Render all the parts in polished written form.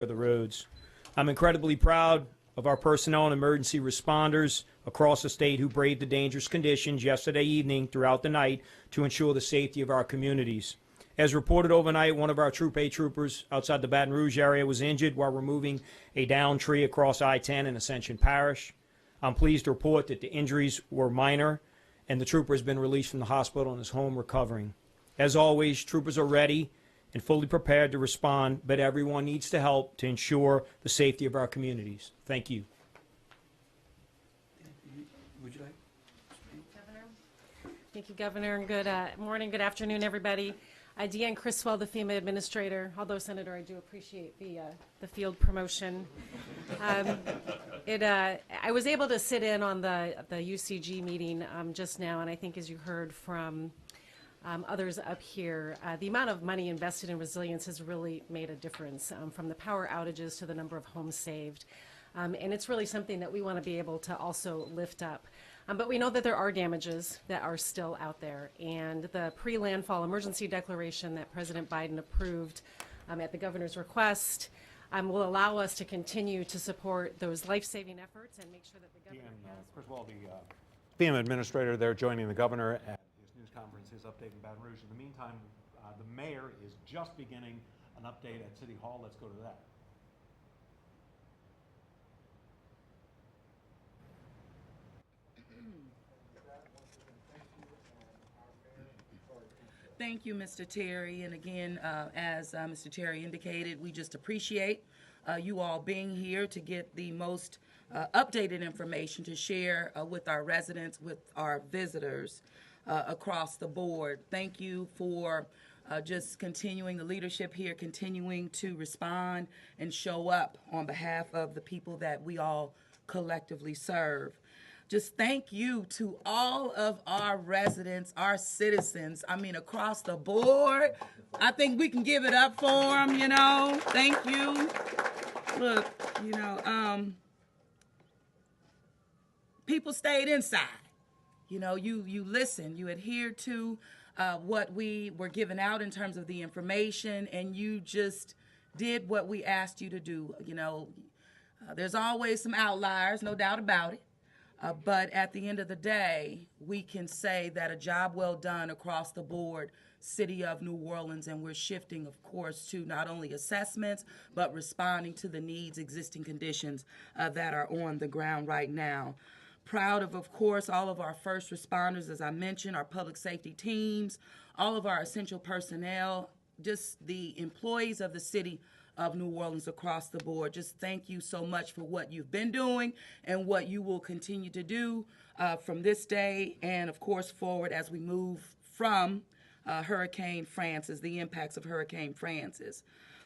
the roads. I'm incredibly proud of our personnel and emergency responders across the state who braved the dangerous conditions yesterday evening throughout the night to ensure the safety of our communities. As reported overnight, one of our Troop A troopers outside the Baton Rouge area was injured while removing a downed tree across I-10 in Ascension Parish. I'm pleased to report that the injuries were minor and the trooper has been released from the hospital and is home recovering. As always, troopers are ready and fully prepared to respond, but everyone needs to help to ensure the safety of our communities. Thank you. Would you like? Governor. Thank you, Governor, and good morning, good afternoon, everybody. Deanne Criswell, the FEMA administrator. Although, Senator, I do appreciate the field promotion. I was able to sit in on the UCG meeting just now, and I think as you heard from others up here, the amount of money invested in resilience has really made a difference, from the power outages to the number of homes saved. And it's really something that we want to be able to also lift up. But we know that there are damages that are still out there, and the pre-landfall emergency declaration that President Biden approved at the governor's request will allow us to continue to support those life-saving efforts and make sure that the governor has... First of all, the FEMA administrator there joining the governor at his news conference, his update in Baton Rouge. In the meantime, the mayor is just beginning an update at City Hall. Let's go to that. Thank you, Mr. Terry. And again, as Mr. Terry indicated, we just appreciate you all being here to get the most updated information to share with our residents, with our visitors across the board. Thank you for just continuing the leadership here, continuing to respond and show up on behalf of the people that we all collectively serve. Just thank you to all of our residents, our citizens, I mean, across the board. I think we can give it up for them, you know. Thank you. Look, you know, people stayed inside. You know, you listened, you adhered to what we were giving out in terms of the information, and you just did what we asked you to do. You know, there's always some outliers, no doubt about it. But at the end of the day, we can say that a job well done across the board, City of New Orleans, and we're shifting, of course, to not only assessments, but responding to the needs, existing conditions that are on the ground right now. Proud of course, all of our first responders, as I mentioned, our public safety teams, all of our essential personnel, just the employees of the City of New Orleans across the board. Just thank you so much for what you've been doing and what you will continue to do from this day and, of course, forward as we move from Hurricane Francis, the impacts of Hurricane Francis.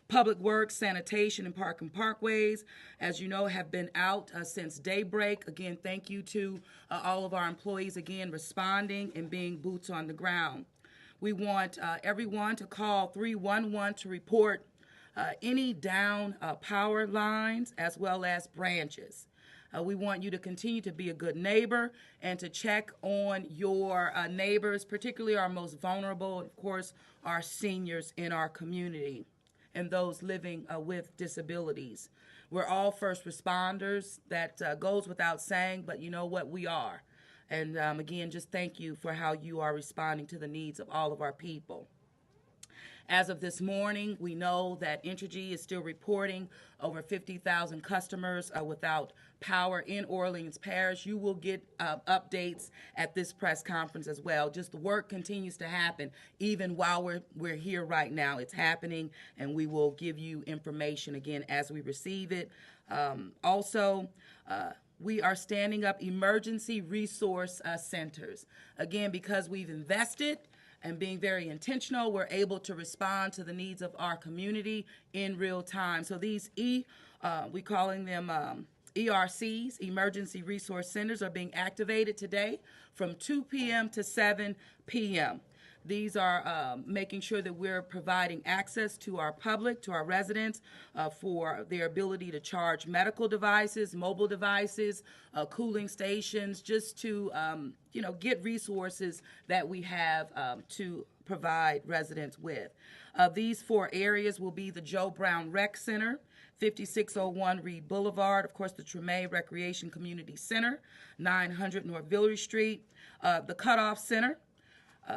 Public Works, Sanitation, and Park and Parkways, as you know, have been out since daybreak. Again, thank you to all of our employees, again, responding and being boots on the ground. We want everyone to call 311 to report any down power lines as well as branches. We want you to continue to be a good neighbor and to check on your neighbors, particularly our most vulnerable, of course, our seniors in our community and those living with disabilities. We're all first responders. That goes without saying, but you know what? We are. And again, just thank you for how you are responding to the needs of all of our people. As of this morning, we know that Entergy is still reporting over 50,000 customers without power in Orleans Parish. You will get updates at this press conference as well. Just the work continues to happen even while we're here right now. It's happening, and we will give you information again as we receive it. We are standing up emergency resource centers. Again, because we've invested and being very intentional, we're able to respond to the needs of our community in real time. So these we calling them ERCs, Emergency Resource Centers, are being activated today from 2 p.m. to 7 p.m. These are making sure that we're providing access to our public, to our residents, for their ability to charge medical devices, mobile devices, cooling stations, just to get resources that we have to provide residents with. These 4 areas will be the Joe Brown Rec Center. 5601 Reed Boulevard, of course, the Treme Recreation Community Center, 900 North Villery Street, the Cutoff Center,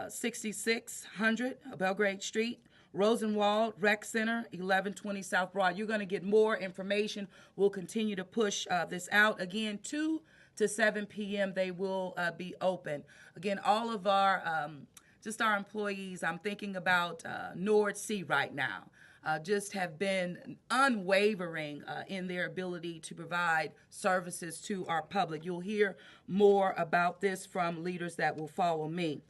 6600 Belgrade Street, Rosenwald Rec Center, 1120 South Broad. You're going to get more information. We'll continue to push this out. Again, 2 to 7 p.m. they will be open. Again, all of our, just our employees, I'm thinking about Nord C right now, just have been unwavering in their ability to provide services to our public. You'll hear more about this from leaders that will follow me.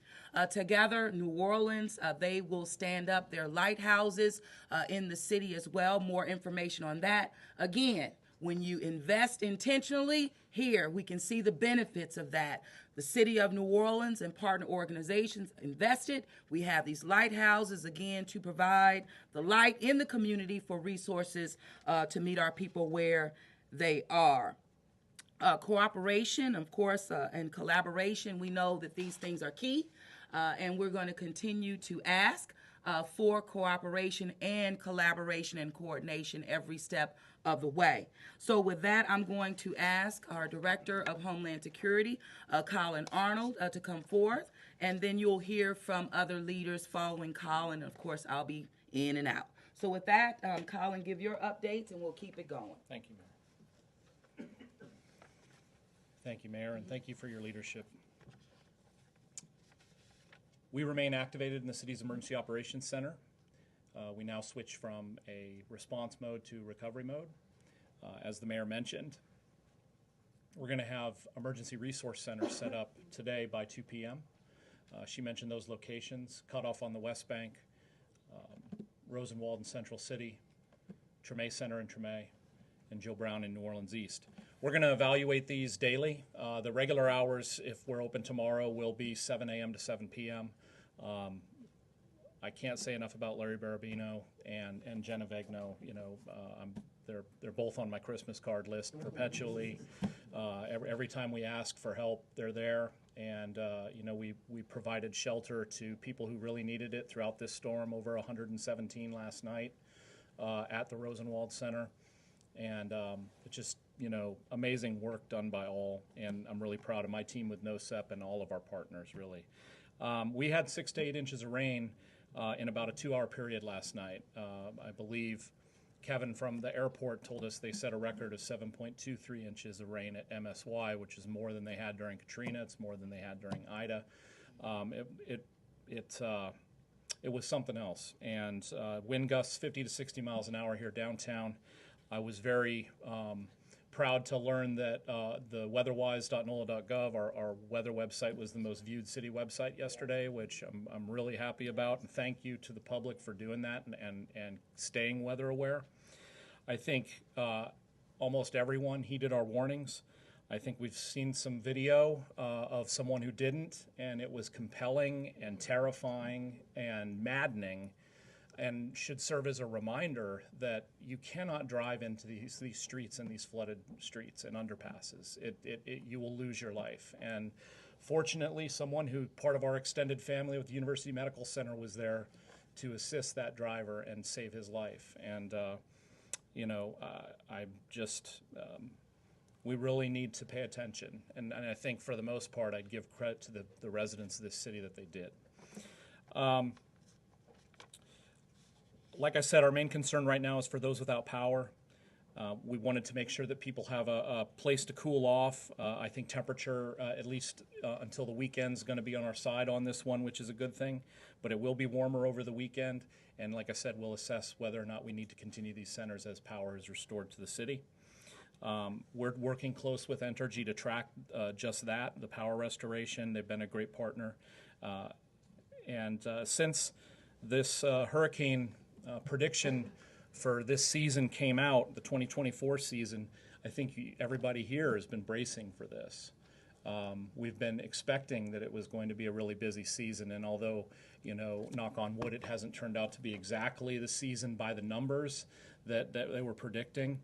Together, New Orleans, they will stand up their lighthouses in the city as well. More information on that. Again, when you invest intentionally, here we can see the benefits of that. The city of New Orleans and partner organizations invested. We have these lighthouses, again, to provide the light in the community for resources to meet our people where they are. Cooperation, of course, and collaboration. We know that these things are key. And we're going to continue to ask for cooperation and collaboration and coordination every step of the way. So with that, I'm going to ask our Director of Homeland Security, Colin Arnold, to come forth, and then you'll hear from other leaders following Colin. Of course, I'll be in and out. So with that, Colin, give your updates, and we'll keep it going. Thank you, Mayor. Thank you, Mayor, and thank you for your leadership. We remain activated in the city's Emergency Operations Center. We now switch from a response mode to recovery mode. As the mayor mentioned, we're going to have Emergency Resource Center set up today by 2 p.m. She mentioned those locations: Cutoff on the West Bank, Rosenwald in Central City, Treme Center in Treme, and Joe Brown in New Orleans East. We're going to evaluate these daily. The regular hours, if we're open tomorrow, will be 7 a.m. to 7 p.m. I can't say enough about Larry Barabino and Jenna Vegno. You know, they're both on my Christmas card list perpetually. Every time we ask for help, they're there. And you know, we provided shelter to people who really needed it throughout this storm. Over 117 last night at the Rosenwald Center, and it's just, you know, amazing work done by all. And I'm really proud of my team with NOSEP and all of our partners. Really, we had 6 to 8 inches of rain in about a 2-hour period last night. I believe Kevin from the airport told us they set a record of 7.23 inches of rain at MSY, which is more than they had during Katrina. It's more than they had during Ida. It was something else. And wind gusts 50 to 60 miles an hour here downtown. I was very proud to learn that the weatherwise.nola.gov, our weather website, was the most viewed city website yesterday, which I'm really happy about. And thank you to the public for doing that and staying weather aware. I think almost everyone heeded our warnings. I think we've seen some video of someone who didn't, and it was compelling and terrifying and maddening, and should serve as a reminder that you cannot drive into these streets and these flooded streets and underpasses. You will lose your life. And fortunately, someone who part of our extended family with the University Medical Center was there to assist that driver and save his life. And you know, I just we really need to pay attention. And I think for the most part, I'd give credit to the residents of this city that they did. Like I said, our main concern right now is for those without power. We wanted to make sure that people have a place to cool off. I think temperature, at least until the weekend, is going to be on our side on this one, which is a good thing. But it will be warmer over the weekend. And like I said, we'll assess whether or not we need to continue these centers as power is restored to the city. We're working close with Entergy to track just that, the power restoration. They've been a great partner. And since this hurricane prediction for this season came out, the 2024 season, I think everybody here has been bracing for this. We've been expecting that it was going to be a really busy season, and although, you know, knock on wood, it hasn't turned out to be exactly the season by the numbers that they were predicting,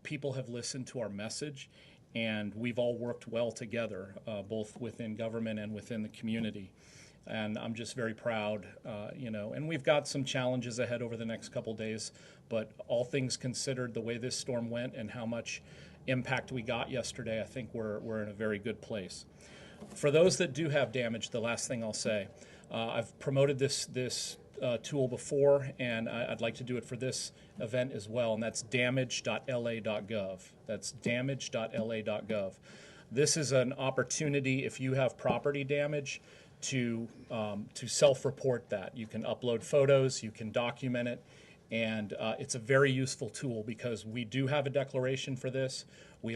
people have listened to our message, and we've all worked well together, both within government and within the community. And I'm just very proud, and we've got some challenges ahead over the next couple days, but all things considered, the way this storm went and how much impact we got yesterday, I think we're in a very good place. For those that do have damage, the last thing I'll say, I've promoted this tool before, and I'd like to do it for this event as well, and that's damage.la.gov. That's damage.la.gov. This is an opportunity, if you have property damage, to self-report that. You can upload photos, you can document it, and it's a very useful tool because we do have a declaration for this. We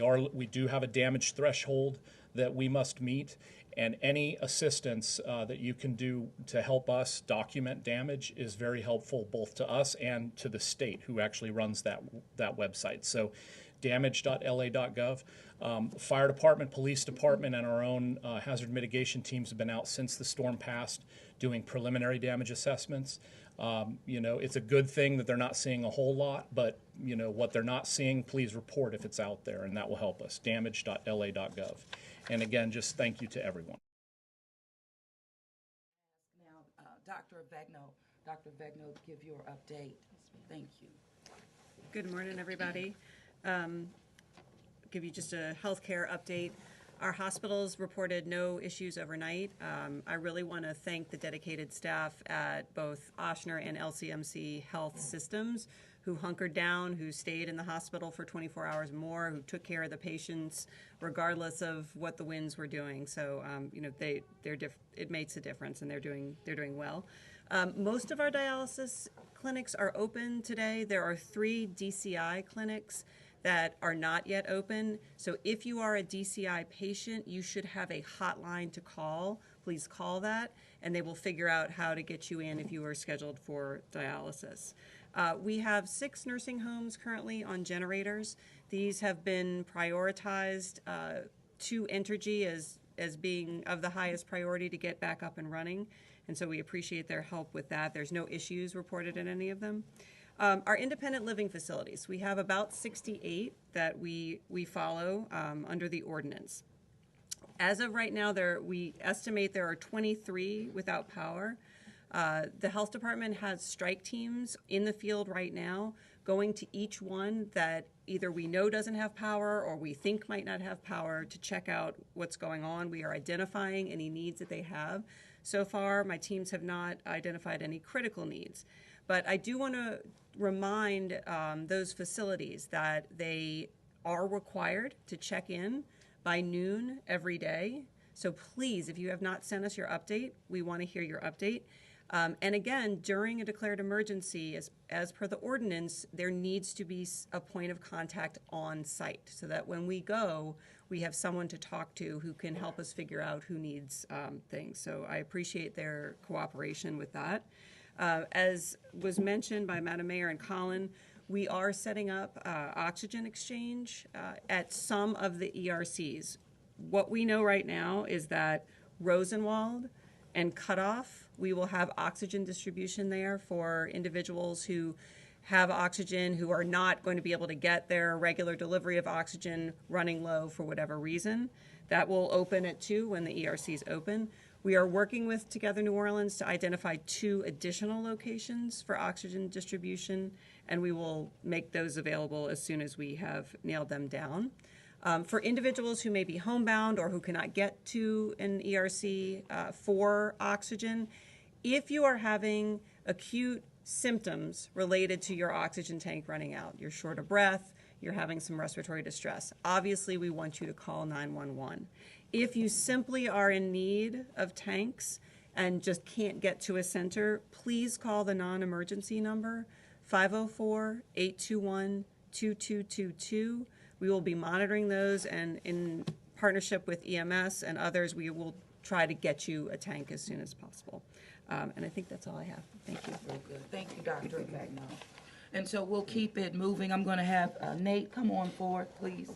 do have a damage threshold that we must meet, and any assistance that you can do to help us document damage is very helpful both to us and to the state who actually runs that website. So damage.la.gov. Fire department, police department, and our own hazard mitigation teams have been out since the storm passed doing preliminary damage assessments. It's a good thing that they're not seeing a whole lot, but what they're not seeing, please report if it's out there, and that will help us. Damage.la.gov. And again, just thank you to everyone. Now, Dr. Vegno, give your update. Thank you. Good morning, everybody. Give you just a healthcare update. Our hospitals reported no issues overnight. I really want to thank the dedicated staff at both Ochsner and LCMC Health Systems who hunkered down, who stayed in the hospital for 24 hours more, who took care of the patients regardless of what the winds were doing. So, it makes a difference, and they're doing well. Most of our dialysis clinics are open today. There are 3 DCI clinics that are not yet open. So if you are a DCI patient, you should have a hotline to call. Please call that, and they will figure out how to get you in if you are scheduled for dialysis. We have 6 nursing homes currently on generators. These have been prioritized to Entergy as being of the highest priority to get back up and running, and so we appreciate their help with that. There's no issues reported in any of them. Our independent living facilities, we have about 68 that we follow under the ordinance. As of right now, we estimate there are 23 without power. The health department has strike teams in the field right now going to each one that either we know doesn't have power or we think might not have power to check out what's going on. We are identifying any needs that they have. So far, my teams have not identified any critical needs. But I do want to remind those facilities that they are required to check in by noon every day. So please, if you have not sent us your update, we want to hear your update. And again, during a declared emergency, as per the ordinance, there needs to be a point of contact on site so that when we go, we have someone to talk to who can help us figure out who needs things. So I appreciate their cooperation with that. As was mentioned by Madam Mayor and Colin, we are setting up oxygen exchange at some of the ERCs. What we know right now is that Rosenwald and Cutoff, we will have oxygen distribution there for individuals who have oxygen, who are not going to be able to get their regular delivery of oxygen running low for whatever reason. That will open at 2 when the ERCs open. We are working with Together New Orleans to identify 2 additional locations for oxygen distribution, and we will make those available as soon as we have nailed them down. For individuals who may be homebound or who cannot get to an ERC for oxygen, if you are having acute symptoms related to your oxygen tank running out, you're short of breath, you're having some respiratory distress, obviously we want you to call 911. If you simply are in need of tanks and just can't get to a center, please call the non-emergency number, 504-821-2222. We will be monitoring those, and in partnership with EMS and others, we will try to get you a tank as soon as possible. And I think that's all I have. Thank you. Very good. Thank you, Dr. Vegno. And so we'll keep it moving. I'm going to have Nate come on forward, please.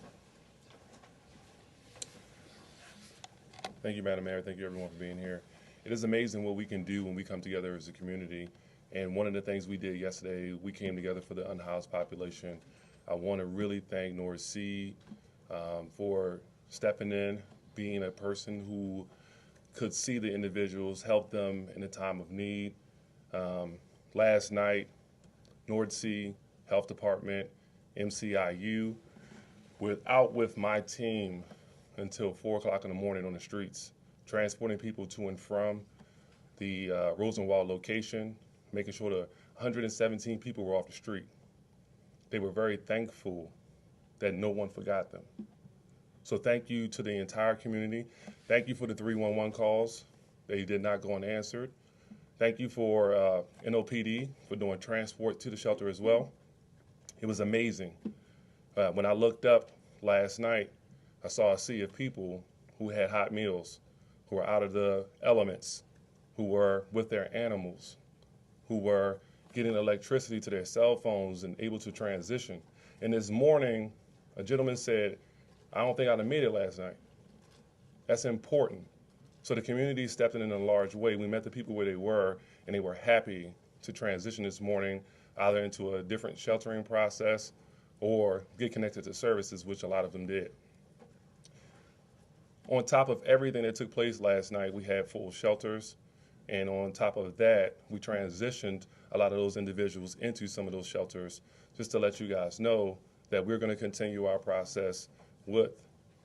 Thank you, Madam Mayor. Thank you, everyone, for being here. It is amazing what we can do when we come together as a community. And one of the things we did yesterday, we came together for the unhoused population. I want to really thank Norris C. For stepping in, being a person who could see the individuals, help them in a time of need. Last night, Nordsea Health Department, MCIU, out with my team until 4 o'clock in the morning on the streets, transporting people to and from the Rosenwald location, making sure the 117 people were off the street. They were very thankful that no one forgot them. So thank you to the entire community. Thank you for the 311 calls. They did not go unanswered. Thank you for NOPD for doing transport to the shelter as well. It was amazing. When I looked up last night, I saw a sea of people who had hot meals, who were out of the elements, who were with their animals, who were getting electricity to their cell phones and able to transition. And this morning, a gentleman said, I don't think I'd have made it last night. That's important. So the community stepped in a large way. We met the people where they were, and they were happy to transition this morning either into a different sheltering process or get connected to services, which a lot of them did. On top of everything that took place last night, we had full shelters. And on top of that, we transitioned a lot of those individuals into some of those shelters, just to let you guys know that we're going to continue our process with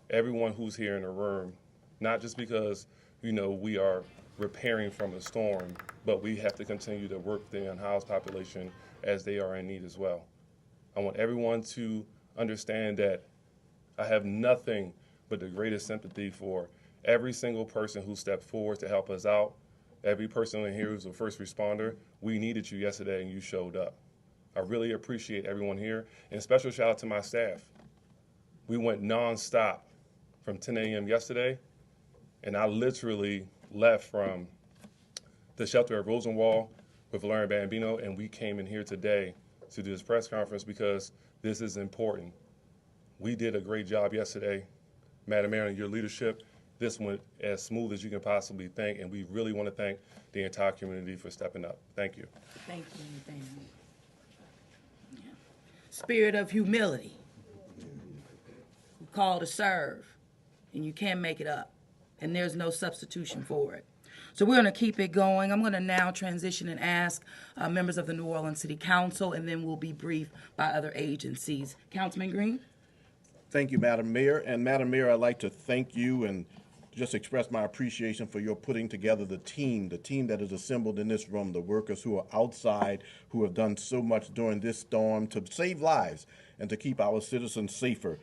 everyone who's here in the room, not just because, we are repairing from a storm, but we have to continue to work the unhoused population as they are in need as well. I want everyone to understand that I have nothing but the greatest sympathy for every single person who stepped forward to help us out. Every person in here who's a first responder, we needed you yesterday and you showed up. I really appreciate everyone here, and a special shout out to my staff. We went nonstop from 10 a.m. yesterday, and I literally left from the shelter at Rosenwald with Lauren Bambino, and we came in here today to do this press conference because this is important. We did a great job yesterday. Madam Mayor, and your leadership, this went as smooth as you can possibly think, and we really want to thank the entire community for stepping up. Thank you. Thank you. Thank you. Yeah. Spirit of humility. You call to serve, and you can't make it up, and there's no substitution for it. So we're going to keep it going. I'm going to now transition and ask members of the New Orleans City Council, and then we'll be briefed by other agencies. Councilman Green? Thank you, Madam Mayor. And Madam Mayor, I'd like to thank you and just express my appreciation for your putting together the team that is assembled in this room, the workers who are outside, who have done so much during this storm to save lives and to keep our citizens safer.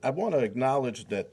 I want to acknowledge that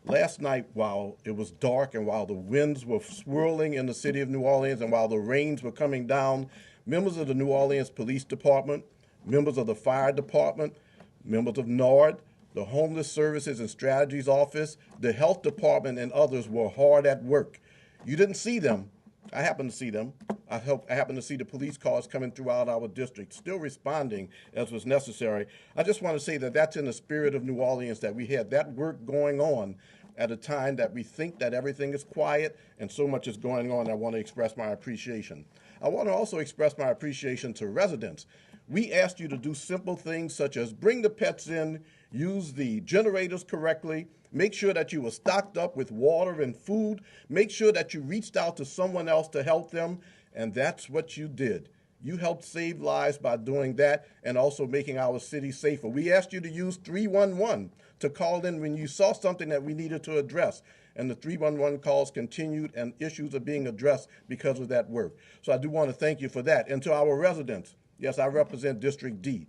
last night, while it was dark and while the winds were swirling in the city of New Orleans and while the rains were coming down, members of the New Orleans Police Department, members of the Fire Department, members of NORD, the Homeless Services and Strategies Office, the Health Department, and others were hard at work. You didn't see them. I happened to see them. I happened to see the police cars coming throughout our district, still responding as was necessary. I just want to say that that's in the spirit of New Orleans, that we had that work going on at a time that we think that everything is quiet and so much is going on. I want to express my appreciation. I want to also express my appreciation to residents. We asked you to do simple things such as bring the pets in, use the generators correctly, make sure that you were stocked up with water and food, make sure that you reached out to someone else to help them, and that's what you did. You helped save lives by doing that and also making our city safer. We asked you to use 311 to call in when you saw something that we needed to address, and the 311 calls continued and issues are being addressed because of that work. So I do want to thank you for that. And to our residents, yes, I represent District D.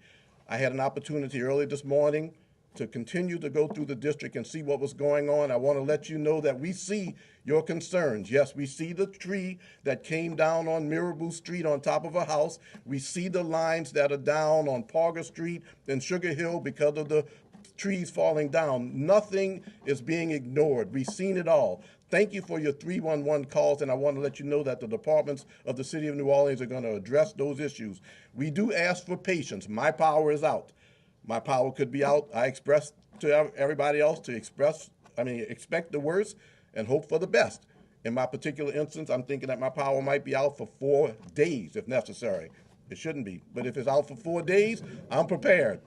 I had an opportunity early this morning to continue to go through the district and see what was going on. I want to let you know that we see your concerns. Yes, we see the tree that came down on Mirabeau Street on top of a house. We see the lines that are down on Parker Street and Sugar Hill because of the trees falling down. Nothing is being ignored. We've seen it all. Thank you for your 311 calls, and I want to let you know that the departments of the city of New Orleans are going to address those issues. We do ask for patience. My power is out. My power could be out. I express to everybody else to expect the worst and hope for the best. In my particular instance, I'm thinking that my power might be out for 4 days if necessary. It shouldn't be. But if it's out for 4 days, I'm prepared.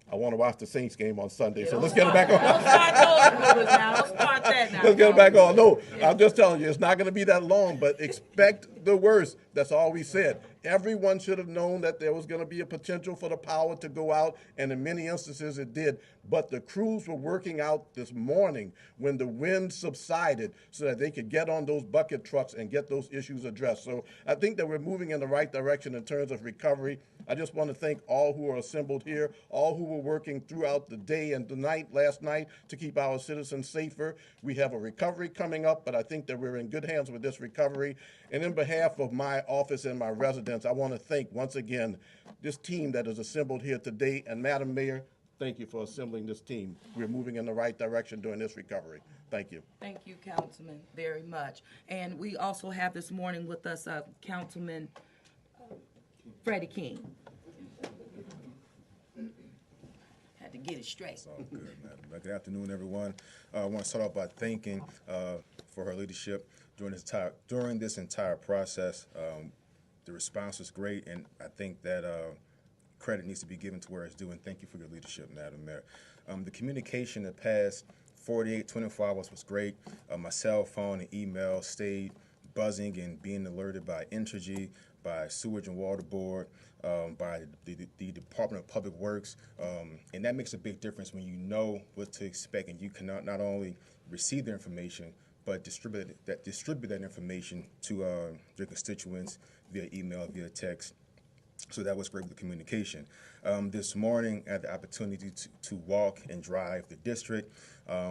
I want to watch the Saints game on Sunday, so let's get it back Don't on. start those rumors now. Don't start that now. Let's get it back on. No, I'm just telling you, it's not going to be that long, but expect the worst. That's all we said. Everyone should have known that there was going to be a potential for the power to go out, and in many instances it did. But the crews were working out this morning when the wind subsided so that they could get on those bucket trucks and get those issues addressed. So I think that we're moving in the right direction in terms of recovery. I just want to thank all who are assembled here, all who were working throughout the day and the night, last night, to keep our citizens safer. We have a recovery coming up, but I think that we're in good hands with this recovery. And in behalf of my office and my residents, I want to thank once again this team that is assembled here today. And Madam Mayor, thank you for assembling this team. We're moving in the right direction during this recovery. Thank you. Thank you, Councilman, very much. And we also have this morning with us Councilman Freddie King. Had to get it straight. All good, Madam. Good afternoon, everyone. I want to start off by thanking for her leadership during this entire process. The response was great, and I think that credit needs to be given to where it's due, and thank you for your leadership, Madam Mayor. The communication the past 48, 24 hours was great. My cell phone and email stayed buzzing and being alerted by Entergy, by Sewage and Water Board, by the Department of Public Works, and that makes a big difference when you know what to expect, and you can not only receive the information, but distribute that information to your constituents via email, via text. So that was great with the communication. This morning, I had the opportunity to walk and drive the district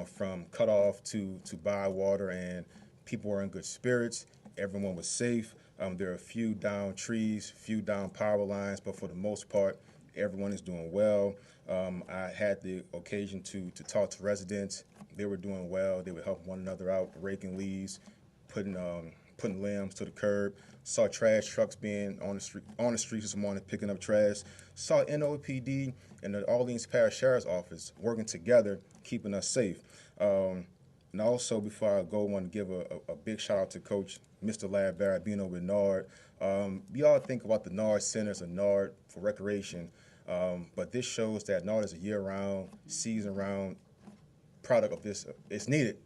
from cutoff to Bywater, and people were in good spirits. Everyone was safe. There are a few down trees, few down power lines, but for the most part, everyone is doing well. I had the occasion to talk to residents. They were doing well. They would help one another out, raking leaves, putting limbs to the curb. Saw trash trucks being on the streets this morning picking up trash. Saw NOPD and the Orleans Parish Sheriff's Office working together, keeping us safe. And also, before I go, I want to give a big shout out to Coach Mr. Lad Barabino with NARD. We all think about the NARD centers and NARD for recreation, but this shows that NARD is a year-round, season-round product of this. It's needed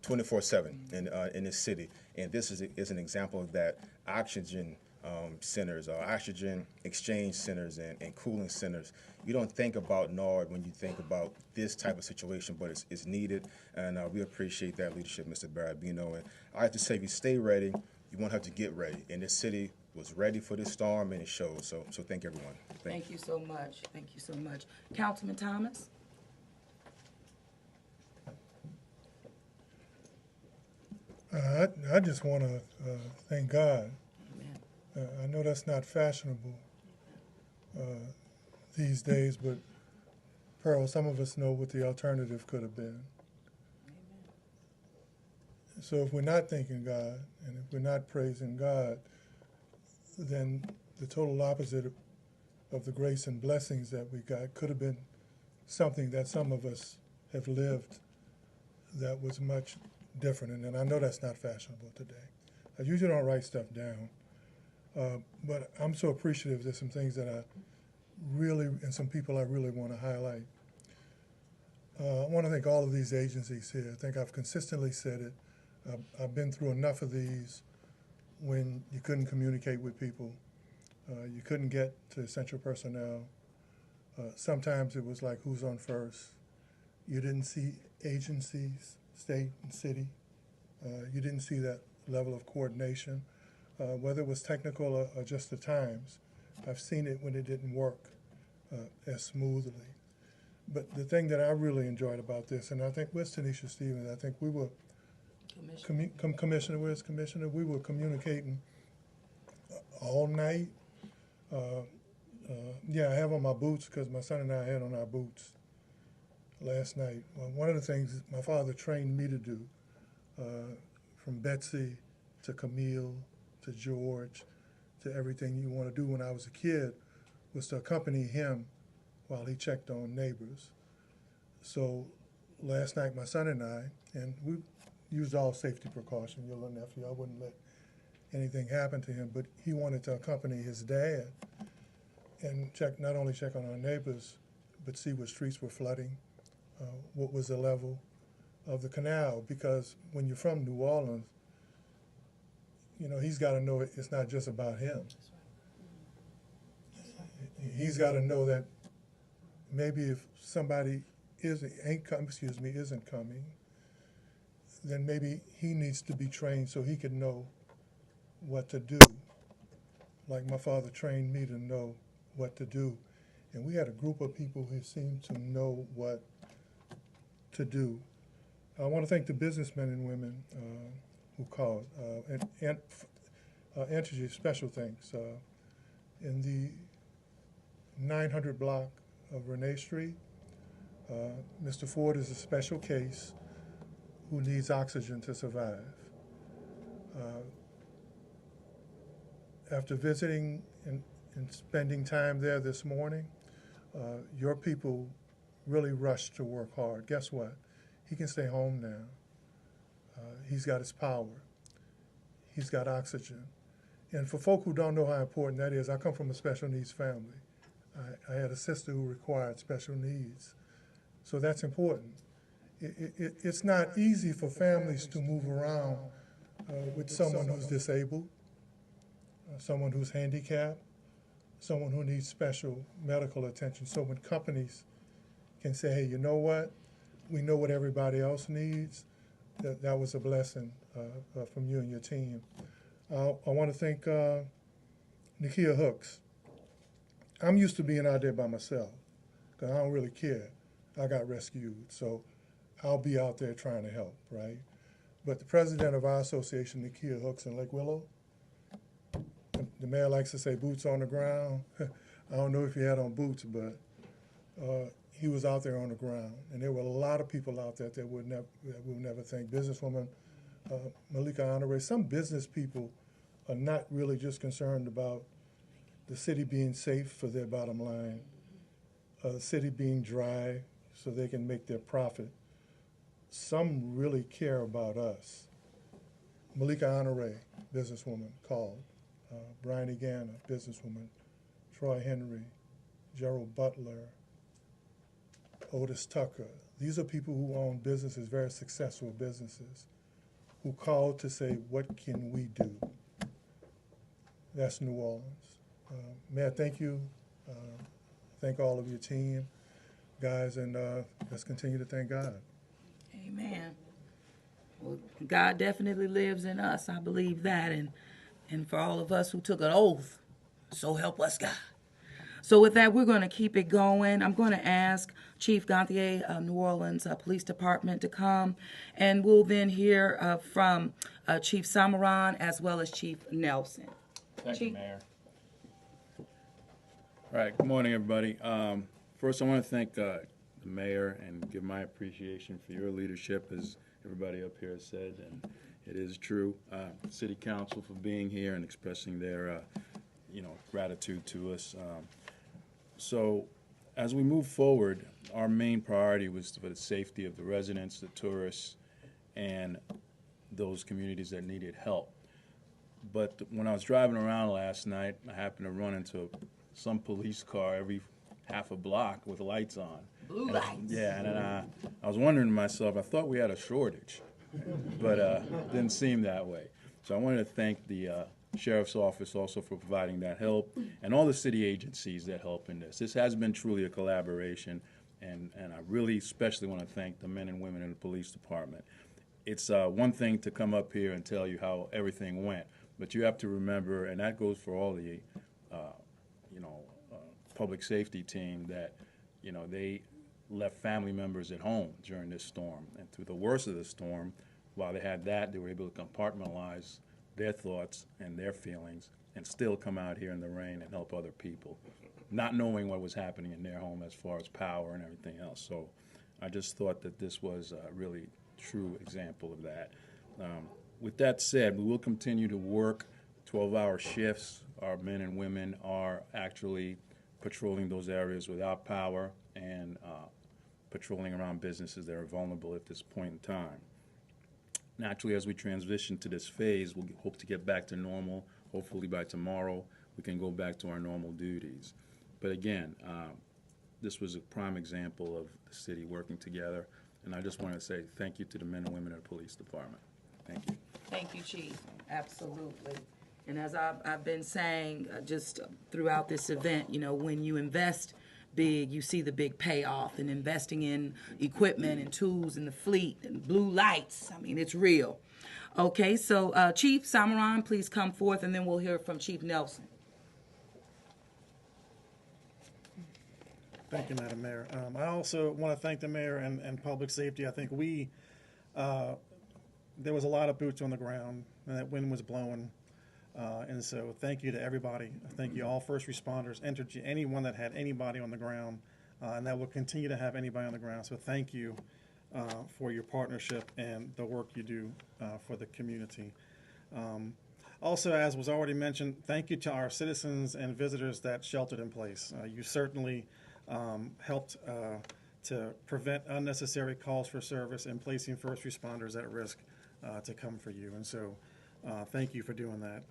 24/7 in this city, and this is an example of that. Oxygen centers, oxygen exchange centers, and cooling centers. You don't think about NARD when you think about this type of situation, but it's needed, and we appreciate that leadership, Mr. Barabino. And I have to say, if you stay ready, you won't have to get ready. And this city was ready for this storm, and it shows. So thank everyone. Thank you so much. Thank you so much. Councilman Thomas? I just want to thank God. I know that's not fashionable these days, but Pearl, some of us know what the alternative could have been. So if we're not thanking God and if we're not praising God, then the total opposite of the grace and blessings that we got could have been something that some of us have lived that was much different. And I know that's not fashionable today. I usually don't write stuff down, but I'm so appreciative. There's some things that I really, and some people I really want to highlight. I want to thank all of these agencies here. I think I've consistently said it. I've been through enough of these when you couldn't communicate with people. You couldn't get to essential personnel. Sometimes it was like, who's on first? You didn't see agencies, state and city. You didn't see that level of coordination, whether it was technical or just the times. I've seen it when it didn't work as smoothly. But the thing that I really enjoyed about this, and I think with Tanisha Stevens, I think we were, Commissioner, where's Commissioner? We were communicating all night. Yeah, I have on my boots because my son and I had on our boots last night. Well, one of the things my father trained me to do, from Betsy to Camille to George to everything you want to do when I was a kid, was to accompany him while he checked on neighbors. So last night my son and I, and we used all safety precaution, your little nephew, I wouldn't let anything happen to him, but he wanted to accompany his dad and not only check on our neighbors, but see what streets were flooding, what was the level of the canal, because when you're from New Orleans, you know, he's got to know it's not just about him. He's got to know that maybe if somebody isn't coming, then maybe he needs to be trained so he can know what to do. Like my father trained me to know what to do. And we had a group of people who seemed to know what to do. I want to thank the businessmen and women who called. And Entergy, special thanks. In the 900 block of Renee Street, Mr. Ford is a special case who needs oxygen to survive. After visiting and spending time there this morning, your people really rushed to work hard. Guess what? He can stay home now. He's got his power. He's got oxygen. And for folk who don't know how important that is, I come from a special needs family. I had a sister who required special needs. So that's important. It's not easy for families to move around with someone who's disabled, someone who's handicapped, someone who needs special medical attention. So when companies can say, hey, you know what? We know what everybody else needs. That was a blessing from you and your team. I want to thank Nakia Hooks. I'm used to being out there by myself because I don't really care. I got rescued, so I'll be out there trying to help, right? But the president of our association, Nakia Hooks in Lake Willow, the mayor likes to say boots on the ground. I don't know if he had on boots, but he was out there on the ground. And there were a lot of people out there that we'll never thank. Businesswoman Malika Honore. Some business people are not really just concerned about the city being safe for their bottom line, the city being dry so they can make their profit. Some really care about us. Malika Honore, businesswoman, called. Brian Egana, businesswoman. Troy Henry, Gerald Butler, Otis Tucker. These are people who own businesses, very successful businesses, who called to say, what can we do? That's New Orleans. Mayor, thank you. Thank all of your team, guys, and let's continue to thank God. Amen. Well, God definitely lives in us. I believe that. And for all of us who took an oath, so help us God. So with that, we're going to keep it going. I'm going to ask Chief Gantier of New Orleans Police Department to come, and we'll then hear from Chief Samaran as well as Chief Nelson. Thank you, Mayor. All right, good morning, everybody. First, I want to thank the mayor and give my appreciation for your leadership, as everybody up here has said, and it is true. City Council for being here and expressing their, gratitude to us. So, as we move forward, our main priority was for the safety of the residents, the tourists, and those communities that needed help. But when I was driving around last night, I happened to run into some police car every half a block with lights on. Blue lights. And I was wondering to myself, I thought we had a shortage, but didn't seem that way. So I wanted to thank the Sheriff's Office also for providing that help, and all the city agencies that help in this. This has been truly a collaboration, and I really especially want to thank the men and women in the police department. It's one thing to come up here and tell you how everything went, but you have to remember, and that goes for all the public safety team, that they left family members at home during this storm. And through the worst of the storm, while they had that, they were able to compartmentalize their thoughts and their feelings and still come out here in the rain and help other people, not knowing what was happening in their home as far as power and everything else. So I just thought that this was a really true example of that. With that said, we will continue to work 12-hour shifts. Our men and women are actually patrolling those areas without power and patrolling around businesses that are vulnerable at this point in time. Naturally, as we transition to this phase, we'll hope to get back to normal. Hopefully by tomorrow, we can go back to our normal duties. But again, this was a prime example of the city working together. And I just want to say thank you to the men and women of the police department. Thank you. Thank you, Chief. Absolutely. And as I've been saying just throughout this event, you know, when you invest big, you see the big payoff. And investing in equipment and tools and the fleet and blue lights, I mean, it's real. Okay, so Chief Samaran, please come forth, and then we'll hear from Chief Nelson. Thank you, Madam Mayor. I also want to thank the mayor and public safety. I think there was a lot of boots on the ground, and that wind was blowing. And so thank you to everybody. Thank you all first responders, Entergy, anyone that had anybody on the ground, and that will continue to have anybody on the ground. So thank you for your partnership and the work you do for the community. Also, as was already mentioned, thank you to our citizens and visitors that sheltered in place. You certainly helped to prevent unnecessary calls for service and placing first responders at risk to come for you. And so thank you for doing that.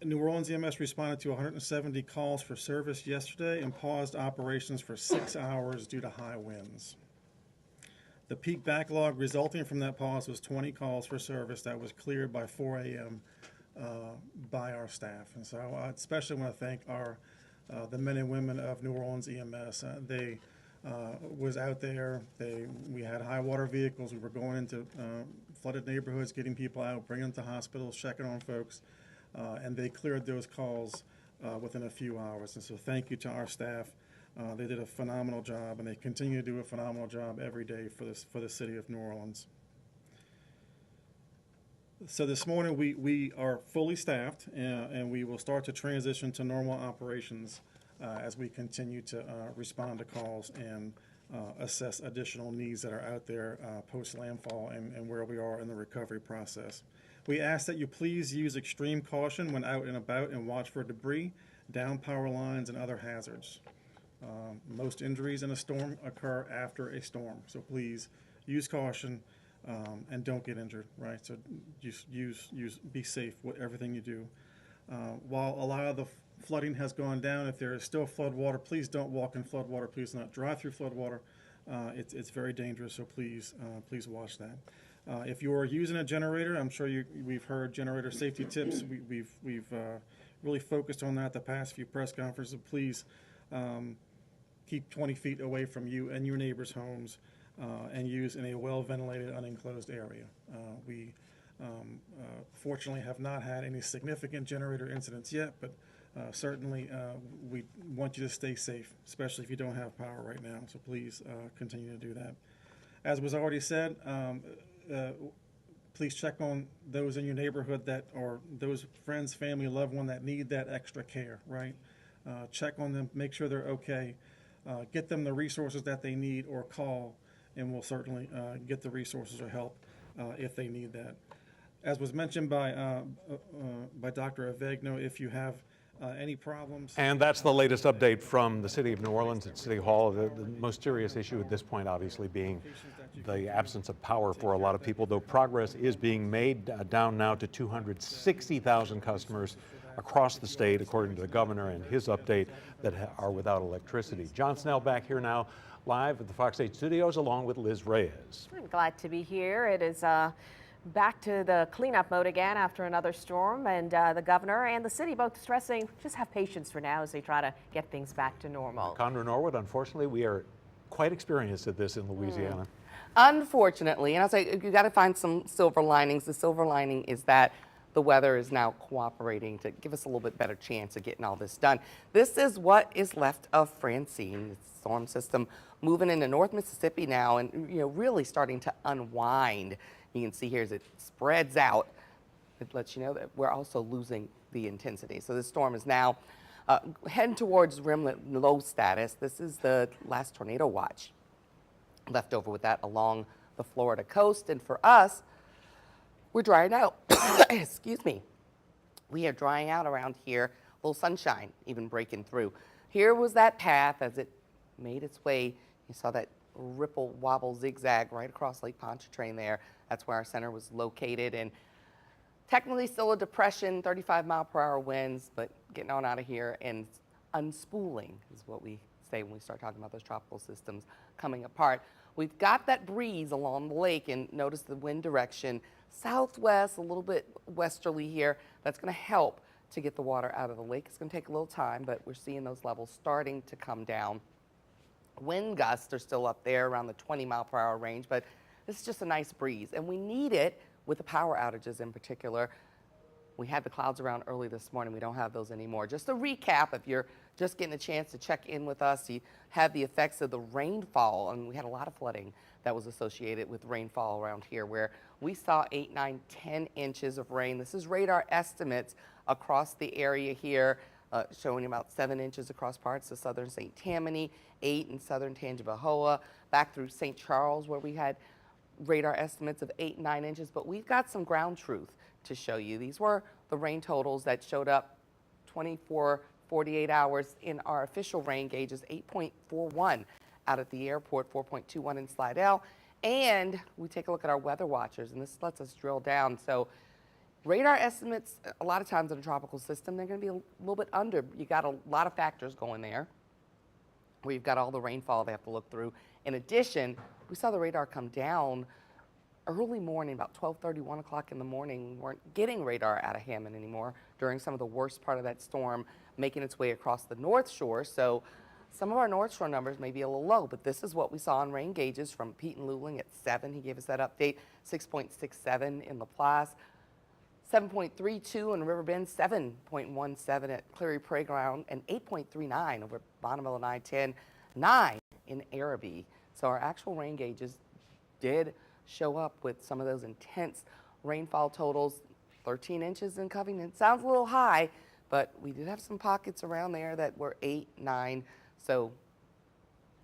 New Orleans EMS responded to 170 calls for service yesterday and paused operations for 6 hours due to high winds. The peak backlog resulting from that pause was 20 calls for service that was cleared by 4 a.m. By our staff. And so I especially want to thank the men and women of New Orleans EMS. They was out there. We had high water vehicles. We were going into flooded neighborhoods, getting people out, bringing them to hospitals, checking on folks, and they cleared those calls within a few hours. And so thank you to our staff. They did a phenomenal job, and they continue to do a phenomenal job every day for the city of New Orleans. So this morning we are fully staffed, and we will start to transition to normal operations as we continue to respond to calls and assess additional needs that are out there post-landfall and where we are in the recovery process. We ask that you please use extreme caution when out and about and watch for debris, down power lines, and other hazards. Most injuries in a storm occur after a storm, so please use caution and don't get injured, right? So just be safe with everything you do. While a lot of the flooding has gone down, if there is still flood water, please don't walk in flood water. Please not drive through flood water. It's very dangerous, so please watch that. If you are using a generator, I'm sure we've heard generator safety tips. We've really focused on that the past few press conferences. Please keep 20 feet away from you and your neighbors' homes and use in a well-ventilated, unenclosed area. We fortunately have not had any significant generator incidents yet, but certainly we want you to stay safe, especially if you don't have power right now. So please continue to do that. As was already said, please check on those in your neighborhood or those friends, family, loved one that need that extra care, right? Check on them, make sure they're okay, get them the resources that they need, or call, and we'll certainly get the resources or help if they need that. As was mentioned by Dr. Avegno, if you have any problems. And that's the latest update from the city of New Orleans at City Hall. The most serious issue at this point, obviously, being the absence of power for a lot of people, though progress is being made, down now to 260,000 customers across the state, according to the governor and his update, that are without electricity. John Snell back here now, live at the Fox 8 studios, along with Liz Reyes. I'm glad to be here. It is back to the cleanup mode again after another storm, and the governor and the city both stressing just have patience for now as they try to get things back to normal. Condra Norwood, unfortunately, we are quite experienced at this in Louisiana. Unfortunately, and I'll say you got to find some silver linings. The silver lining is that the weather is now cooperating to give us a little bit better chance of getting all this done. This is what is left of Francine, the storm system moving into North Mississippi now, and really starting to unwind. You can see here as it spreads out, it lets you know that we're also losing the intensity. So this storm is now heading towards remnant low status. This is the last tornado watch left over with that along the Florida coast. And for us, we're drying out. Excuse me. We are drying out around here. A little sunshine even breaking through. Here was that path as it made its way. You saw that ripple, wobble, zigzag right across Lake Pontchartrain there. That's where our center was located. And technically still a depression, 35-mile-per-hour winds, but getting on out of here and unspooling is what we say when we start talking about those tropical systems coming apart. We've got that breeze along the lake, and notice the wind direction southwest, a little bit westerly here. That's going to help to get the water out of the lake. It's going to take a little time, but we're seeing those levels starting to come down. Wind gusts are still up there around the 20-mile-per-hour range, but it's just a nice breeze, and we need it with the power outages in particular. We had the clouds around early this morning. We don't have those anymore. Just a recap, if you're just getting a chance to check in with us, you had the effects of the rainfall, and we had a lot of flooding that was associated with rainfall around here, where we saw 8, 9, 10 inches of rain. This is radar estimates across the area here, showing about 7 inches across parts of southern St. Tammany, 8 in southern Tangipahoa, back through St. Charles, where we had radar estimates of 8, 9 inches. But we've got some ground truth to show you. These were the rain totals that showed up 24, 48 hours in our official rain gauges, 8.41 out at the airport, 4.21 in Slidell. And we take a look at our weather watchers, and this lets us drill down. So radar estimates, a lot of times in a tropical system, they're going to be a little bit under. You got a lot of factors going there. We've got all the rainfall they have to look through. In addition, we saw the radar come down early morning, about 12:30, 1 o'clock in the morning. We weren't getting radar out of Hammond anymore during some of the worst part of that storm, making its way across the North Shore. So some of our North Shore numbers may be a little low, but this is what we saw in rain gauges from Pete and Luling at 7. He gave us that update, 6.67 in Laplace, 7.32 in Riverbend, 7.17 at Cleary Playground, and 8.39 over Bonneville and I-10, 9 in Araby. So our actual rain gauges did show up with some of those intense rainfall totals. 13 inches in Covington sounds a little high, but we did have some pockets around there that were 8, 9. So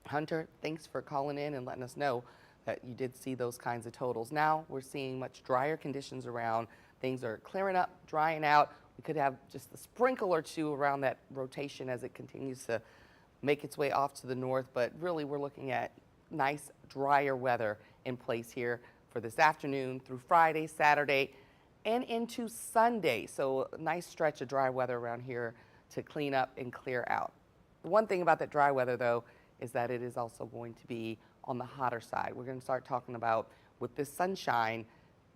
Hunter, thanks for calling in and letting us know that you did see those kinds of totals. Now we're seeing much drier conditions around. Things are clearing up, drying out. We could have just a sprinkle or two around that rotation as it continues to make its way off to the north, but really we're looking at nice drier weather in place here for this afternoon through Friday, Saturday, and into Sunday. So a nice stretch of dry weather around here to clean up and clear out. The one thing about that dry weather, though, is that it is also going to be on the hotter side. We're going to start talking about, with this sunshine,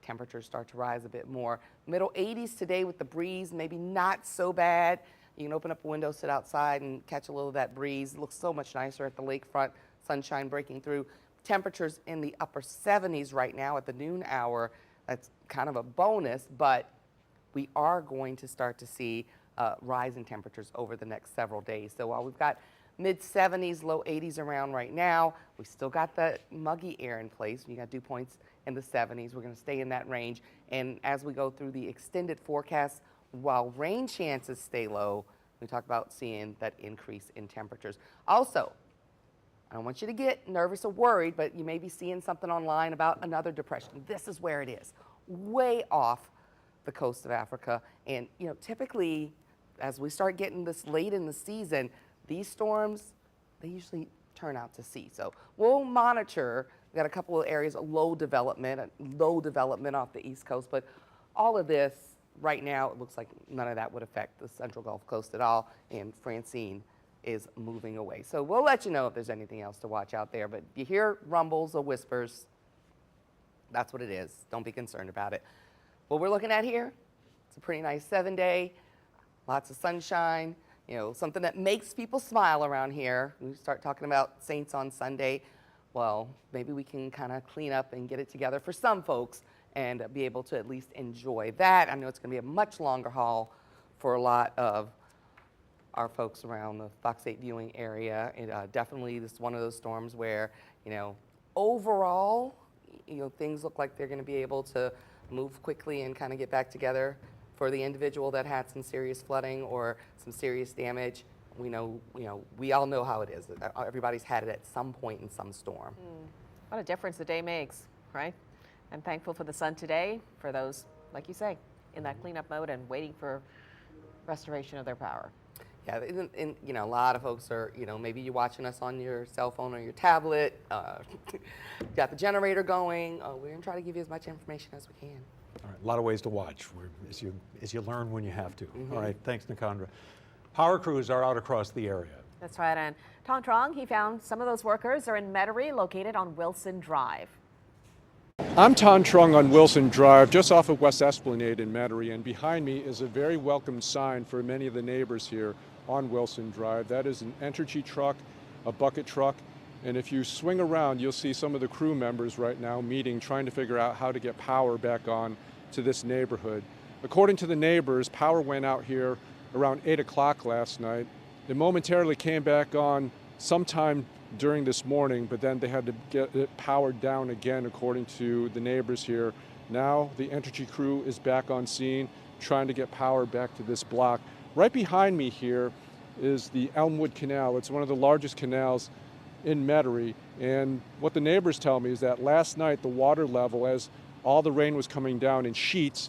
temperatures start to rise a bit more. Middle 80s today with the breeze, maybe not so bad. You can open up a window, sit outside, and catch a little of that breeze. It looks so much nicer at the lakefront, sunshine breaking through. Temperatures in the upper 70s right now at the noon hour. That's kind of a bonus, but we are going to start to see rise in temperatures over the next several days. So while we've got mid-70s, low 80s around right now, we still got the muggy air in place. You got dew points in the 70s. We're going to stay in that range. And as we go through the extended forecast, while rain chances stay low, we talk about seeing that increase in temperatures. Also, I don't want you to get nervous or worried, but you may be seeing something online about another depression. This is where it is, way off the coast of Africa. And, you know, typically, as we start getting this late in the season, these storms, they usually turn out to sea. So we'll monitor. We've got a couple of areas of low development off the East Coast, but all of this right now, it looks like none of that would affect the Central Gulf Coast at all, and Francine is moving away. So we'll let you know if there's anything else to watch out there, but if you hear rumbles or whispers, that's what it is. Don't be concerned about it. What we're looking at here, it's a pretty nice 7-day, lots of sunshine, you know, something that makes people smile around here. We start talking about Saints on Sunday. Well, maybe we can kind of clean up and get it together for some folks and be able to at least enjoy that. I know it's going to be a much longer haul for a lot of our folks around the Fox 8 viewing area. And definitely this is one of those storms where, you know, overall, you know, things look like they're going to be able to move quickly and kind of get back together. For the individual that had some serious flooding or some serious damage, we all know how it is. Everybody's had it at some point in some storm. What a difference the day makes, right? I'm thankful for the sun today, for those, like you say, in that cleanup mode and waiting for restoration of their power. Yeah, and you know, a lot of folks are, you know, maybe you're watching us on your cell phone or your tablet, got the generator going. We're going to try to give you as much information as we can. All right, a lot of ways to watch as you learn when you have to. All right, thanks, Nikandra. Power crews are out across the area. That's right, and Tom Trong, he found some of those workers are in Metairie, located on Wilson Drive. I'm Tom Trong on Wilson Drive, just off of West Esplanade in Metairie, and behind me is a very welcome sign for many of the neighbors here on Wilson Drive. That is an Entergy truck, a bucket truck, and if you swing around, you'll see some of the crew members right now meeting, trying to figure out how to get power back on to this neighborhood. According to the neighbors, power went out here around 8 o'clock last night. It momentarily came back on sometime during this morning, but then they had to get it powered down again, according to the neighbors here. Now the Entergy crew is back on scene, trying to get power back to this block. Right behind me here is the Elmwood Canal. It's one of the largest canals in Metairie, and what the neighbors tell me is that last night the water level, as all the rain was coming down in sheets,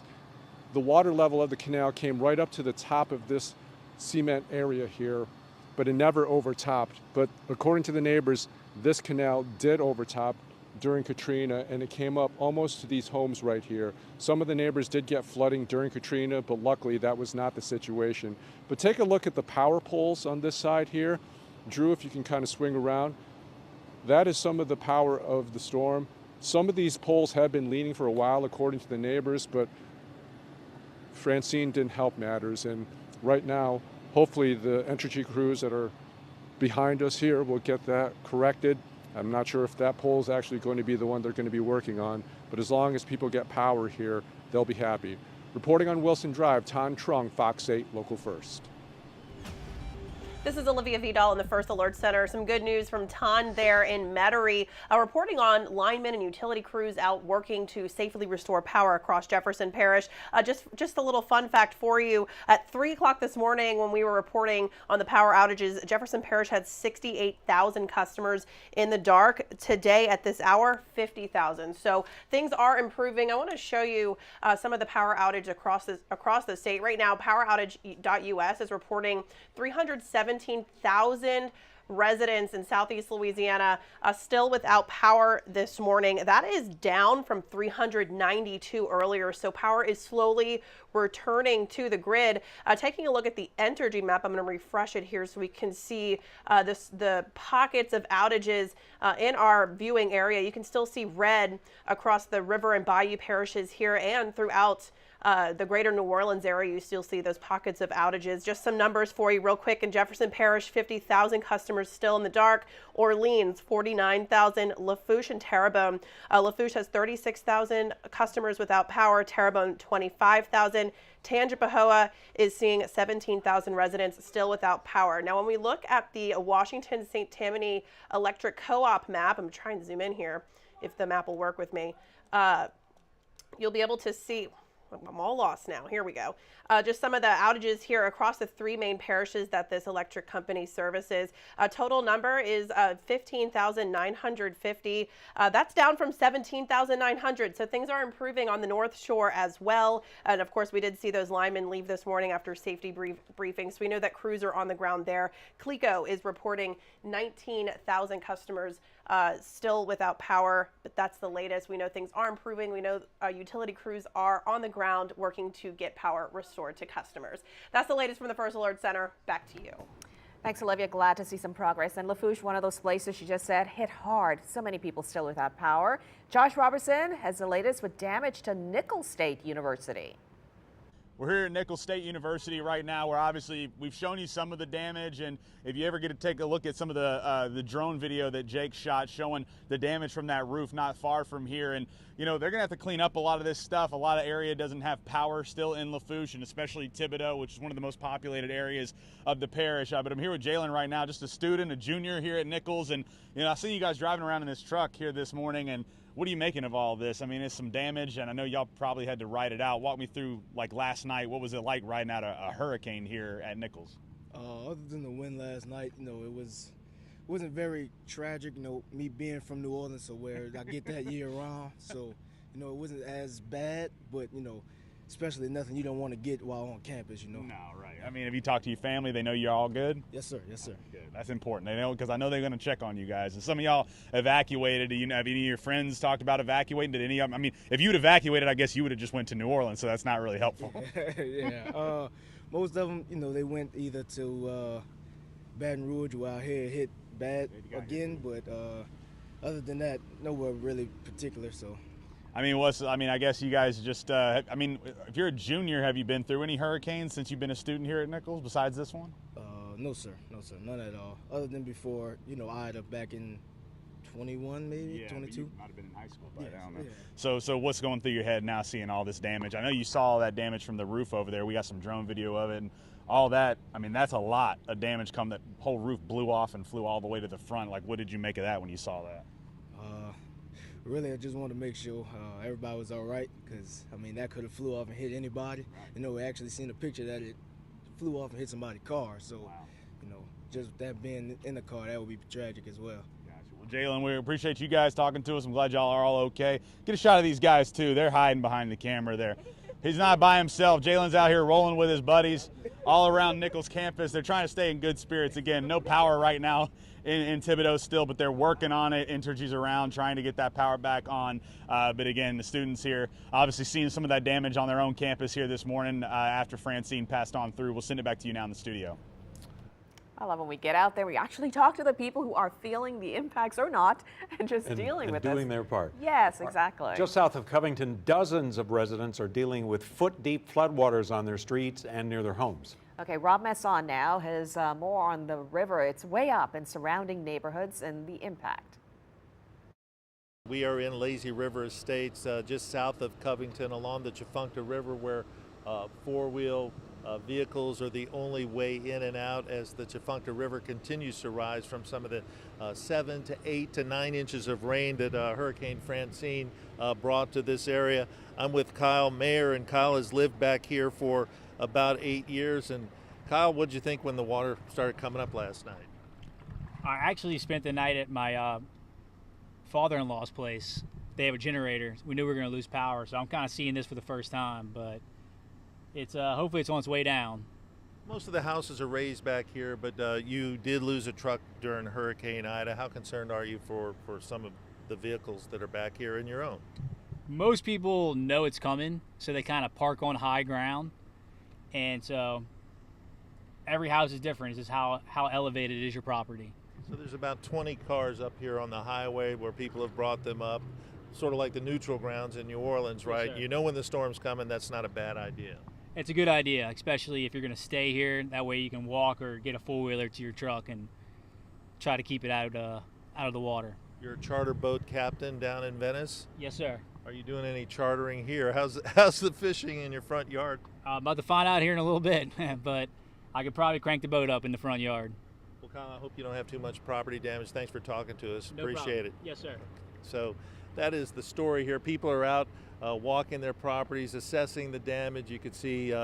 the water level of the canal came right up to the top of this cement area here, but it never overtopped. But according to the neighbors, this canal did overtop during Katrina, and it came up almost to these homes right here. Some of the neighbors did get flooding during Katrina, but luckily that was not the situation. But take a look at the power poles on this side here. Drew, if you can kind of swing around. That is some of the power of the storm. Some of these poles have been leaning for a while, according to the neighbors, but Francine didn't help matters. And right now, hopefully the Entergy crews that are behind us here will get that corrected. I'm not sure if that pole is actually going to be the one they're going to be working on, but as long as people get power here, they'll be happy. Reporting on Wilson Drive, Tom Trung, Fox 8, Local First. This is Olivia Vidal in the First Alert Center. Some good news from Ton there in Metairie, reporting on linemen and utility crews out working to safely restore power across Jefferson Parish. Just a little fun fact for you. At 3 o'clock this morning, when we were reporting on the power outages, Jefferson Parish had 68,000 customers in the dark. Today at this hour, 50,000. So things are improving. I want to show you some of the power outage across the state. Right now, poweroutage.us is reporting 317,000 residents in Southeast Louisiana still without power this morning. That is down from 392 earlier, so power is slowly returning to the grid. Taking a look at the Entergy map, I'm going to refresh it here so we can see the pockets of outages in our viewing area. You can still see red across the river and bayou parishes here and throughout the greater New Orleans area. You still see those pockets of outages. Just some numbers for you real quick. In Jefferson Parish, 50,000 customers still in the dark. Orleans, 49,000. Lafourche and Terrebonne. Lafourche has 36,000 customers without power. Terrebonne, 25,000. Tangipahoa is seeing 17,000 residents still without power. Now, when we look at the Washington St. Tammany Electric Co-op map, I'm trying to zoom in here if the map will work with me. You'll be able to see, I'm all lost now. Here we go. Just some of the outages here across the three main parishes that this electric company services. Total number is 15,950. That's down from 17,900. So things are improving on the North Shore as well. And of course, we did see those linemen leave this morning after safety briefings. So we know that crews are on the ground there. CLECO is reporting 19,000 customers still without power, but that's the latest. We know things are improving. We know utility crews are on the ground working to get power restored to customers. That's the latest from the First Alert Center. Back to you. Thanks, Olivia. Glad to see some progress. And Lafourche, one of those places she just said, hit hard. So many people still without power. Josh Robertson has the latest with damage to Nicholls State University. We're here at Nicholls State University right now, where obviously we've shown you some of the damage, and if you ever get to take a look at some of the drone video that Jake shot showing the damage from that roof not far from here, and you know, they're gonna have to clean up a lot of this stuff. A lot of area doesn't have power still in Lafourche, and especially Thibodaux, which is one of the most populated areas of the parish. But I'm here with Jalen right now, just a student, a junior here at Nicholls, and you know, I see you guys driving around in this truck here this morning, and what are you making of all this? I mean, it's some damage, and I know y'all probably had to ride it out. Walk me through, like last night, what was it like riding out a hurricane here at Nicholls? Other than the wind last night, you know, wasn't very tragic. You know, me being from New Orleans, so where I get that year round, so you know, it wasn't as bad, but you know, especially nothing you don't want to get while on campus, you know. No, right. I mean, have you talked to your family? They know you're all good? Yes, sir. Yes, sir. Good. That's important. They know, because I know they're going to check on you guys. And some of y'all evacuated. You know, have any of your friends talked about evacuating? Did any of them? I mean, if you'd evacuated, I guess you would have just went to New Orleans, so that's not really helpful. Yeah. most of them, you know, they went either to Baton Rouge or out here hit bad again, but other than that, nowhere really particular. So, I mean, I guess you guys just, I mean, if you're a junior, have you been through any hurricanes since you've been a student here at Nichols besides this one? No, sir, none at all. Other than before, you know, Ida back in 21, maybe 22. You might have been in high school by now. Yeah. So what's going through your head now, seeing all this damage? I know you saw that damage from the roof over there. We got some drone video of it, and all that. I mean, that's a lot of damage. That whole roof blew off and flew all the way to the front. Like, what did you make of that when you saw that? Really, I just wanted to make sure everybody was all right, because I mean that could have flew off and hit anybody. You know, we actually seen a picture that it flew off and hit somebody's car. So, you know, just that being in the car, that would be tragic as well. Well, Jalen, we appreciate you guys talking to us. I'm glad y'all are all okay. Get a shot of these guys too. They're hiding behind the camera there. He's not by himself. Jalen's out here rolling with his buddies all around Nichols campus. They're trying to stay in good spirits. Again, no power right now in Thibodaux still, but they're working on it. Entergy's around trying to get that power back on. But again, the students here obviously seeing some of that damage on their own campus here this morning after Francine passed on through. We'll send it back to you now in the studio. I love when we get out there, we actually talk to the people who are feeling the impacts or not, and just dealing with doing their part. Yes, exactly. Just south of Covington, dozens of residents are dealing with foot-deep floodwaters on their streets and near their homes. Okay, Rob Masson now has more on the river. It's way up in surrounding neighborhoods and the impact. We are in Lazy River Estates, just south of Covington along the Tchefuncte River, where four-wheel vehicles are the only way in and out as the Tchefuncte River continues to rise from some of the 7 to 8 to 9 inches of rain that Hurricane Francine brought to this area. I'm with Kyle Mayer, and Kyle has lived back here for about 8 years. And Kyle, what did you think when the water started coming up last night? I actually spent the night at my father-in-law's place. They have a generator. We knew we were going to lose power, so I'm kind of seeing this for the first time, but it's hopefully it's on its way down. Most of the houses are raised back here, but you did lose a truck during Hurricane Ida. How concerned are you for some of the vehicles that are back here and your own? Most people know it's coming, so they kind of park on high ground, and so every house is different. It's just how elevated is your property. So there's about 20 cars up here on the highway where people have brought them up, sort of like the neutral grounds in New Orleans, right? Yes, you know when the storm's coming, that's not a bad idea. It's a good idea, especially if you're going to stay here. That way you can walk or get a four-wheeler to your truck and try to keep it out of the water. You're a charter boat captain down in Venice? Yes, sir. Are you doing any chartering here? How's the fishing in your front yard? I'm about to find out here in a little bit, but I could probably crank the boat up in the front yard. Well, Kyle, I hope you don't have too much property damage. Thanks for talking to us. No Appreciate problem. it. Yes, sir. So that is the story here. People are out walking their properties, assessing the damage. You could see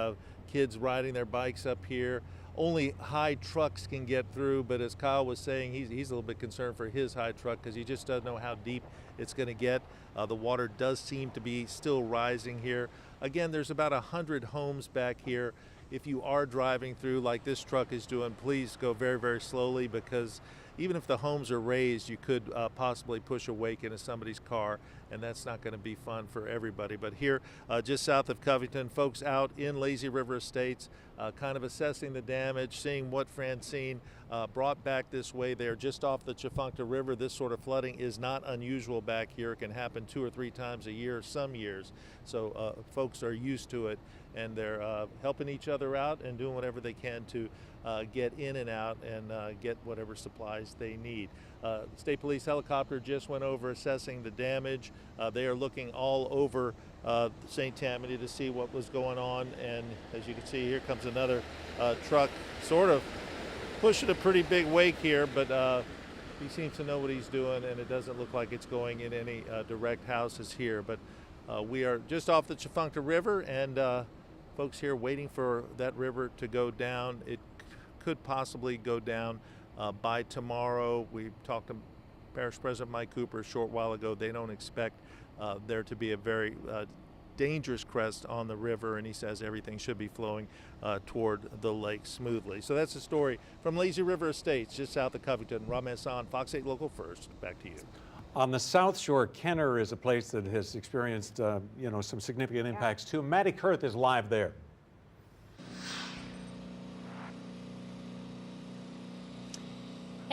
kids riding their bikes up here. Only high trucks can get through, but as Kyle was saying, he's a little bit concerned for his high truck because he just doesn't know how deep it's going to get. The water does seem to be still rising here. Again, there's about 100 homes back here. If you are driving through like this truck is doing, please go very, very slowly, because even if the homes are raised, you could possibly push a wake into somebody's car, and that's not going to be fun for everybody. But here, just south of Covington, folks out in Lazy River Estates, kind of assessing the damage, seeing what Francine brought back this way. They're just off the Tchefuncte River. This sort of flooding is not unusual back here. It can happen 2 or 3 times a year, some years. So folks are used to it, and they're helping each other out and doing whatever they can to get in and out and get whatever supplies they need. State Police helicopter just went over assessing the damage. They are looking all over St. Tammany to see what was going on, and as you can see, here comes another truck, sort of pushing a pretty big wake here, but he seems to know what he's doing, and it doesn't look like it's going in any direct houses here. But we are just off the Tchefuncte River, and folks here waiting for that river to go down. It could possibly go down by tomorrow. We talked to Parish President Mike Cooper a short while ago. They don't expect there to be a very dangerous crest on the river, and he says everything should be flowing toward the lake smoothly. So that's the story from Lazy River Estates, just south of Covington. Rob Masson, Fox 8 Local First. Back to you. On the South Shore, Kenner is a place that has experienced some significant impacts too. Maddie Kurth is live there.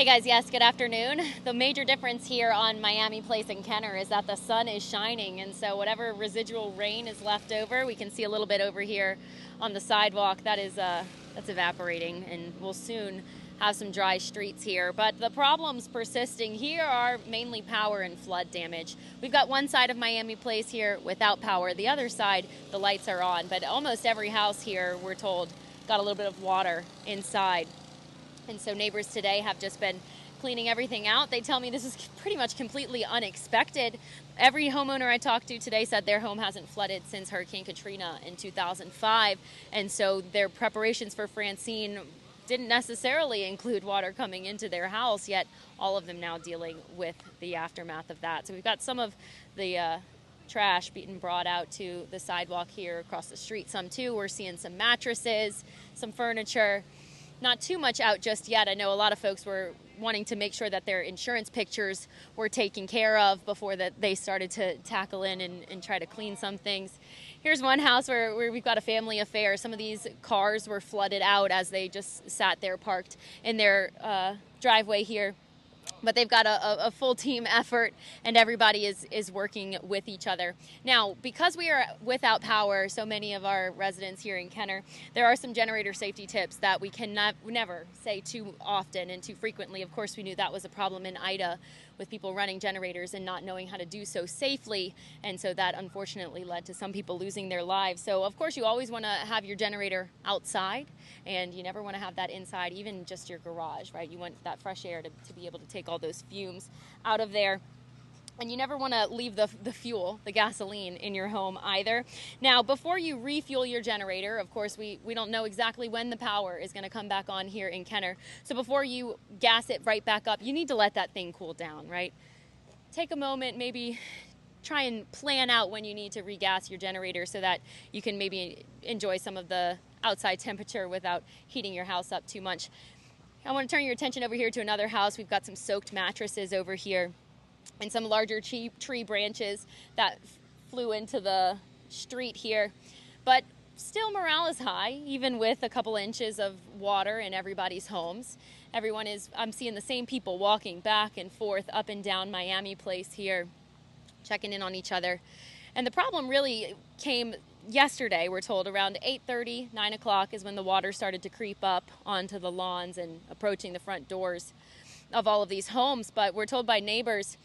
guys, yes, good afternoon. The major difference here on Miami Place in Kenner is that the sun is shining, and so whatever residual rain is left over, we can see a little bit over here on the sidewalk, that's evaporating, and we'll soon have some dry streets here. But the problems persisting here are mainly power and flood damage. We've got one side of Miami Place here without power. The other side, the lights are on, but almost every house here, we're told, got a little bit of water inside. And so neighbors today have just been cleaning everything out. They tell me this is pretty much completely unexpected. Every homeowner I talked to today said their home hasn't flooded since Hurricane Katrina in 2005. And so their preparations for Francine didn't necessarily include water coming into their house, yet all of them now dealing with the aftermath of that. So we've got some of the trash being brought out to the sidewalk here across the street. Some too, we're seeing some mattresses, some furniture. Not too much out just yet. I know a lot of folks were wanting to make sure that their insurance pictures were taken care of before that they started to tackle in and try to clean some things. Here's one house where we've got a family affair. Some of these cars were flooded out as they just sat there parked in their driveway here. But they've got a full team effort, and everybody is working with each other. Now, because we are without power, so many of our residents here in Kenner, there are some generator safety tips that we can never say too often and too frequently. Of course, we knew that was a problem in Ida with people running generators and not knowing how to do so safely, and so that unfortunately led to some people losing their lives. So, of course, you always want to have your generator outside, and you never want to have that inside, even just your garage, right? You want that fresh air to be able to take all those fumes out of there. And you never want to leave the fuel, the gasoline, in your home either. Now, before you refuel your generator, of course, we don't know exactly when the power is going to come back on here in Kenner. So before you gas it right back up, you need to let that thing cool down, right? Take a moment, maybe try and plan out when you need to regas your generator so that you can maybe enjoy some of the outside temperature without heating your house up too much. I want to turn your attention over here to another house. We've got some soaked mattresses over here and some larger tree branches that flew into the street here. But still morale is high, even with a couple inches of water in everybody's homes. I'm seeing the same people walking back and forth up and down Miami Place here, checking in on each other. And the problem really came yesterday, we're told, around 8:30, 9 o'clock is when the water started to creep up onto the lawns and approaching the front doors of all of these homes. But we're told by neighbors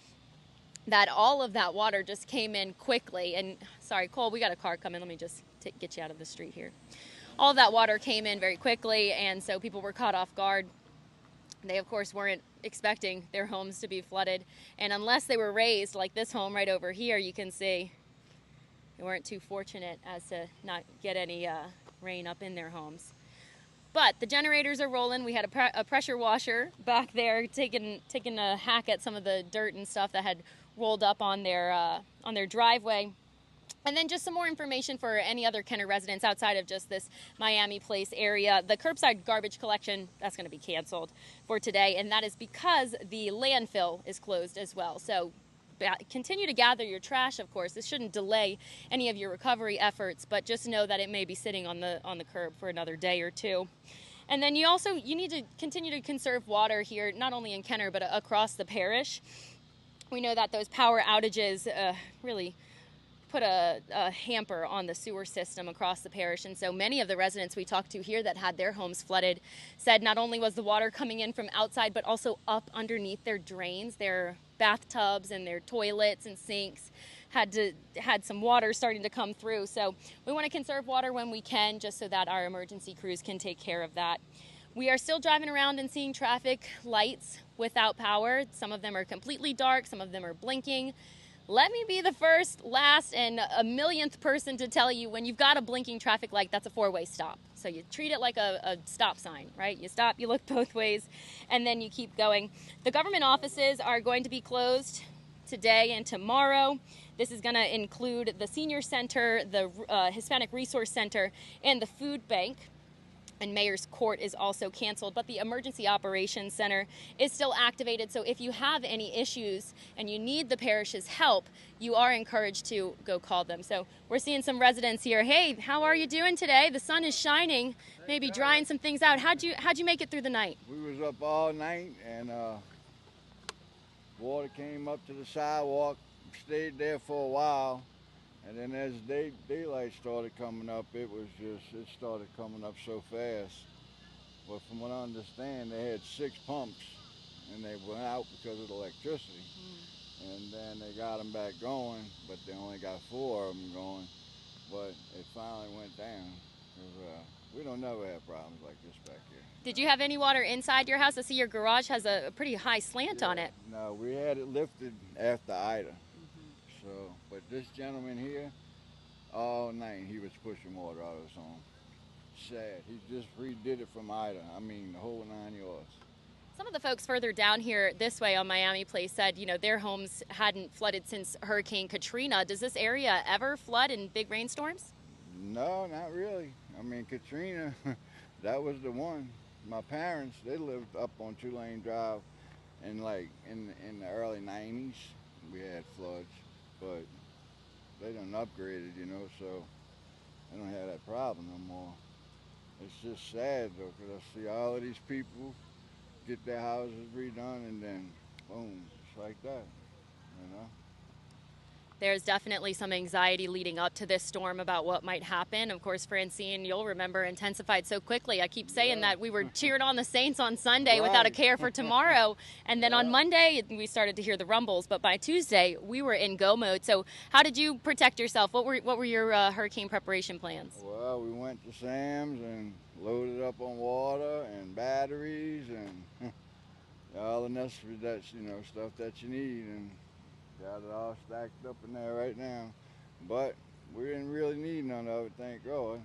that all of that water just came in quickly. And sorry, Cole, we got a car coming. Let me just get you out of the street here. All of that water came in very quickly, and so people were caught off guard. They, of course, weren't expecting their homes to be flooded. And unless they were raised, like this home right over here, you can see they weren't too fortunate as to not get any rain up in their homes. But the generators are rolling. We had a pressure washer back there taking a hack at some of the dirt and stuff that had rolled up on their driveway. And then just some more information for any other Kenner residents outside of just this Miami Place area. The curbside garbage collection, that's going to be canceled for today, and that is because the landfill is closed as well. So continue to gather your trash, of course. This shouldn't delay any of your recovery efforts, but just know that it may be sitting on the curb for another day or two. And then you need to continue to conserve water here, not only in Kenner, but across the parish. We know that those power outages really put a hamper on the sewer system across the parish. And so many of the residents we talked to here that had their homes flooded said not only was the water coming in from outside, but also up underneath their drains, their bathtubs and their toilets and sinks had some water starting to come through. So we want to conserve water when we can, just so that our emergency crews can take care of that. We are still driving around and seeing traffic lights without power. Some of them are completely dark, some of them are blinking. Let me be the first, last, and a millionth person to tell you, when you've got a blinking traffic light, that's a four-way stop. So you treat it like a stop sign, right? You stop, you look both ways, and then you keep going. The government offices are going to be closed today and tomorrow. This is going to include the Senior Center, the Hispanic Resource Center, and the Food Bank. and Mayor's Court is also canceled, but the Emergency Operations Center is still activated. So if you have any issues and you need the parish's help, you are encouraged to go call them. So we're seeing some residents here. Hey, how are you doing today? The sun is shining, maybe drying some things out. How'd you make it through the night? We was up all night, and water came up to the sidewalk, stayed there for a while. And then as daylight started coming up, it started coming up so fast. But from what I understand, they had 6 pumps, and they went out because of the electricity. And then they got them back going, but they only got 4 of them going. But it finally went down. We don't never have problems like this back here. Did you have any water inside your house? I see your garage has a pretty high slant on it. No, we had it lifted after Ida. So, but this gentleman here, all night he was pushing water out of his home. Sad. He just redid it from Ida. I mean, the whole 9 yards. Some of the folks further down here this way on Miami Place said, their homes hadn't flooded since Hurricane Katrina. Does this area ever flood in big rainstorms? No, not really. I mean, Katrina, that was the one. My parents, they lived up on 2-Lane Drive, and in the early 90s, we had floods. But they done upgraded, so they don't have that problem no more. It's just sad, though, because I see all of these people get their houses redone, and then, boom, just like that, There's definitely some anxiety leading up to this storm about what might happen. Of course, Francine, you'll remember, intensified so quickly. I keep saying that we were cheering on the Saints on Sunday without a care for tomorrow. And then on Monday, we started to hear the rumbles. But by Tuesday, we were in go mode. So how did you protect yourself? What were your hurricane preparation plans? Well, we went to Sam's and loaded up on water and batteries and all the necessary stuff that you need. And got it all stacked up in there right now, but we didn't really need none of it, thank God.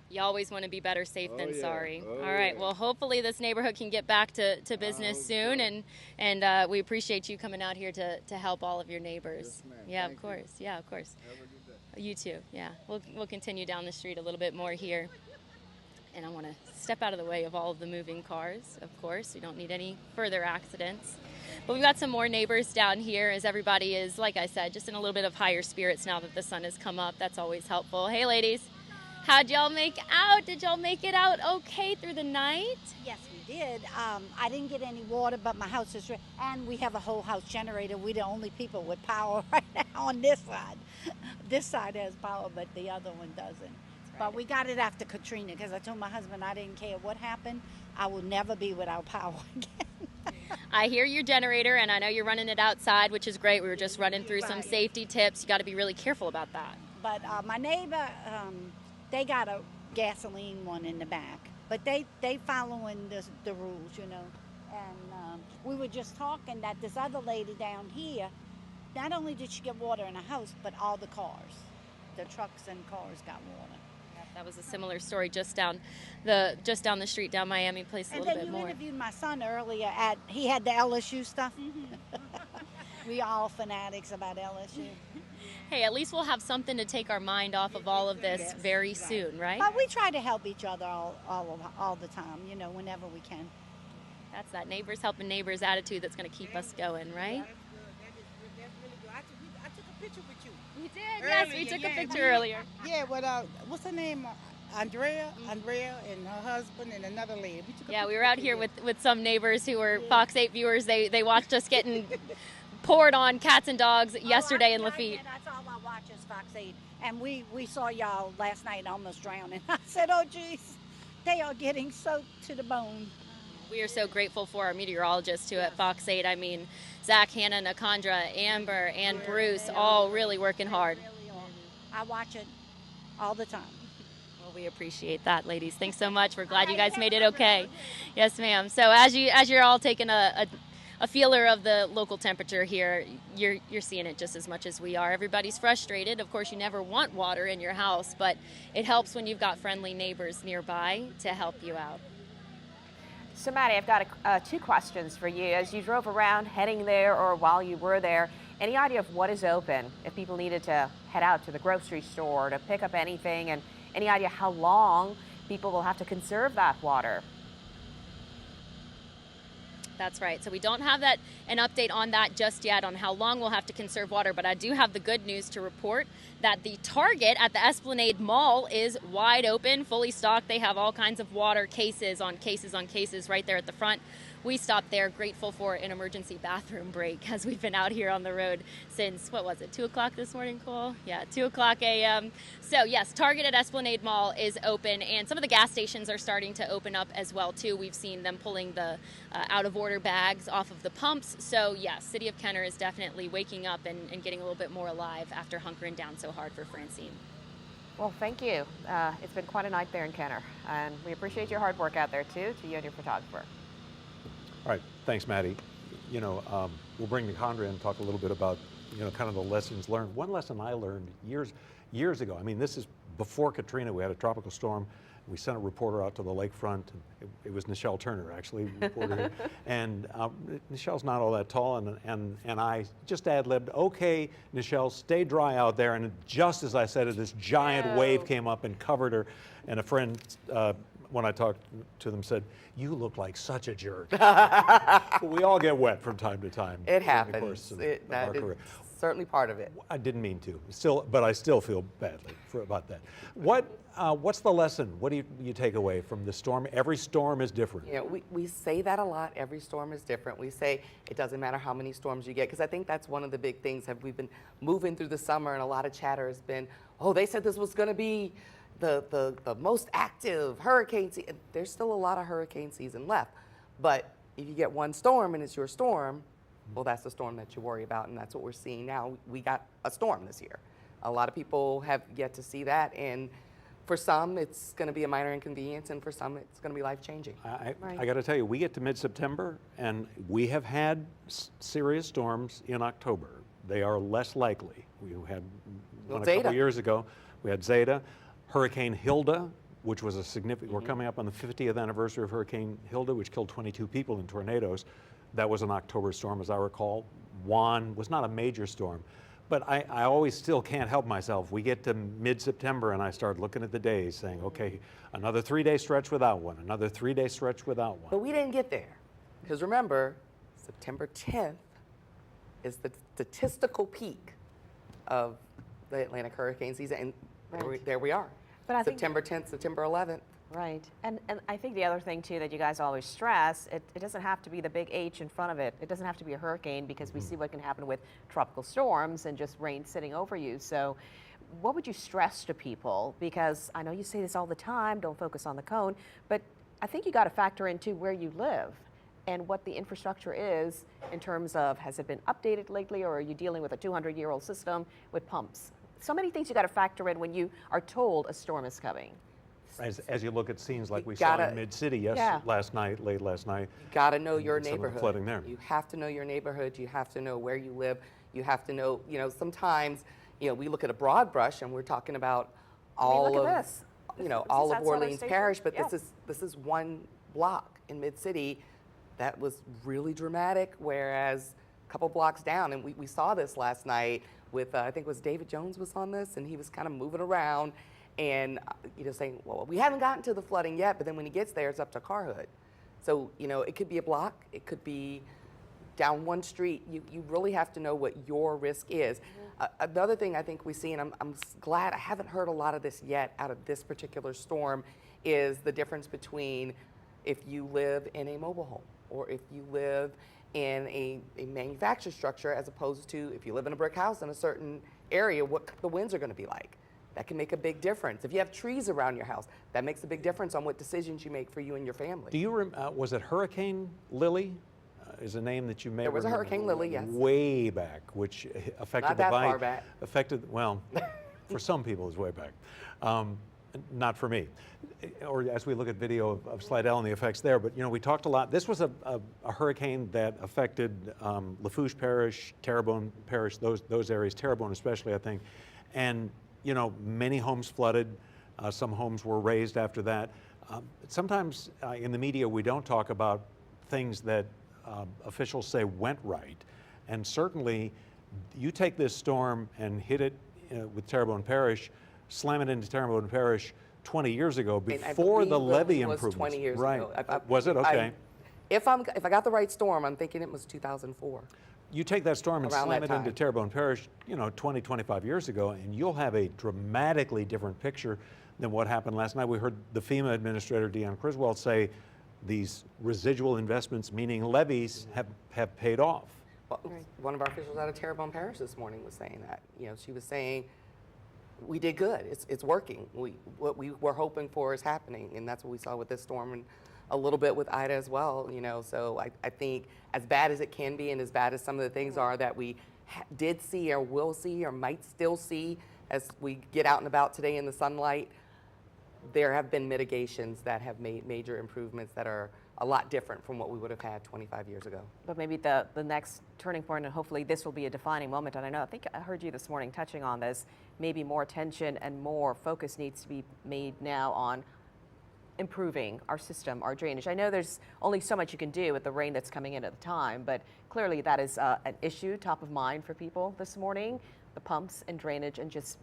You always want to be better safe than sorry. Oh, all right, well, hopefully this neighborhood can get back to business soon, and we appreciate you coming out here to help all of your neighbors. Yes, yeah, thank of course. You. Yeah, of course. Have a good day. You too. Yeah, we'll continue down the street a little bit more here. And I want to step out of the way of all of the moving cars, of course. We don't need any further accidents. But we've got some more neighbors down here as everybody is, like I said, just in a little bit of higher spirits now that the sun has come up. That's always helpful. Hey, ladies, how'd y'all make out? Did y'all make it out okay through the night? Yes, we did. I didn't get any water, but my house is, and we have a whole house generator. We're the only people with power right now on this side. This side has power, but the other one doesn't. But we got it after Katrina, because I told my husband I didn't care what happened. I will never be without power again. I hear your generator, and I know you're running it outside, which is great. We were just running through some safety tips. You got to be really careful about that. But my neighbor, they got a gasoline one in the back. But they following the rules, And we were just talking that this other lady down here, not only did she get water in her house, but all the cars. The trucks and cars got water. That was a similar story just down the street, down Miami Place a little bit more. And then you interviewed my son earlier he had the LSU stuff. We all fanatics about LSU. Hey, at least we'll have something to take our mind off of all of this very soon, right? But we try to help each other all the time, whenever we can. That's that neighbors helping neighbors attitude that's going to keep us going, right? I took a picture with you. You did? Yes, we took a picture earlier. Yeah, but what's her name? Andrea and her husband and another lady. We were out here with some neighbors who were Fox 8 viewers. They watched us getting poured on cats and dogs yesterday in Lafitte. That's all I watch is Fox 8. And we saw y'all last night almost drowning. I said, oh, geez, they are getting soaked to the bone. We are so grateful for our meteorologists too at Fox 8. I mean, Zach, Hannah, Nakandra, Amber, and Bruce, all really working hard. I watch it all the time. Well, we appreciate that, ladies. Thanks so much. We're glad you guys made it okay. Yes, ma'am. So as you're all taking a feeler of the local temperature here, you're seeing it just as much as we are. Everybody's frustrated. Of course, you never want water in your house, but it helps when you've got friendly neighbors nearby to help you out. So, Maddie, I've got 2 questions for you. As you drove around heading there or while you were there, any idea of what is open? If people needed to head out to the grocery store to pick up anything, and any idea how long people will have to conserve that water. That's right. So we don't have an update on that just yet on how long we'll have to conserve water, but I do have the good news to report that the Target at the Esplanade Mall is wide open, fully stocked. They have all kinds of water, cases on cases on cases right there at the front. We stopped there, grateful for an emergency bathroom break as we've been out here on the road since, 2 o'clock this morning, Cole? Yeah, 2 o'clock a.m. So yes, Target at Esplanade Mall is open, and some of the gas stations are starting to open up as well too. We've seen them pulling the out of order bags off of the pumps. So yes, City of Kenner is definitely waking up and getting a little bit more alive after hunkering down so hard for Francine. Well, thank you. It's been quite a night there in Kenner, and we appreciate your hard work out there too, to you and your photographer. All right, thanks, Maddie. We'll bring Nicandra in and talk a little bit about, kind of the lessons learned. One lesson I learned years ago, I mean, this is before Katrina. We had a tropical storm. We sent a reporter out to the lakefront. It was Nichelle Turner, actually, reported it. And Nichelle's not all that tall, and I just ad-libbed, okay, Nichelle, stay dry out there. And just as I said it, this giant wave came up and covered her. And a friend, when I talked to them, said, "You look like such a jerk." We all get wet from time to time. It happens. That is certainly part of it. I didn't mean to, but I still feel badly about that. What's the lesson? What do you take away from the storm? Every storm is different. We say that a lot. Every storm is different. We say it doesn't matter how many storms you get, because I think that's one of the big things. We've been moving through the summer, and a lot of chatter has been, oh, they said this was going to be the most active hurricane season. There's still a lot of hurricane season left. But if you get one storm and it's your storm, well, that's the storm that you worry about, and that's what we're seeing now. We got a storm this year. A lot of people have yet to see that, and for some, it's going to be a minor inconvenience, and for some, it's going to be life-changing. I got to tell you, we get to mid-September, and we have had serious storms in October. They are less likely. We had one a couple years ago. We had Zeta. Hurricane Hilda, which was a significant, we're coming up on the 50th anniversary of Hurricane Hilda, which killed 22 people in tornadoes. That was an October storm, as I recall. Juan was not a major storm, but I always still can't help myself. We get to mid-September and I start looking at the days saying, okay, another 3-day stretch without one, another 3-day stretch without one. But we didn't get there, because remember, September 10th is the statistical peak of the Atlantic hurricane season, and there we are. But September 10th, September 11th. Right. And I think the other thing, too, that you guys always stress, it doesn't have to be the big H in front of it. It doesn't have to be a hurricane, because we see what can happen with tropical storms and just rain sitting over you. So what would you stress to people? Because I know you say this all the time, don't focus on the cone, but I think you got to factor into where you live and what the infrastructure is in terms of, has it been updated lately, or are you dealing with a 200-year-old system with pumps? So many things you got to factor in when you are told a storm is coming. As you look at scenes like we saw in Mid-City last night, late last night. You got to know your neighborhood. Flooding there. You have to know your neighborhood. You have to know where you live. You have to know, sometimes, we look at a broad brush and we're talking about all all of Orleans Parish, but this is one block in Mid-City that was really dramatic, whereas a couple blocks down, and we saw this last night with, I think it was David Jones was on this, and he was kind of moving around and saying, well, we haven't gotten to the flooding yet, but then when he gets there, it's up to car hood. So, it could be a block, it could be down one street. You really have to know what your risk is. Another thing I think we see, and I'm glad I haven't heard a lot of this yet out of this particular storm, is the difference between if you live in a mobile home or if you live in a manufactured structure, as opposed to if you live in a brick house in a certain area, what the winds are going to be like. That can make a big difference. If you have trees around your house, that makes a big difference on what decisions you make for you and your family. Do you was it Hurricane Lily? Is a name that you may remember? There was a Hurricane Lily, yes. Way back, which affected Not that far back. Well, for some people it's way back. Not for me. Or as we look at video of Slidell and the effects there, but we talked a lot. This was a hurricane that affected Lafourche Parish, Terrebonne Parish, those areas, Terrebonne especially, I think. And many homes flooded. Some homes were raised after that. Sometimes in the media we don't talk about things that officials say went right. And certainly you take this storm and hit it with Terrebonne Parish, slam it into Terrebonne Parish, 20 years ago, And I before the believe levee was improvements. 20 years right. ago. Was it? Okay. If I got the right storm, I'm thinking it was 2004. You take that storm and Around slam that it into time. Terrebonne Parish, 20, 25 years ago, and you'll have a dramatically different picture than what happened last night. We heard the FEMA administrator, Deanne Criswell, say these residual investments, meaning levees, have paid off. Well, one of our officials out of Terrebonne Parish this morning was saying that. She was saying, we did good. It's working. What we were hoping for is happening, and that's what we saw with this storm and a little bit with Ida as well. So I think as bad as it can be and as bad as some of the things are that we did see or will see or might still see as we get out and about today in the sunlight, there have been mitigations that have made major improvements that are a lot different from what we would have had 25 years ago. But maybe the next turning point, and hopefully this will be a defining moment, and I think I heard you this morning touching on this, maybe more attention and more focus needs to be made now on improving our system, our drainage. I know there's only so much you can do with the rain that's coming in at the time, but clearly that is an issue top of mind for people this morning, the pumps and drainage, and just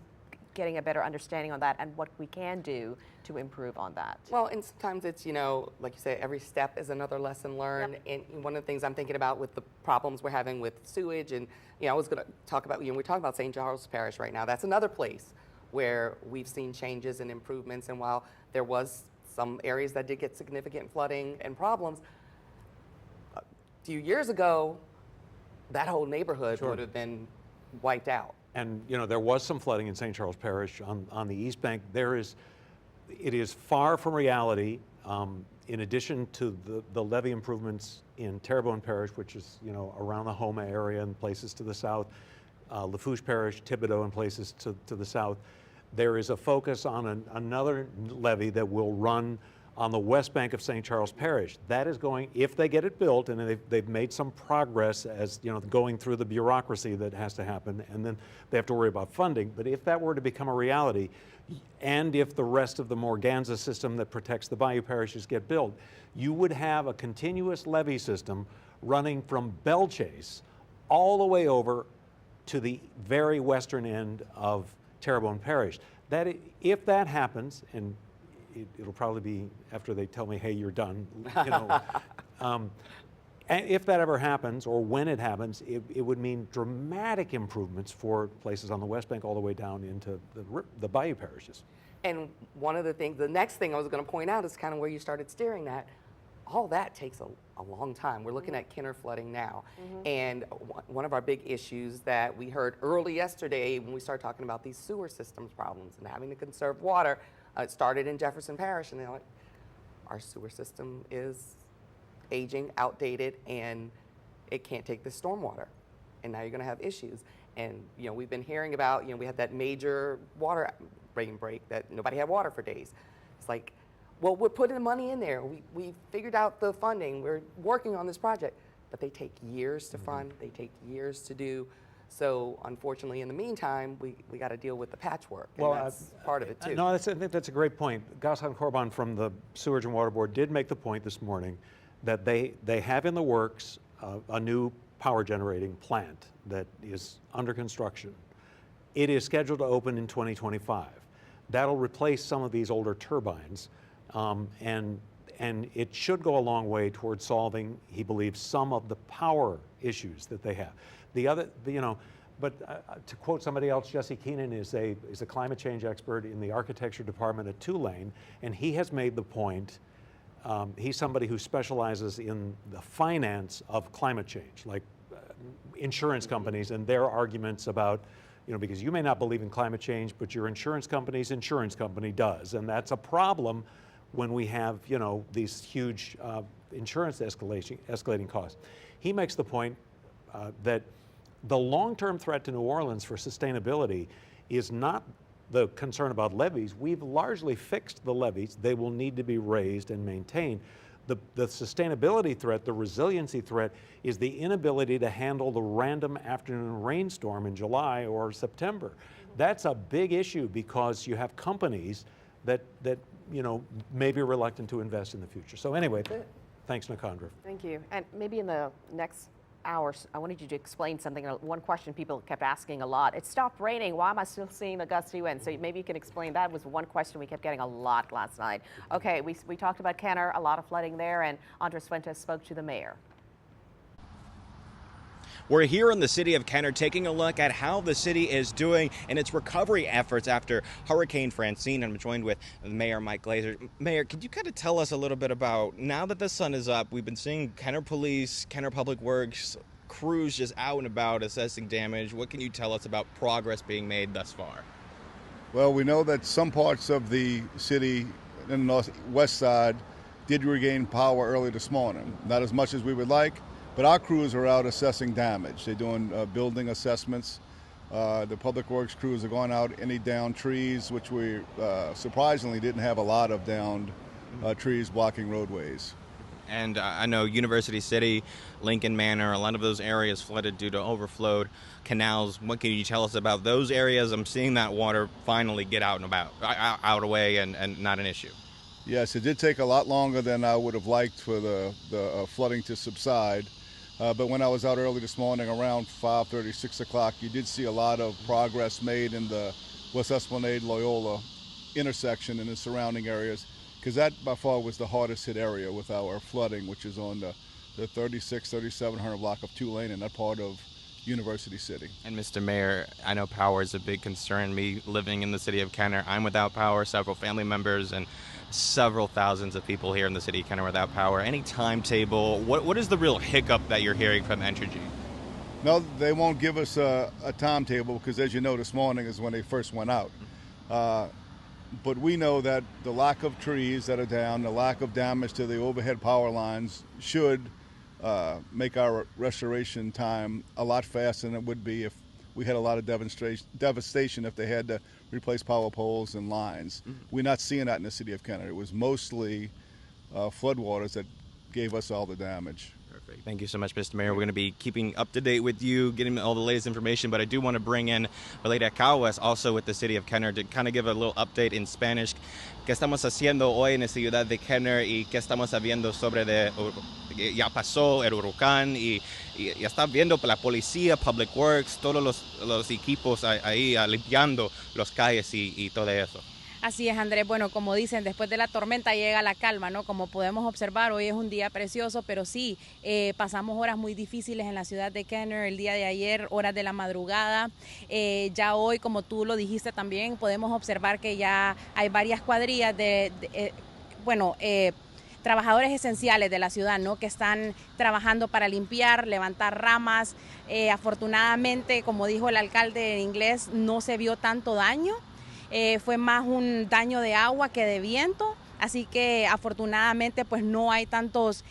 getting a better understanding on that and what we can do to improve on that. Well, and sometimes it's, like you said, every step is another lesson learned. Yep. And one of the things I'm thinking about with the problems we're having with sewage, and I was going to talk about, we're talking about St. Charles Parish right now. That's another place where we've seen changes and improvements. And while there was some areas that did get significant flooding and problems, a few years ago, that whole neighborhood would have been wiped out. And there was some flooding in St. Charles Parish on the East Bank. It is far from reality. In addition to the levee improvements in Terrebonne Parish, which is around the Houma area and places to the south, Lafourche Parish, Thibodaux and places to the south, there is a focus on another levee that will run on the west bank of St. Charles Parish. That is going, if they get it built, and they've made some progress as going through the bureaucracy that has to happen, and then they have to worry about funding. But if that were to become a reality, and if the rest of the Morganza system that protects the bayou parishes get built, you would have a continuous levee system running from Bellchase all the way over to the very western end of Terrebonne Parish. If that happens, and it'll probably be after they tell me, hey, you're done. And if that ever happens, or when it happens, it would mean dramatic improvements for places on the West Bank all the way down into the bayou parishes. And one of the things, the next thing I was going to point out is kind of where you started steering that. All that takes a long time. We're looking at Kenner flooding now. And one of our big issues that we heard early yesterday when we started talking about these sewer systems problems and having to conserve water, it started in Jefferson Parish, and they're like, our sewer system is aging, outdated, and it can't take the stormwater. And now you're going to have issues. And we've been hearing about, we had that major water rain break that nobody had water for days. It's like, well, we're putting the money in there. We figured out the funding. We're working on this project, but they take years to fund. They take years to do. So unfortunately, in the meantime, we got to deal with the patchwork, and that's part of it too. No, I think that's a great point. Ghassan Korban from the Sewerage and Water Board did make the point this morning that they have in the works a new power generating plant that is under construction. It is scheduled to open in 2025. That'll replace some of these older turbines, and it should go a long way towards solving, he believes, some of the power issues that they have. The other, but to quote somebody else, Jesse Keenan is a climate change expert in the architecture department at Tulane, and he has made the point. He's somebody who specializes in the finance of climate change, like insurance companies and their arguments about, because you may not believe in climate change, but your insurance company does, and that's a problem when we have these huge insurance escalating costs. He makes the point that the long-term threat to New Orleans for sustainability is not the concern about levees. We've largely fixed the levees. They will need to be raised and maintained. The sustainability threat, the resiliency threat, is the inability to handle the random afternoon rainstorm in July or September. That's a big issue because you have companies that may be reluctant to invest in the future. So anyway, thanks, Nicandra. Thank you. And maybe in the next hours, I wanted you to explain something. One question people kept asking a lot. It stopped raining. Why am I still seeing the gusty wind? So maybe you can explain. That was one question we kept getting a lot last night. Okay, we talked about Kenner, a lot of flooding there, and Andres Fuentes spoke to the mayor. We're here in the city of Kenner taking a look at how the city is doing in its recovery efforts after Hurricane Francine. I'm joined with Mayor Mike Glazer. Mayor, could you kind of tell us a little bit about, now that the sun is up, we've been seeing Kenner Police, Kenner Public Works, crews just out and about assessing damage. What can you tell us about progress being made thus far? Well, we know that some parts of the city in the northwest side did regain power early this morning. Not as much as we would like, but our crews are out assessing damage. They're doing building assessments. The Public Works crews are going out any downed trees, which we surprisingly didn't have a lot of downed trees blocking roadways. And I know University City, Lincoln Manor, a lot of those areas flooded due to overflowed canals. What can you tell us about those areas? I'm seeing that water finally get out and about, out away and not an issue. Yes, it did take a lot longer than I would have liked for the flooding to subside. But when I was out early this morning around 5:30, 6 o'clock, you did see a lot of progress made in the West Esplanade-Loyola intersection and the surrounding areas, because that by far was the hardest hit area with our flooding, which is on the 3700 block of Tulane and that part of University City. And Mr. Mayor, I know power is a big concern. Me living in the city of Kenner, I'm without power, several family members, and several thousands of people here in the city of Kenner without power. Any timetable? What is the real hiccup that you're hearing from Entergy? No, they won't give us a timetable because, as you know, this morning is when they first went out. But we know that the lack of trees that are down, the lack of damage to the overhead power lines should make our restoration time a lot faster than it would be if we had a lot of devastation if they had to replace power poles and lines. We're not seeing that in the city of Kenner. It was mostly floodwaters that gave us all the damage. Perfect. Thank you so much, Mr. Mayor. We're going to be keeping up to date with you, getting all the latest information, but I do want to bring in Valeria Caguas, also with the city of Kenner, to kind of give a little update in Spanish. ¿Qué estamos haciendo hoy en la ciudad de Kenner y qué estamos sabiendo sobre ya pasó el huracán y ya está viendo la policía, Public Works, todos los equipos ahí limpiando las calles y todo eso? Así es, Andrés. Bueno, como dicen, después de la tormenta llega la calma, ¿no? Como podemos observar, hoy es un día precioso, pero sí, pasamos horas muy difíciles en la ciudad de Kenner el día de ayer, horas de la madrugada. Ya hoy, como tú lo dijiste también, podemos observar que ya hay varias cuadrillas trabajadores esenciales de la ciudad, ¿no? Que están trabajando para limpiar, levantar ramas. Afortunadamente, como dijo el alcalde en inglés, no se vio tanto daño. Fue más un daño de agua que de viento, así que afortunadamente pues no hay tantos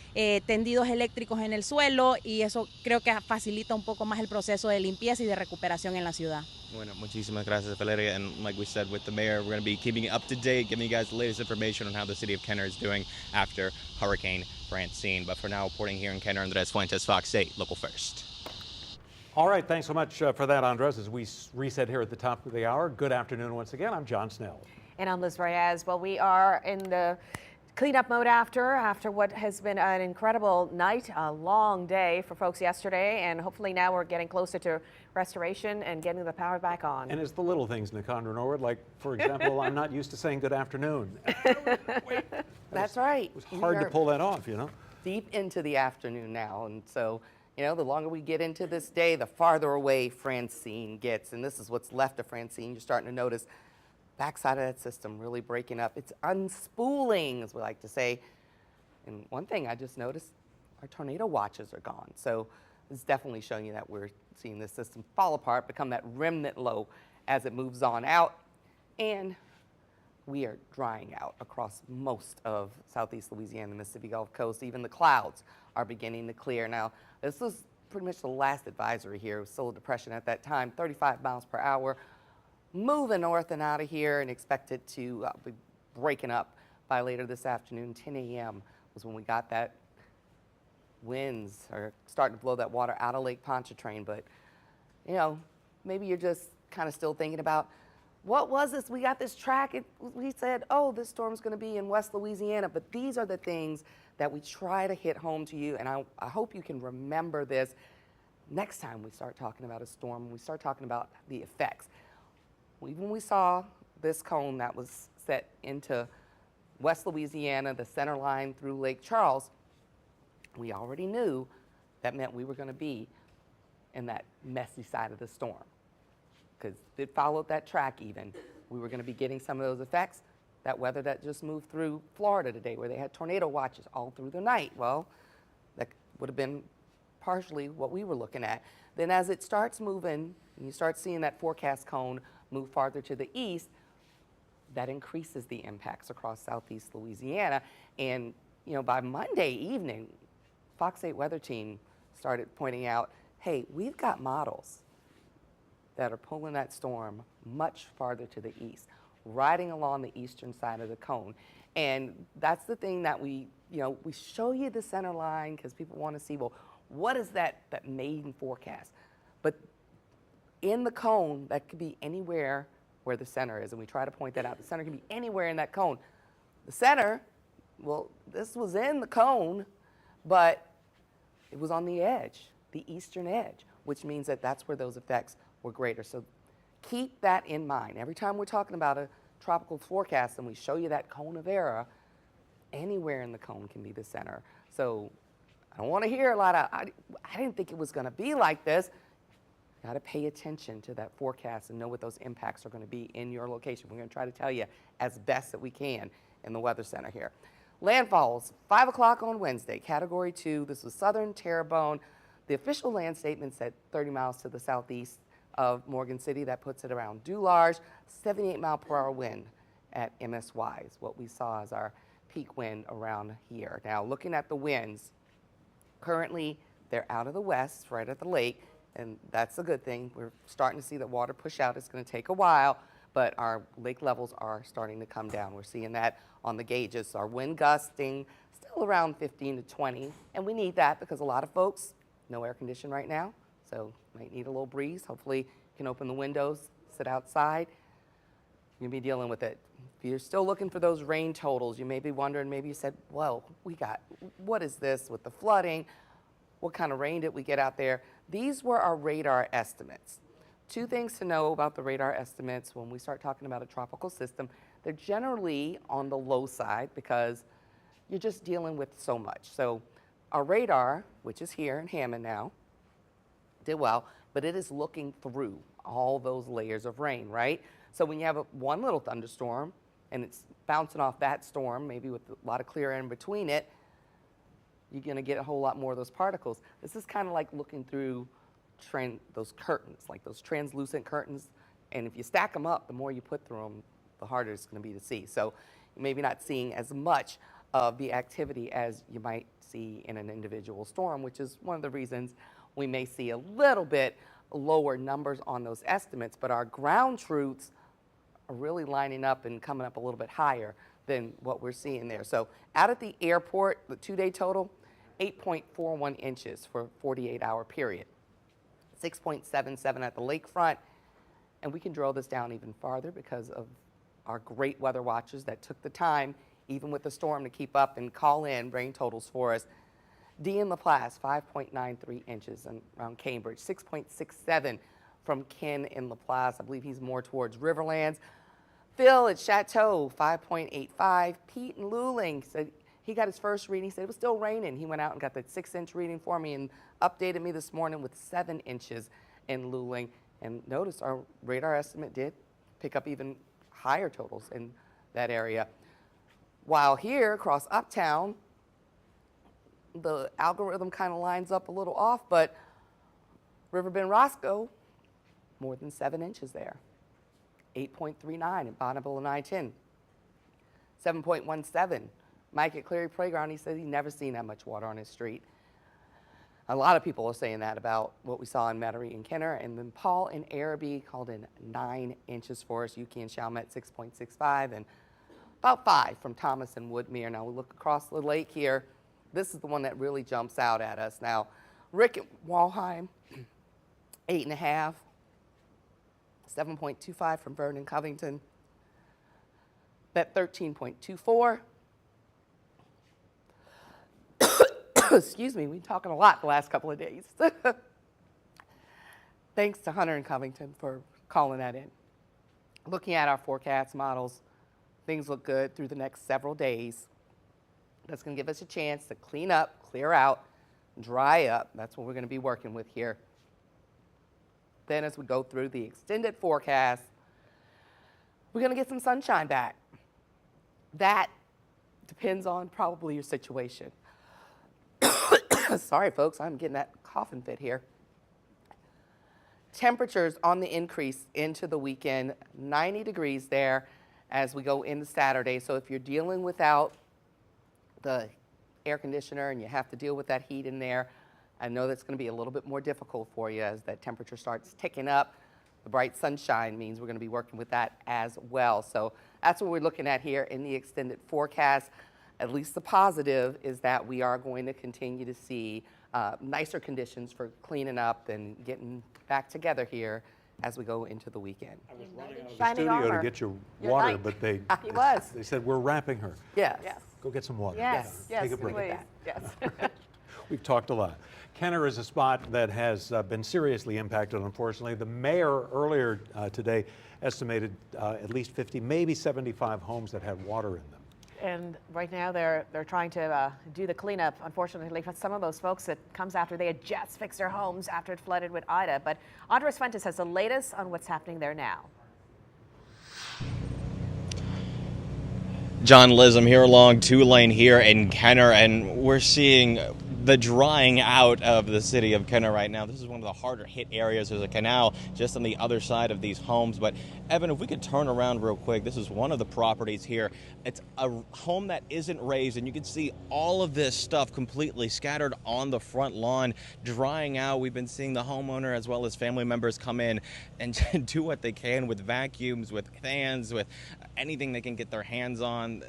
tendidos eléctricos en el suelo y eso creo que facilita un poco más el proceso de limpieza y de recuperación en la ciudad. Bueno, muchísimas gracias, Valeria. And like we said with the mayor, we're going to be keeping it up to date, giving you guys the latest information on how the city of Kenner is doing after Hurricane Francine. But for now, reporting here in Kenner, Andres Fuentes, Fox 8, Local First. All right, thanks so much for that, Andres. As we reset here at the top of the hour, good afternoon once again. I'm John Snell. And I'm Liz Reyes. Well, we are in the cleanup mode after what has been an incredible night, a long day for folks yesterday, and hopefully now we're getting closer to restoration and getting the power back on. And it's the little things, Nicandra Norwood, like, for example, I'm not used to saying good afternoon. That's right. It was hard to pull that off, you know? Deep into the afternoon now, and so, you know, the longer we get into this day, the farther away Francine gets, and this is what's left of Francine. You're starting to notice backside of that system really breaking up. It's unspooling, as we like to say. And one thing I just noticed, our tornado watches are gone. So it's definitely showing you that we're seeing this system fall apart, become that remnant low as it moves on out. And we are drying out across most of southeast Louisiana, the Mississippi Gulf Coast. Even the clouds are beginning to clear. Now, this was pretty much the last advisory here. It was still a depression at that time, 35 miles per hour. Moving north and out of here and expected to be breaking up by later this afternoon. 10 a.m. was when we got that winds are starting to blow that water out of Lake Pontchartrain. But, you know, maybe you're just kind of still thinking about, what was this? We got this track. We said, oh, this storm's going to be in West Louisiana. But these are the things that we try to hit home to you. And I hope you can remember this. next time we start talking about a storm, we start talking about the effects. Even we saw this cone that was set into West Louisiana, the center line through Lake Charles, we already knew that meant we were going to be in that messy side of the storm. Because it followed that track even. We were going to be getting some of those effects. That weather that just moved through Florida today, where they had tornado watches all through the night. Well, that would have been partially what we were looking at. Then as it starts moving, and you start seeing that forecast cone move farther to the east, that increases the impacts across southeast Louisiana. And by Monday evening, Fox 8 weather team started pointing out, hey, we've got models that are pulling that storm much farther to the east, riding along the eastern side of the cone. And that's the thing that we show you the center line because people want to see, well, what is that maiden forecast? But in the cone, that could be anywhere where the center is, and we try to point that out. The center can be anywhere in that cone. The center, well, this was in the cone, but it was on the edge, the eastern edge, which means that that's where those effects were greater. So keep that in mind. Every time we're talking about a tropical forecast and we show you that cone of error, anywhere in the cone can be the center. So I don't want to hear a lot of, I didn't think it was going to be like this. You got to pay attention to that forecast and know what those impacts are going to be in your location. We're going to try to tell you as best that we can in the Weather Center here. Landfalls, 5 o'clock on Wednesday, Category 2. This was southern Terrebonne. The official land statement said 30 miles to the southeast of Morgan City. That puts it around Dularge. 78-mile-per-hour wind at MSY is what we saw as our peak wind around here. Now, looking at the winds, currently they're out of the west, right at the lake, and that's a good thing. We're starting to see that water push out. It's going to take a while, but our lake levels are starting to come down. We're seeing that on the gauges. Our wind gusting still around 15 to 20, and we need that because a lot of folks, no air conditioning right now, so might need a little breeze. Hopefully you can open the windows, sit outside. You'll be dealing with it. If you're still looking for those rain totals, you may be wondering, maybe you said, well, what is this with the flooding? What kind of rain did we get out there? These were our radar estimates. Two things to know about the radar estimates when we start talking about a tropical system. They're generally on the low side because you're just dealing with so much. So our radar, which is here in Hammond now, did well, but it is looking through all those layers of rain, right? So when you have one little thunderstorm and it's bouncing off that storm, maybe with a lot of clear air in between it, you're going to get a whole lot more of those particles. This is kind of like looking through those curtains, like those translucent curtains. And if you stack them up, the more you put through them, the harder it's going to be to see. So you're maybe not seeing as much of the activity as you might see in an individual storm, which is one of the reasons we may see a little bit lower numbers on those estimates, but our ground truths are really lining up and coming up a little bit higher than what we're seeing there. So out at the airport, the 2-day total, 8.41 inches for a 48-hour period. 6.77 at the lakefront, and we can drill this down even farther because of our great weather watchers that took the time, even with the storm, to keep up and call in rain totals for us. D in Laplace, 5.93 inches around Cambridge, 6.67 from Ken in Laplace. I believe he's more towards Riverlands. Phil at Chateau, 5.85. Pete in Luling said he got his first reading. He said it was still raining. He went out and got that 6-inch reading for me and updated me this morning with 7 inches in Luling. And notice our radar estimate did pick up even higher totals in that area. While here across Uptown, the algorithm kind of lines up a little off, but Riverbend Roscoe, more than 7 inches there. 8.39 in Bonneville and I-10. 7.17. Mike at Cleary Playground, he said he'd never seen that much water on his street. A lot of people are saying that about what we saw in Metairie and Kenner. And then Paul in Araby called in 9 inches for us. Yuki and Chalmette, 6.65, and about 5 from Thomas and Woodmere. Now we look across the lake here. This is the one that really jumps out at us. Now, Rick at Walheim, 8.5. 7.25 from Vernon Covington. Bet 13.24. Excuse me, we've been talking a lot the last couple of days. thanks to Hunter and Covington for calling that in. Looking at our forecast models, things look good through the next several days. That's going to give us a chance to clean up, clear out, dry up. That's what we're going to be working with here. Then as we go through the extended forecast, we're going to get some sunshine back. That depends on probably your situation. Sorry, folks, I'm getting that coughing fit here. Temperatures on the increase into the weekend, 90 degrees there as we go into Saturday. So if you're dealing without the air conditioner and you have to deal with that heat in there, I know that's going to be a little bit more difficult for you as that temperature starts ticking up. The bright sunshine means we're going to be working with that as well. So that's what we're looking at here in the extended forecast. At least the positive is that we are going to continue to see nicer conditions for cleaning up and getting back together here as we go into the weekend. I was running out of the studio to get you water, but they said we're wrapping her. Yes. Go get some water. Yes. Take a break. Please. Yes. We've talked a lot. Kenner is a spot that has been seriously impacted, unfortunately. The mayor earlier today estimated at least 50, maybe 75 homes that had water in them. And right now they're trying to do the cleanup. Unfortunately, for some of those folks, it comes after they had just fixed their homes after it flooded with Ida. But Andres Fuentes has the latest on what's happening there now. John Liz, I'm here along 2-lane here in Kenner, and we're seeing the drying out of the city of Kenner right now. This is one of the harder hit areas. There's a canal just on the other side of these homes. But Evan, if we could turn around real quick, this is one of the properties here. It's a home that isn't raised, and you can see all of this stuff completely scattered on the front lawn, drying out. We've been seeing the homeowner as well as family members come in and do what they can with vacuums, with fans, with anything they can get their hands on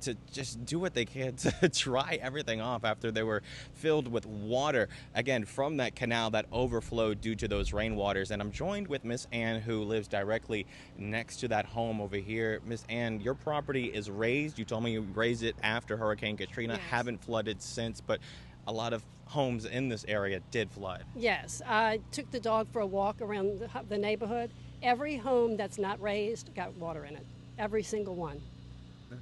to just do what they can to dry everything off after they were filled with water, again, from that canal that overflowed due to those rainwaters. And I'm joined with Miss Ann, who lives directly next to that home over here. Miss Ann, your property is raised. You told me you raised it after Hurricane Katrina. Yes. Haven't flooded since, but a lot of homes in this area did flood. Yes, I took the dog for a walk around the neighborhood. Every home that's not raised got water in it. Every single one.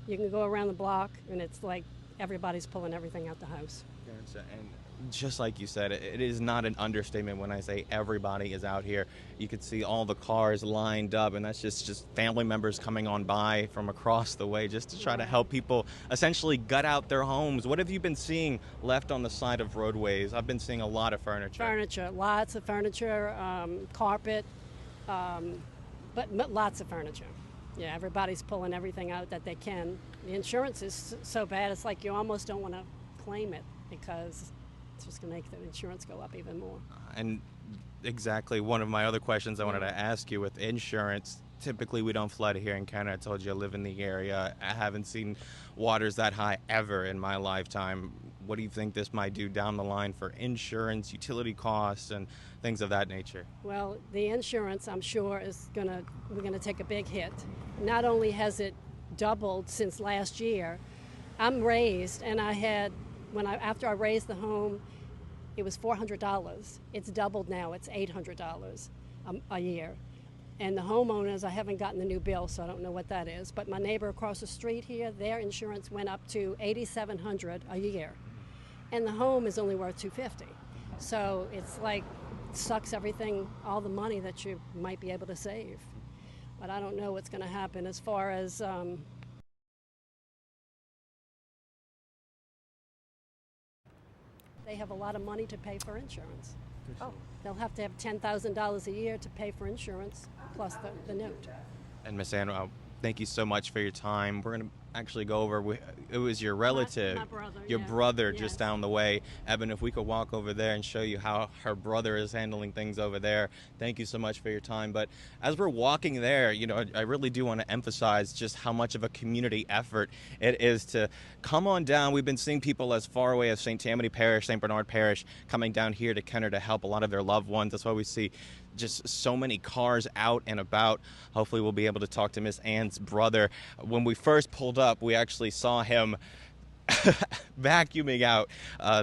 You can go around the block and it's like everybody's pulling everything out the house. And just like you said, it is not an understatement when I say everybody is out here. You could see all the cars lined up, and that's just family members coming on by from across the way just to try to help people essentially gut out their homes. What have you been seeing left on the side of roadways? I've been seeing a lot of furniture. Furniture, lots of furniture, carpet, but lots of furniture. Yeah, everybody's pulling everything out that they can. The insurance is so bad, it's like you almost don't want to claim it because it's just going to make the insurance go up even more. And exactly one of my other questions I wanted to ask you with insurance. Typically, we don't flood here in Canada. I told you I live in the area. I haven't seen waters that high ever in my lifetime. What do you think this might do down the line for insurance, utility costs, and things of that nature? Well, the insurance, I'm sure, we're going to take a big hit. Not only has it doubled since last year, I'm raised, and I had, after I raised the home, it was $400. It's doubled now. It's $800 a year. And the homeowners, I haven't gotten the new bill, so I don't know what that is. But my neighbor across the street here, their insurance went up to $8,700 a year, and the home is only worth $250. So it's like sucks everything, all the money that you might be able to save. But I don't know what's going to happen as far as they have a lot of money to pay for insurance. Oh. They'll have to have $10,000 a year to pay for insurance plus the note. And Miss Ann, thank you so much for your time. We're going to actually go over, it was your relative, my brother, your yeah. brother Yes. just down the way. Evan, if we could walk over there and show you how her brother is handling things over there. Thank you so much for your time. But as we're walking there, you know, I really do want to emphasize just how much of a community effort it is to come on down. We've been seeing people as far away as St. Tammany Parish, St. Bernard Parish, coming down here to Kenner to help a lot of their loved ones. That's why we see just so many cars out and about. Hopefully we'll be able to talk to Miss Ann's brother. When we first pulled up, we actually saw him vacuuming out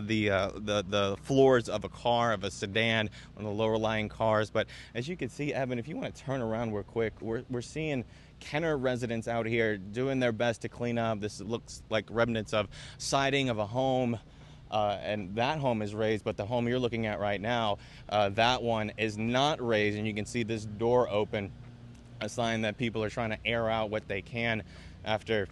the floors of a car, of a sedan, on the lower lying cars. But as you can see, Evan, if you want to turn around real quick, we're seeing Kenner residents out here doing their best to clean up. This looks like remnants of siding of a home. And that home is raised, but the home you're looking at right now, that one is not raised, and you can see this door open, a sign that people are trying to air out what they can after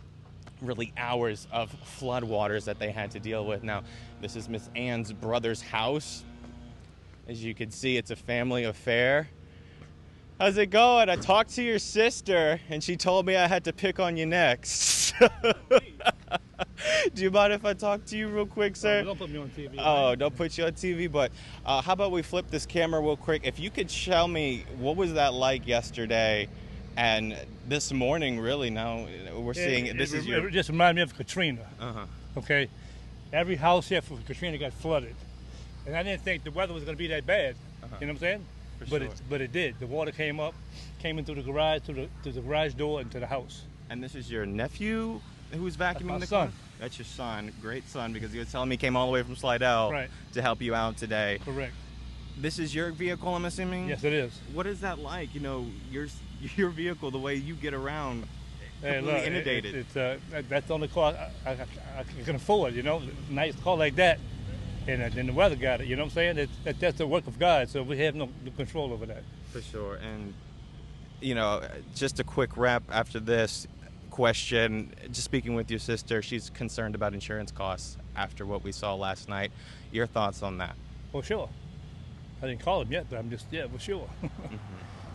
really hours of flood waters that they had to deal with. Now, this is Miss Ann's brother's house. As you can see, it's a family affair. How's it going? I talked to your sister, and she told me I had to pick on you next. Do you mind if I talk to you real quick, sir? Don't put me on TV. Oh, don't put you on TV, but how about we flip this camera real quick? If you could tell me, what was that like yesterday and this morning, really? Now we're seeing it your... just reminded me of Katrina. Uh-huh. Okay? Every house here for Katrina got flooded. And I didn't think the weather was going to be that bad. Uh-huh. You know what I'm saying? For But it did. The water came in through the garage, through the garage door into the house. And this is your nephew who's vacuuming That's my son. That's your son. Great son, because he was telling me he came all the way from Slidell to help you out today. Correct. This is your vehicle, I'm assuming? Yes, it is. What is that like? You know, your vehicle, the way you get around, completely look, inundated. That's the only car I can afford, you know, nice car like that. And then the weather got it, you know what I'm saying? That's the work of God, so we have no control over that. For sure. And, you know, just a quick wrap after this question, just speaking with your sister, she's concerned about insurance costs after what we saw last night. Your thoughts on that? Well, sure. I didn't call him yet, but I'm just, for sure.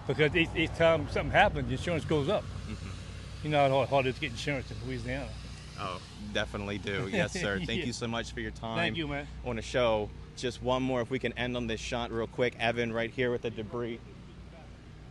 Because each time something happens, the insurance goes up. You know how hard it is to get insurance in Louisiana. Oh, definitely do. Yes, sir. Thank you so much for your time. Thank you, man. I want to show just one more, if we can end on this shot real quick. Evan, right here with the debris.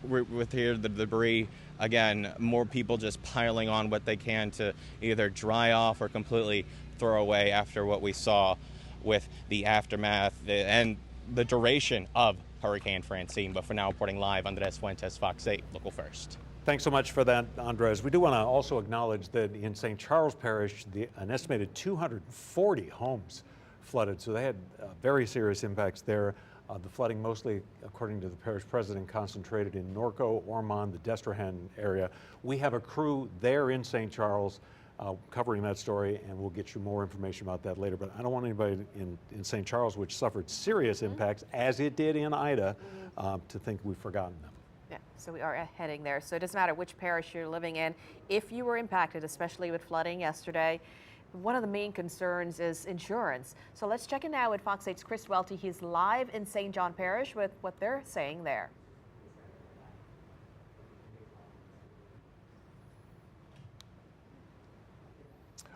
The debris. Again, more people just piling on what they can to either dry off or completely throw away after what we saw with the aftermath and the duration of Hurricane Francine. But for now, reporting live, Andres Fuentes, Fox 8, Local First. Thanks so much for that, Andres. We do want to also acknowledge that in St. Charles Parish, an estimated 240 homes flooded, so they had very serious impacts there. The flooding mostly, according to the parish president, concentrated in Norco, Ormond, the Destrehan area. We have a crew there in St. Charles covering that story, and we'll get you more information about that later. But I don't want anybody in St. Charles, which suffered serious impacts, as it did in Ida, to think we've forgotten them. Yeah, so we are heading there. So it doesn't matter which parish you're living in. If you were impacted, especially with flooding yesterday, one of the main concerns is insurance. So let's check in now with Fox 8's Chris Welty. He's live in St. John Parish with what they're saying there.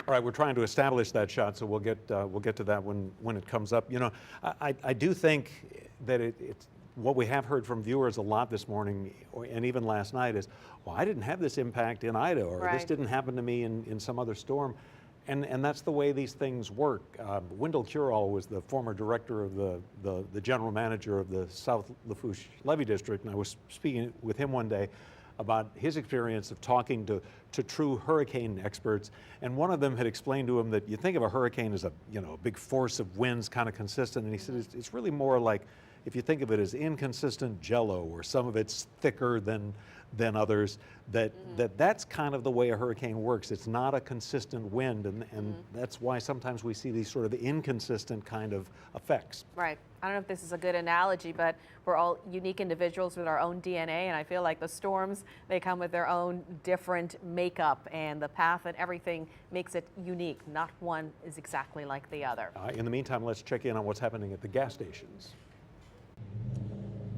All right, we're trying to establish that shot, so we'll get to that when it comes up. You know, I do think that it's what we have heard from viewers a lot this morning, and even last night, is, well, I didn't have this impact in Ida, or this didn't happen to me in some other storm. And that's the way these things work. Wendell Curall was the former director of the general manager of the South Lafourche Levee District, and I was speaking with him one day about his experience of talking to true hurricane experts, and one of them had explained to him that you think of a hurricane as a big force of winds, kind of consistent, and he said it's really more like, if you think of it as inconsistent jello, or some of it's thicker than others, that's kind of the way a hurricane works. It's not a consistent wind, and that's why sometimes we see these sort of inconsistent kind of effects. Right. I don't know if this is a good analogy, but we're all unique individuals with our own DNA, and I feel like the storms, they come with their own different makeup, and the path and everything makes it unique. Not one is exactly like the other. In the meantime, let's check in on what's happening at the gas stations.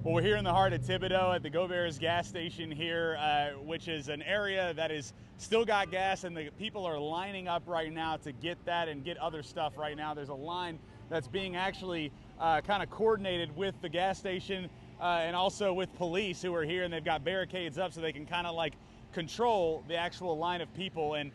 Well, we're here in the heart of Thibodaux at the Go Bears gas station here, which is an area that is still got gas, and the people are lining up right now to get that and get other stuff right now. There's a line that's being actually kind of coordinated with the gas station and also with police who are here, and they've got barricades up so they can kind of like control the actual line of people. And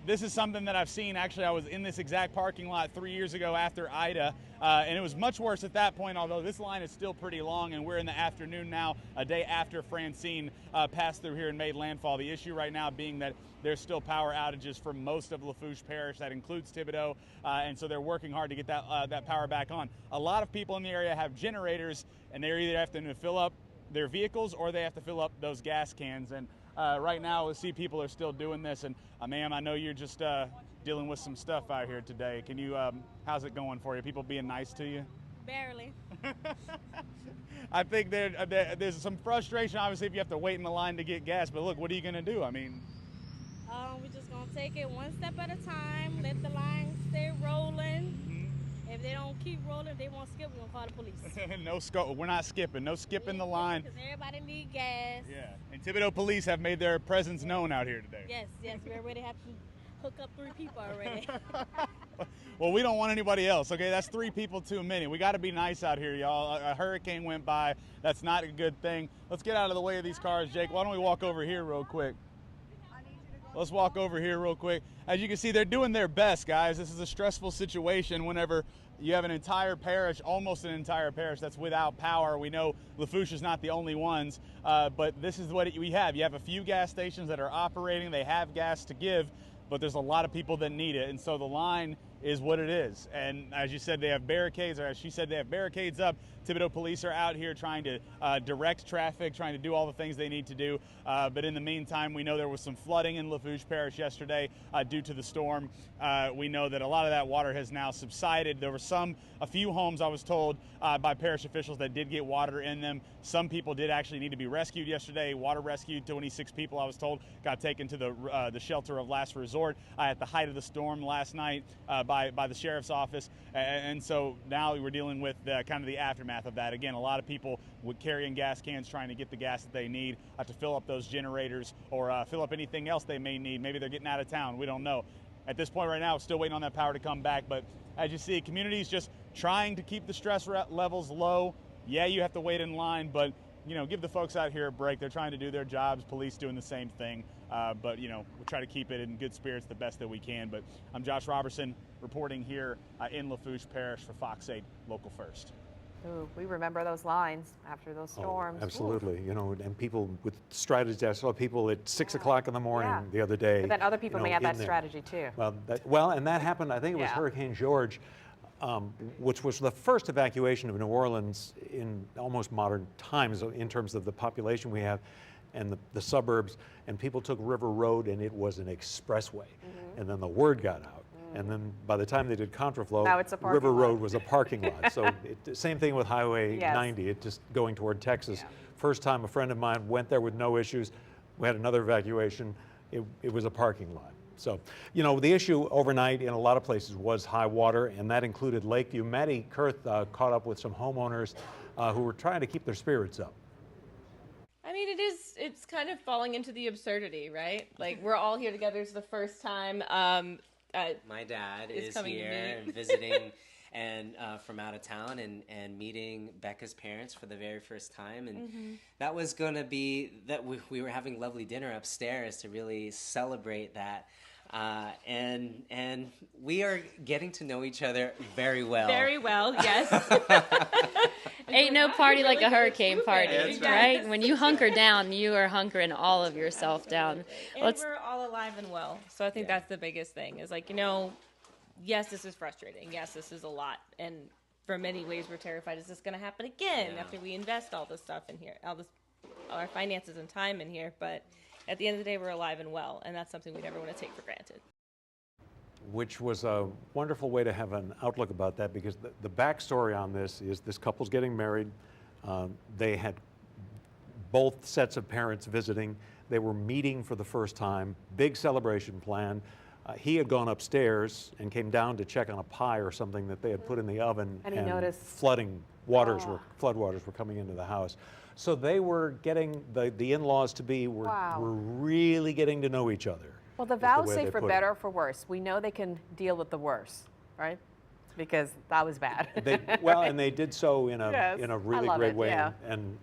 this is something that I've seen. Actually, I was in this exact parking lot 3 years ago after Ida. and it was much worse at that point, although this line is still pretty long, and we're in the afternoon now, a day after Francine passed through here and made landfall. The issue right now being that there's still power outages for most of Lafourche Parish. That includes Thibodaux, and so they're working hard to get that power back on. A lot of people in the area have generators, and they're either having to fill up their vehicles or they have to fill up those gas cans. And right now, we see people are still doing this. And ma'am, I know you're just dealing with some stuff out here today. Can you, how's it going for you? People being nice to you? Barely. I think there's some frustration, obviously, if you have to wait in the line to get gas. But look, what are you going to do? I mean, we're just going to take it one step at a time, let the line stay rolling. If they don't keep rolling, if they won't skip, we're going to call the police. We're not skipping. No skipping the line. Because everybody needs gas. Yeah. And Thibodaux police have made their presence known out here today. Yes, we already have to hook up 3 people already. Well, we don't want anybody else, okay? That's 3 people too many. We got to be nice out here, y'all. A hurricane went by. That's not a good thing. Let's get out of the way of these cars, Jake. Why don't we walk over here real quick? Let's walk over here real quick. As you can see, they're doing their best, guys. This is a stressful situation whenever you have an entire parish, almost an entire parish, that's without power. We know Lafourche is not the only ones, but this is what we have. You have a few gas stations that are operating. They have gas to give, but there's a lot of people that need it. And so the line is what it is. And as you said, they have barricades, or as she said, they have barricades up. Thibodaux police are out here trying to direct traffic, trying to do all the things they need to do. But in the meantime, we know there was some flooding in Lafourche Parish yesterday due to the storm. We know that a lot of that water has now subsided. There were a few homes, I was told by parish officials, that did get water in them. Some people did actually need to be rescued yesterday. Water rescued 26 people, I was told, got taken to the shelter of last resort at the height of the storm last night by the sheriff's office. And so now we're dealing with kind of the aftermath of that. Again, a lot of people carrying gas cans, trying to get the gas that they need to fill up those generators or fill up anything else they may need. Maybe they're getting out of town. We don't know. At this point right now, still waiting on that power to come back. But as you see, communities just trying to keep the stress levels low. Yeah, you have to wait in line, but give the folks out here a break. They're trying to do their jobs. Police doing the same thing. But we'll try to keep it in good spirits the best that we can. But I'm Josh Robertson reporting here in Lafourche Parish for Fox 8 Local First. Ooh, we remember those lines after those storms. Oh, absolutely. Ooh. And people with strategies. I saw people at 6 o'clock in the morning the other day. But then other people may have that strategy too. Well, and that happened, I think it was Hurricane George, which was the first evacuation of New Orleans in almost modern times in terms of the population we have and the suburbs. And people took River Road, and it was an expressway. And then the word got out. And then by the time they did contraflow, River Road was a parking lot. So same thing with Highway 90, it just going toward Texas. First time a friend of mine went there with no issues. We had another evacuation. It was a parking lot. So, the issue overnight in a lot of places was high water, and that included Lakeview. Maddie Kurth caught up with some homeowners who were trying to keep their spirits up. I mean, it's kind of falling into the absurdity, right? Like, we're all here together. It's the first time. My dad is here and visiting and from out of town and meeting Becca's parents for the very first time. And that was going to be that we were having lovely dinner upstairs to really celebrate that. And we are getting to know each other very well. Very well, yes. Ain't no party like a hurricane party, That's right? When you hunker down, you are hunkering all of yourself down. And we're all alive and well. So I think that's the biggest thing is yes, this is frustrating. Yes, this is a lot. And for many ways, we're terrified. Is this going to happen again after we invest all this stuff in here, all our finances and time in here? But at the end of the day, we're alive and well. And that's something we never want to take for granted. Which was a wonderful way to have an outlook about that, because the backstory on this is this couple's getting married. They had both sets of parents visiting. They were meeting for the first time, big celebration planned. He had gone upstairs and came down to check on a pie or something that they had put in the oven, and he noticed flood waters were coming into the house. So they were getting, the in-laws to be were really getting to know each other. Well, the vows say for better or for worse. We know they can deal with the worst, right? Because that was bad. And they did so in a really great way. Yeah. And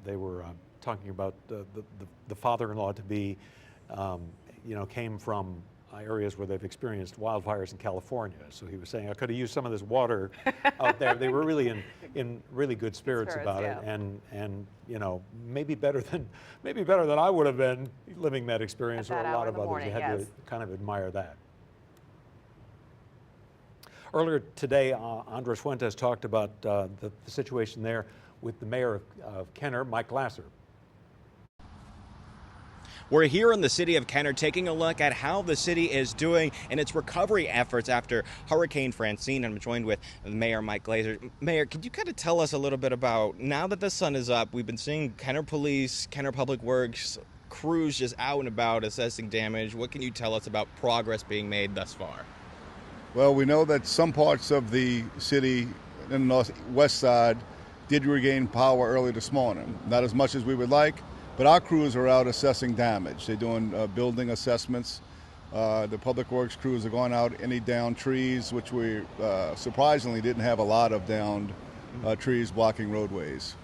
they were talking about the father-in-law to be, came from areas where they've experienced wildfires in California. So he was saying I could have used some of this water out there. They were really in really good spirits about it, and you know, maybe better than I would have been living that experience, or a lot of others. You had to kind of admire that. Earlier today, Andres Fuentes talked about the situation there with the mayor of Kenner, Mike Lasser. We're here in the city of Kenner taking a look at how the city is doing in its recovery efforts after Hurricane Francine. I'm joined with Mayor Mike Glazer. Mayor, could you kind of tell us a little bit about, now that the sun is up, we've been seeing Kenner Police, Kenner Public Works, crews just out and about assessing damage. What can you tell us about progress being made thus far? Well, we know that some parts of the city in the northwest side did regain power early this morning. Not as much as we would like, but our crews are out assessing damage. They're doing building assessments. The public works crews are going out any downed trees, which we surprisingly didn't have a lot of downed trees blocking roadways.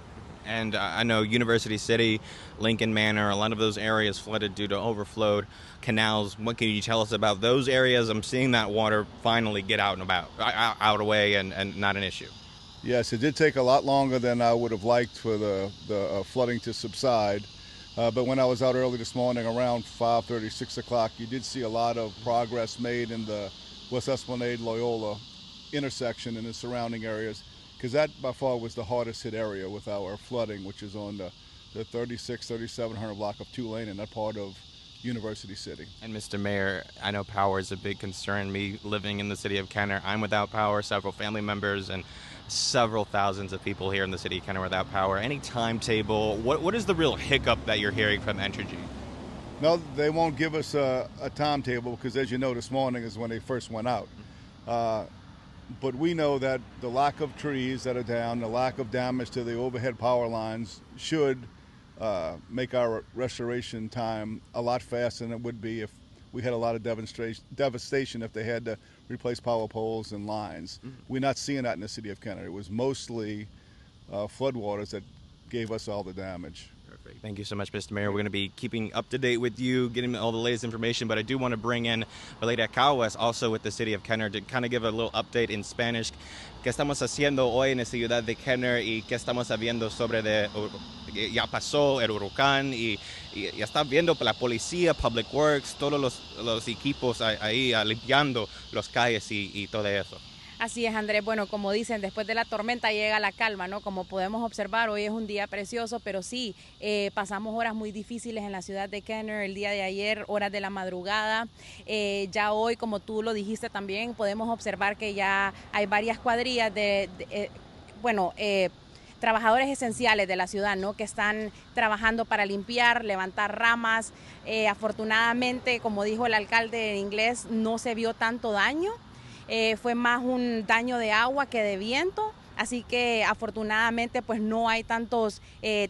And I know University City, Lincoln Manor, a lot of those areas flooded due to overflowed canals. What can you tell us about those areas? I'm seeing that water finally get out and about, out away, and not an issue. Yes, it did take a lot longer than I would have liked for the flooding to subside. But when I was out early this morning around 5:30, 6 o'clock, you did see a lot of progress made in the West Esplanade Loyola intersection and the surrounding areas, because that by far was the hardest hit area with our flooding, which is on the 3700 block of Tulane and that part of University City. And Mr. Mayor, I know power is a big concern. Me living in the city of Kenner, I'm without power, several family members, and several thousands of people here in the city of Kenner without power. Any timetable? What is the real hiccup that you're hearing from Entergy? No, they won't give us a timetable because, as you know, this morning is when they first went out. But we know that the lack of trees that are down, the lack of damage to the overhead power lines should make our restoration time a lot faster than it would be if we had a lot of devastation if they had to replace power poles and lines. We're not seeing that in the city of Kenner. It was mostly floodwaters that gave us all the damage. Perfect. Thank you so much, Mr. Mayor. We're going to be keeping up to date with you, getting all the latest information, but I do want to bring in Valeria Caguas, also with the city of Kenner, to kind of give a little update in Spanish. ¿Qué estamos haciendo hoy en la ciudad de Kenner y qué estamos sabiendo sobre ya pasó el huracán y ya está viendo la policía, Public Works, todos los equipos ahí limpiando las calles y todo eso? Así es, Andrés. Bueno, como dicen, después de la tormenta llega la calma, ¿no? Como podemos observar, hoy es un día precioso, pero sí, pasamos horas muy difíciles en la ciudad de Kenner el día de ayer, horas de la madrugada. Ya hoy, como tú lo dijiste también, podemos observar que ya hay varias cuadrillas trabajadores esenciales de la ciudad, ¿no? Que están trabajando para limpiar, levantar ramas. Afortunadamente, como dijo el alcalde en inglés, no se vio tanto daño. Fue más un daño de agua que de viento, así que afortunadamente pues no hay tantos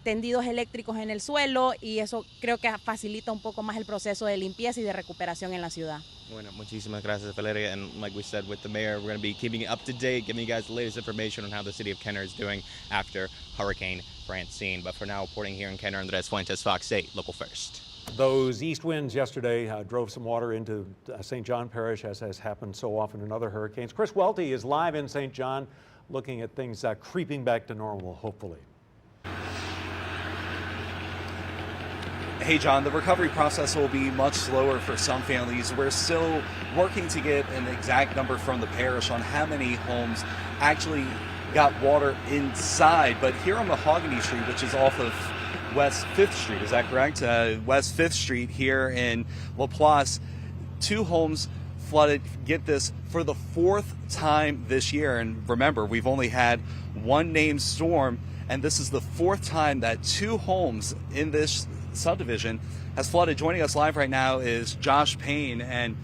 tendidos eléctricos en el suelo y eso creo que facilita un poco más el proceso de limpieza y de recuperación en la ciudad. Bueno, muchísimas gracias, Valeria. And like we said with the mayor, we're going to be keeping it up to date, giving you guys the latest information on how the city of Kenner is doing after Hurricane Francine. But for now, reporting here in Kenner, Andres Fuentes, Fox 8, Local First. Those east winds yesterday drove some water into St. John Parish, as has happened so often in other hurricanes. Chris Welty is live in St. John, looking at things creeping back to normal, hopefully. Hey, John, the recovery process will be much slower for some families. We're still working to get an exact number from the parish on how many homes actually got water inside. But here on Mahogany Street, which is off of West 5th Street, is that correct? West 5th Street here in Laplace, 2 homes flooded, get this, for the 4th time this year. And remember, we've only had one named storm, and this is the 4th time that 2 homes in this subdivision has flooded. Joining us live right now is Josh Payne, and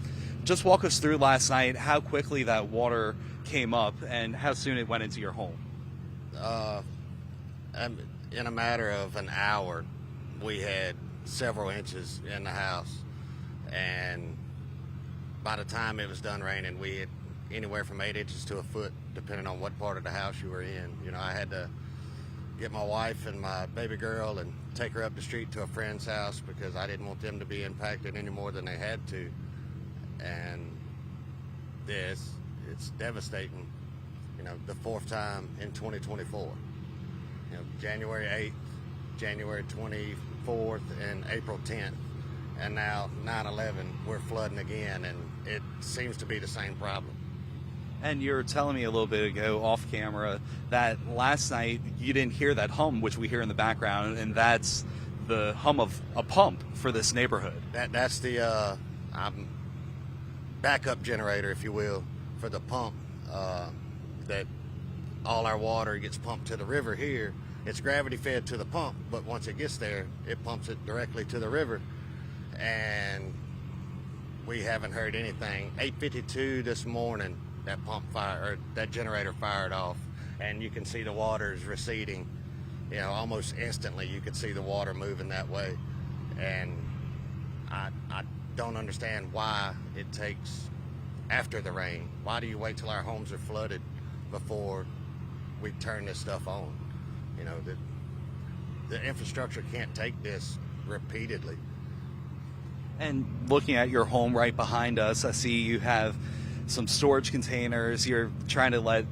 just walk us through last night, how quickly that water came up and how soon it went into your home. In a matter of an hour, we had several inches in the house, and by the time it was done raining, we had anywhere from 8 inches to a foot, depending on what part of the house you were in. You know, I had to get my wife and my baby girl and take her up the street to a friend's house because I didn't want them to be impacted any more than they had to. and it's devastating. You know, the fourth time in 2024. You know, January 8th, January 24th, and April 10th. And now 9/11, we're flooding again, and it seems to be the same problem. And you were telling me a little bit ago off camera that last night you didn't hear that hum, which we hear in the background, and that's the hum of a pump for this neighborhood. That's the backup generator, if you will, for the pump that all our water gets pumped to the river here. It's gravity fed to the pump, but once it gets there, it pumps it directly to the river. And we haven't heard anything. 8:52 this morning, that generator fired off, and you can see the water is receding. You know, almost instantly you could see the water moving that way. And I don't understand why it takes after the rain. Why do you wait till our homes are flooded before we turn this stuff on? You know, the infrastructure can't take this repeatedly. And looking at your home right behind us, I see you have some storage containers. You're trying to let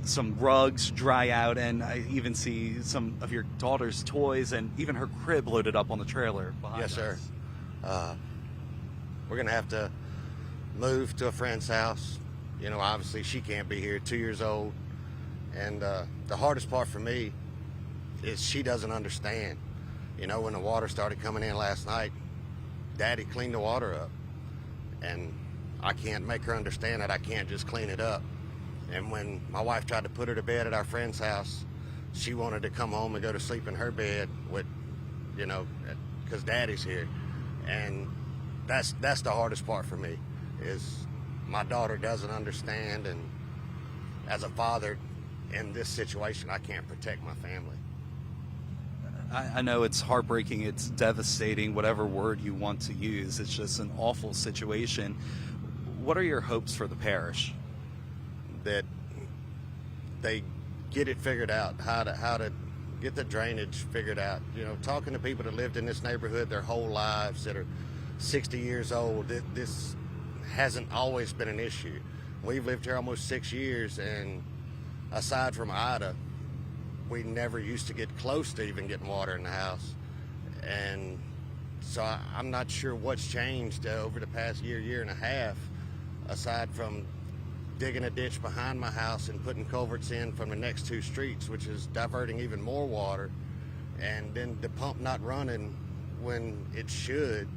some rugs dry out, and I even see some of your daughter's toys and even her crib loaded up on the trailer behind us. Yes, sir. We're going to have to move to a friend's house. You know, obviously she can't be here, 2 years old. And the hardest part for me is she doesn't understand. You know, when the water started coming in last night, Daddy cleaned the water up. And I can't make her understand that I can't just clean it up. And when my wife tried to put her to bed at our friend's house, she wanted to come home and go to sleep in her bed with, you know, because Daddy's here. And that's the hardest part for me, is my daughter doesn't understand. And as a father in this situation, I can't protect my family. I know it's heartbreaking, it's devastating, whatever word you want to use. It's just an awful situation. What are your hopes for the parish? That they get it figured out, how to get the drainage figured out. You know, talking to people that lived in this neighborhood their whole lives, that are 60 years old, this hasn't always been an issue. We've lived here almost 6 years, and aside from Ida, we never used to get close to even getting water in the house. And so I'm not sure what's changed over the past year and a half, aside from digging a ditch behind my house and putting culverts in from the next 2 streets, which is diverting even more water, and then the pump not running when it should.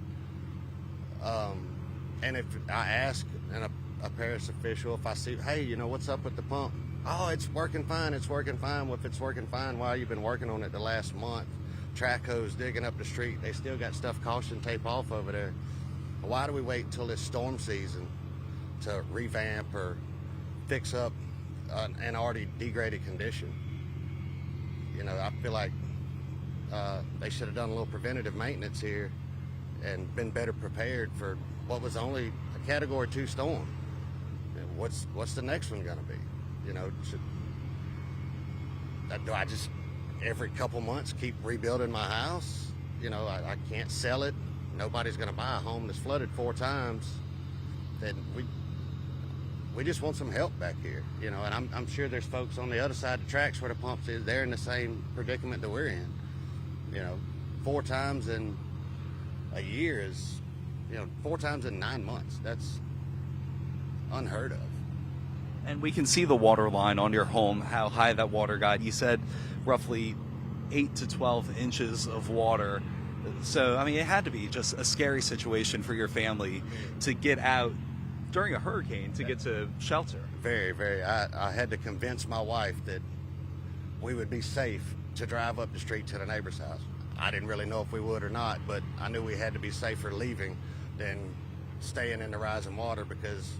And if I ask a parish official, if I see, hey, you know, what's up with the pump? Oh, it's working fine, it's working fine. Well, if it's working fine, why have you been working on it the last month? Track hose digging up the street, they still got stuff caution tape off over there. Why do we wait until this storm season to revamp or fix up an already degraded condition? You know, I feel like they should have done a little preventative maintenance here and been better prepared for what was only a Category 2 storm. And what's the next one going to be? You know, do I just every couple months keep rebuilding my house? You know, I can't sell it. Nobody's going to buy a home that's flooded 4 times. Then we just want some help back here, you know. And I'm sure there's folks on the other side of the tracks where the pumps is. They're in the same predicament that we're in. You know, 4 times in a year is, you know, 4 times in 9 months. That's unheard of. And we can see the water line on your home, how high that water got. You said roughly 8 to 12 inches of water. So, I mean, it had to be just a scary situation for your family to get out during a hurricane, to get to shelter. Very, very. I had to convince my wife that we would be safe to drive up the street to the neighbor's house. I didn't really know if we would or not, but I knew we had to be safer leaving than staying in the rising water, because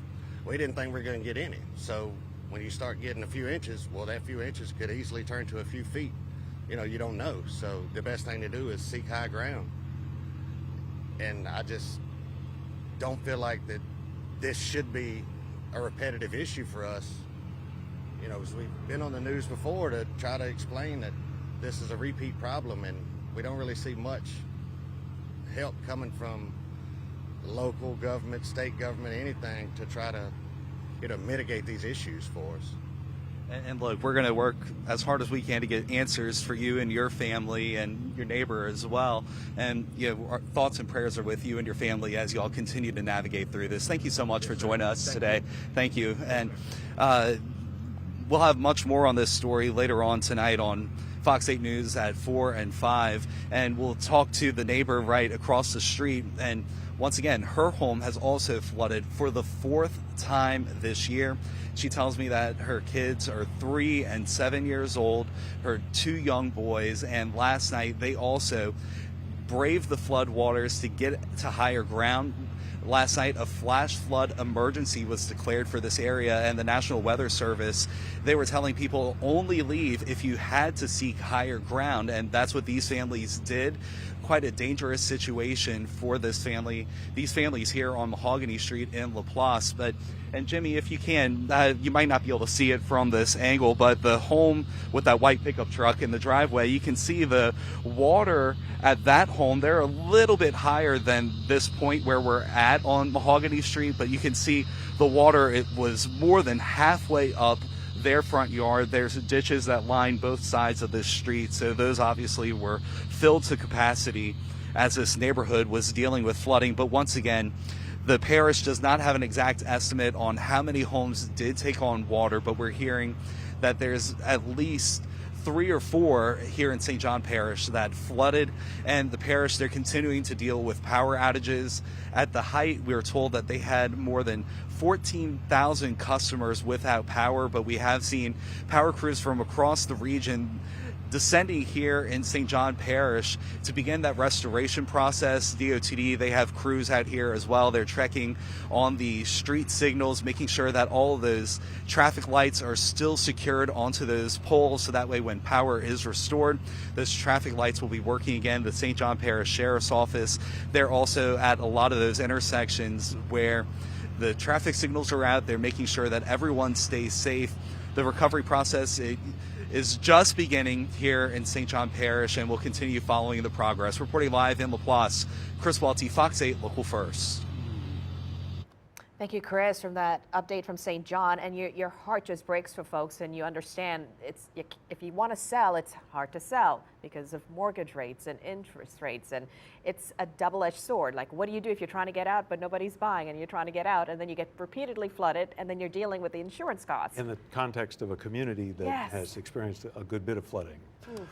we didn't think we were going to get any. So when you start getting a few inches, well, that few inches could easily turn to a few feet. You know, you don't know. So the best thing to do is seek high ground. And I just don't feel like that this should be a repetitive issue for us. You know, because we've been on the news before to try to explain that this is a repeat problem, and we don't really see much help coming from local government, state government, anything to try to, mitigate these issues for us. And look, we're going to work as hard as we can to get answers for you and your family and your neighbor as well. And our thoughts and prayers are with you and your family as you all continue to navigate through this. Thank you so much for joining us today. Thank you. And we'll have much more on this story later on tonight on Fox 8 News at 4 and 5. And we'll talk to the neighbor right across the street. And once again, her home has also flooded for the 4th time this year. She tells me that her kids are 3 and 7 years old, her 2 young boys, and last night they also braved the flood waters to get to higher ground. Last night, a flash flood emergency was declared for this area, and the National Weather Service, they were telling people only leave if you had to seek higher ground, and that's what these families did. Quite a dangerous situation for these families here on Mahogany Street in Laplace. And Jimmy, if you can, you might not be able to see it from this angle, but the home with that white pickup truck in the driveway, you can see the water at that home. They're a little bit higher than this point where we're at on Mahogany Street, but you can see the water, it was more than halfway up their front yard. There's ditches that line both sides of this street, so those obviously were filled to capacity as this neighborhood was dealing with flooding. But once again, the parish does not have an exact estimate on how many homes did take on water, but we're hearing that there's at least 3 or 4 here in St. John Parish that flooded, and the parish, they're continuing to deal with power outages. At the height, we were told that they had more than 14,000 customers without power, but we have seen power crews from across the region descending here in St. John Parish to begin that restoration process. DOTD, they have crews out here as well. They're trekking on the street signals, making sure that all of those traffic lights are still secured onto those poles, so that way when power is restored, those traffic lights will be working again. The St. John Parish Sheriff's Office, they're also at a lot of those intersections where the traffic signals are out. They're making sure that everyone stays safe. The recovery process is just beginning here in St. John Parish, and we'll continue following the progress. Reporting live in Laplace, Chris Welty, Fox 8 Local First. Thank you, Chris, from that update from St. John. And your heart just breaks for folks, and you understand if you want to sell, it's hard to sell because of mortgage rates and interest rates, and it's a double-edged sword. Like, what do you do if you're trying to get out but nobody's buying, and you're trying to get out, and then you get repeatedly flooded, and then you're dealing with the insurance costs? In the context of a community that has experienced a good bit of flooding. Oof.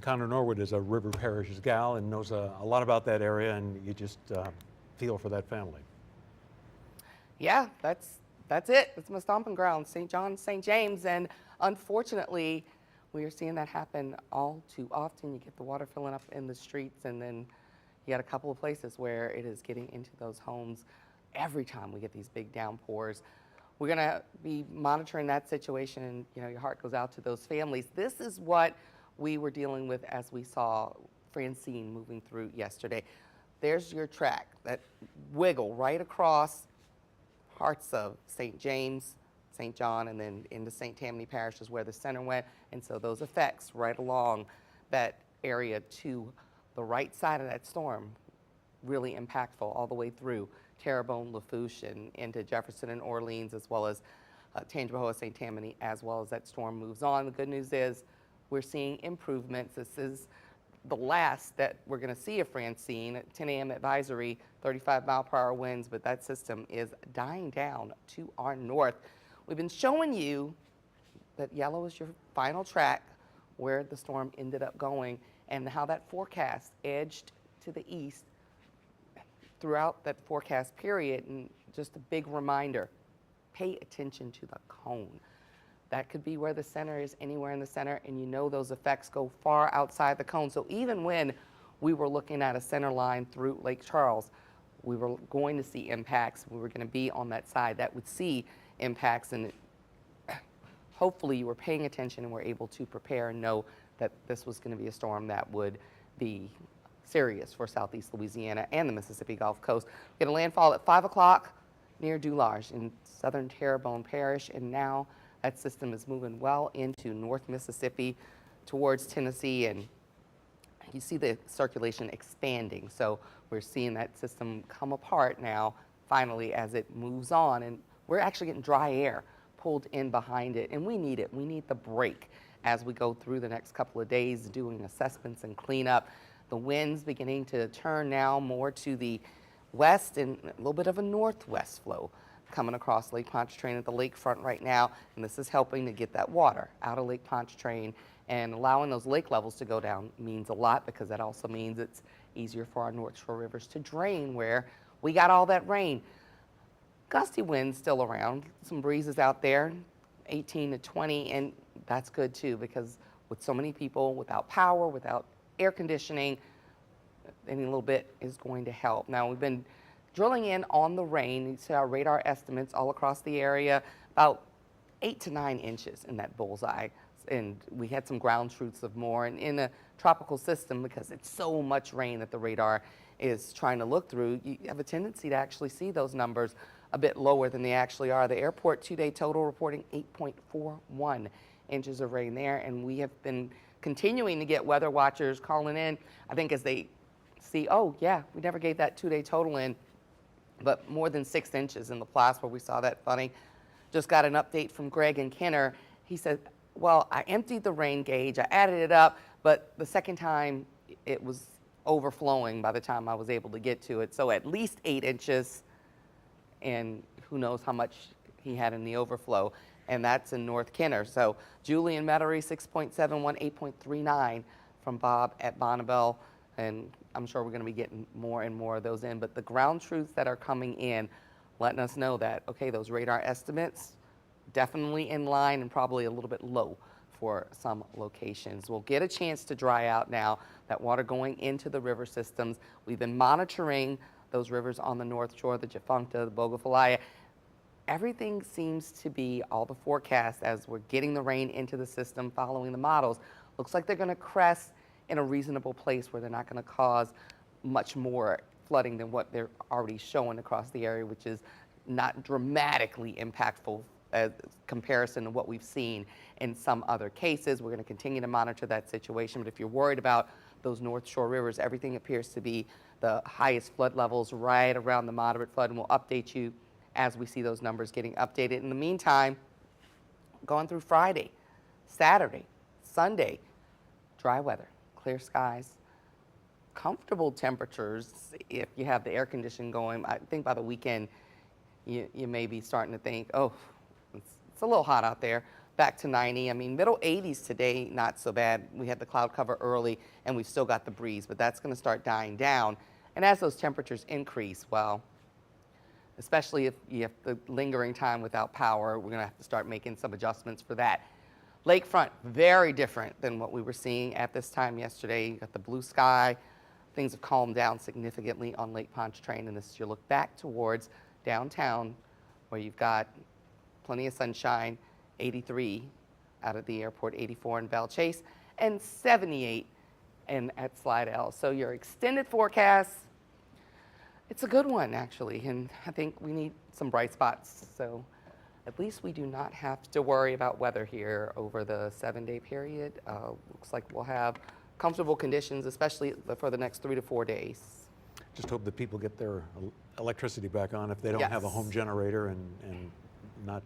Connor Norwood is a River Parishes gal and knows a lot about that area, and you just feel for that family. Yeah, that's it. It's my stomping ground, St. John, St. James, and unfortunately, we are seeing that happen all too often. You get the water filling up in the streets, and then you got a couple of places where it is getting into those homes every time we get these big downpours. We're going to be monitoring that situation, and your heart goes out to those families. This is what we were dealing with as we saw Francine moving through yesterday. There's your track, that wiggle right across parts of St. James, St. John, and then into St. Tammany Parish is where the center went. And so those effects right along that area to the right side of that storm, really impactful all the way through Terrebonne, Lafourche, and into Jefferson and Orleans, as well as Tangipahoa, St. Tammany, as well as that storm moves on. The good news is we're seeing improvements. This is the last that we're going to see of Francine. At 10 a.m. advisory, 35-mile-per-hour winds, but that system is dying down to our north. We've been showing you that yellow is your final track where the storm ended up going and how that forecast edged to the east throughout that forecast period. And just a big reminder, pay attention to the cone. That could be where the center is, anywhere in the center, and those effects go far outside the cone. So even when we were looking at a center line through Lake Charles, we were going to see impacts. We were going to be on that side that would see impacts, and hopefully you were paying attention and were able to prepare and know that this was going to be a storm that would be serious for southeast Louisiana and the Mississippi Gulf Coast. We're going to landfall at 5 o'clock near Dulage in southern Terrebonne Parish, and now that system is moving well into North Mississippi towards Tennessee, and you see the circulation expanding. So we're seeing that system come apart now, finally, as it moves on. And we're actually getting dry air pulled in behind it. And we need it. We need the break as we go through the next couple of days doing assessments and cleanup. The winds beginning to turn now more to the west and a little bit of a northwest flow coming across Lake Pontchartrain at the lakefront right now. And this is helping to get that water out of Lake Pontchartrain, and allowing those lake levels to go down means a lot, because that also means it's easier for our North Shore rivers to drain where we got all that rain. Gusty winds still around, some breezes out there, 18 to 20, and that's good too, because with so many people without power, without air conditioning, any little bit is going to help. Now, we've been drilling in on the rain. You see our radar estimates all across the area, about 8 to 9 inches in that bullseye. And we had some ground truths of more. And in a tropical system, because it's so much rain that the radar is trying to look through, you have a tendency to actually see those numbers a bit lower than they actually are. The airport 2-day total reporting 8.41 inches of rain there. And we have been continuing to get weather watchers calling in, I think, as they see, oh yeah, we never gave that 2-day total in, but more than 6 inches in Laplace where we saw that funny. Just got an update from Greg and Kenner. He said, well, I emptied the rain gauge, I added it up, but the second time it was overflowing by the time I was able to get to it. So at least 8 inches, and who knows how much he had in the overflow. And that's in North Kenner. So Julian Metairie, 6.71, 8.39 from Bob at Bonneville. And I'm sure we're going to be getting more and more of those in. But the ground truths that are coming in, letting us know that, okay, those radar estimates, definitely in line and probably a little bit low for some locations. We'll get a chance to dry out now, that water going into the river systems. We've been monitoring those rivers on the North Shore, the Jafuncta, the Bogafalaya. Everything seems to be, all the forecasts as we're getting the rain into the system, following the models, looks like they're going to crest in a reasonable place where they're not going to cause much more flooding than what they're already showing across the area, which is not dramatically impactful as comparison to what we've seen in some other cases. We're going to continue to monitor that situation, but if you're worried about those North Shore rivers, everything appears to be the highest flood levels right around the moderate flood, and we'll update you as we see those numbers getting updated. In the meantime, going through Friday, Saturday, Sunday, dry weather, clear skies, comfortable temperatures if you have the air conditioning going. I think by the weekend, you may be starting to think, oh, it's a little hot out there. Back to 90. I mean, middle 80s today, not so bad. We had the cloud cover early, and we've still got the breeze, but that's going to start dying down. And as those temperatures increase, well, especially if you have the lingering time without power, we're going to have to start making some adjustments for that. Lakefront, very different than what we were seeing at this time yesterday. You got the blue sky. Things have calmed down significantly on Lake Pontchartrain, and this is your look back towards downtown, where you've got plenty of sunshine, 83 out of the airport, 84 in Belle Chase, and 78 at Slidell. So your extended forecast, it's a good one, actually, and I think we need some bright spots. So at least we do not have to worry about weather here over the 7-day period. Looks like we'll have comfortable conditions, especially for the next 3 to 4 days. Just hope that people get their electricity back on if they don't have a home generator and not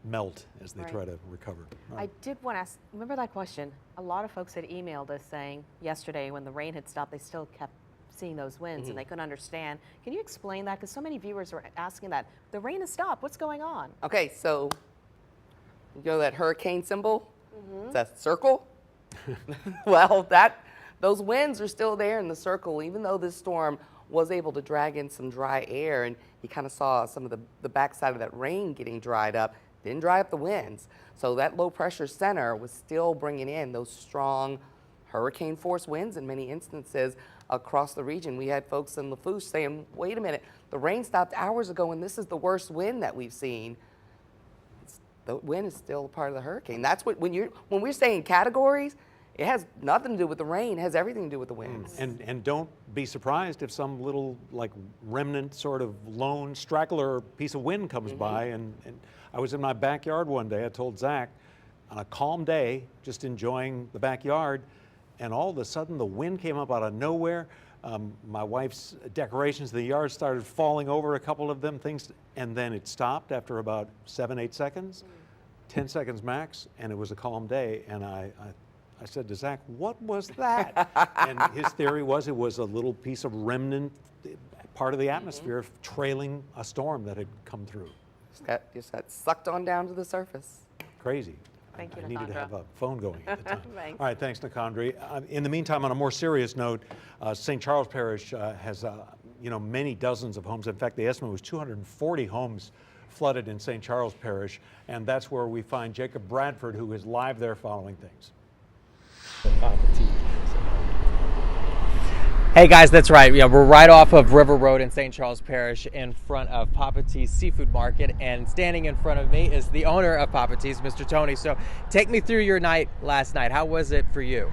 melt as they try to recover. I did want to ask, remember that question? A lot of folks had emailed us saying yesterday when the rain had stopped, they still kept seeing those winds and they couldn't understand. Can you explain that? Because so many viewers were asking that. The rain has stopped. What's going on? Okay, so you know that hurricane symbol? It's that circle? Well, those winds are still there in the circle, even though this storm was able to drag in some dry air, and you kind of saw some of the backside of that rain getting dried up. Didn't dry up the winds. So that low pressure center was still bringing in those strong hurricane force winds in many instances across the region. We had folks in Lafourche saying, wait a minute, the rain stopped hours ago and this is the worst wind that we've seen. The wind is still part of the hurricane. That's what, when we're saying categories, it has nothing to do with the rain, it has everything to do with the winds. And don't be surprised if some little like remnant sort of lone straggler piece of wind comes by. And I was in my backyard one day, I told Zach, on a calm day, just enjoying the backyard, and all of a sudden the wind came up out of nowhere. My wife's decorations in the yard started falling over, a couple of them, and then it stopped after about 7-8 seconds, 10 seconds max, and it was a calm day. And I said to Zach, what was that? And his theory was it was a little piece of remnant, part of the atmosphere trailing a storm that had come through. Just got sucked on down to the surface. Crazy. Thank you, I needed to Nakandra. have a phone going at the time. Thanks. All right, thanks, Nakandri. In the meantime, on a more serious note, St. Charles Parish has many dozens of homes. In fact, the estimate was 240 homes flooded in St. Charles Parish, and that's where we find Jacob Bradford, who is live there following things. Hey guys, that's right. Yeah, we're right off of River Road in St. Charles Parish in front of Papa T's Seafood Market, and standing in front of me is the owner of Papa T's, Mr. Tony. So take me through your night last night. How was it for you?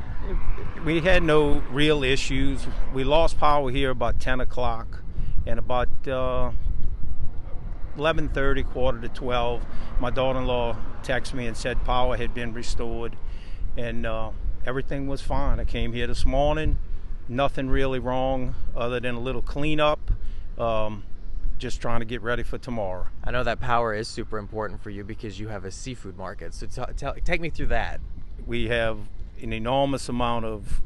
We had no real issues. We lost power here about 10 o'clock, and about 11:30, quarter to 12, my daughter-in-law texted me and said power had been restored, and everything was fine. I came here this morning. Nothing really wrong other than a little cleanup, just trying to get ready for tomorrow. I know that power is super important for you because you have a seafood market, so take me through that. We have an enormous amount of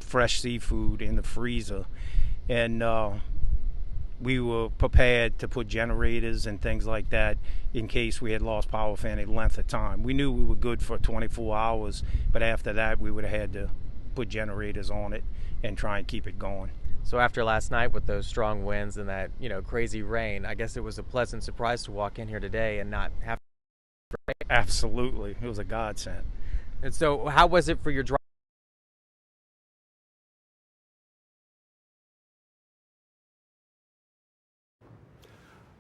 fresh seafood in the freezer, and we were prepared to put generators and things like that in case we had lost power for any length of time. We knew we were good for 24 hours, but after that we would have had to put generators on it and try and keep it going. So after last night with those strong winds and that, crazy rain, I guess it was a pleasant surprise to walk in here today and not have to rain. Absolutely. It was a godsend. And so how was it for your drive?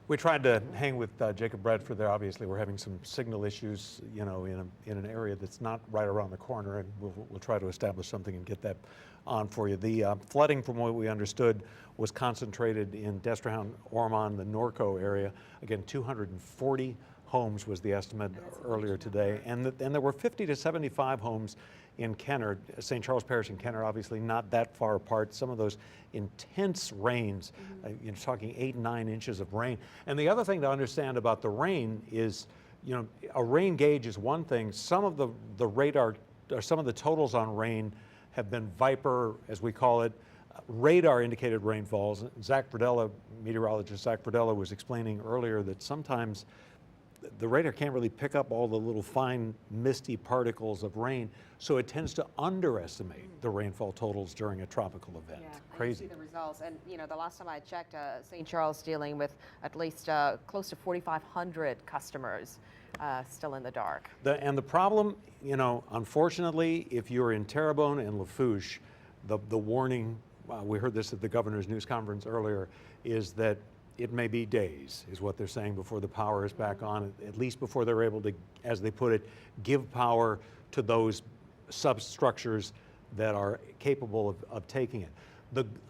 We tried to hang with Jacob Bradford there. Obviously, we're having some signal issues, in an area that's not right around the corner, and we'll try to establish something and get that on for you. The flooding, from what we understood, was concentrated in Destrehan, Ormond, the Norco area. Again, 240 homes was the estimate earlier today, and there were 50 to 75 homes in Kenner. St. Charles Parish and Kenner, obviously not that far apart. Some of those intense rains, you're talking 8 and 9 inches of rain. And the other thing to understand about the rain is, a rain gauge is one thing. Some of the radar, or some of the totals on rain have been Viper, as we call it, radar indicated rainfalls. Zach Bradella, meteorologist Zach Bradella, was explaining earlier that sometimes the radar can't really pick up all the little fine misty particles of rain, so it tends to underestimate the rainfall totals during a tropical event. Yeah, crazy. You see the results, and the last time I checked, St. Charles dealing with at least close to 4,500 customers still in the dark. And the problem, unfortunately, if you're in Terrebonne and Lafourche, the warning, we heard this at the governor's news conference earlier, is that it may be days, is what they're saying, before the power is back on, at least before they're able to, as they put it, give power to those substructures that are capable of taking it.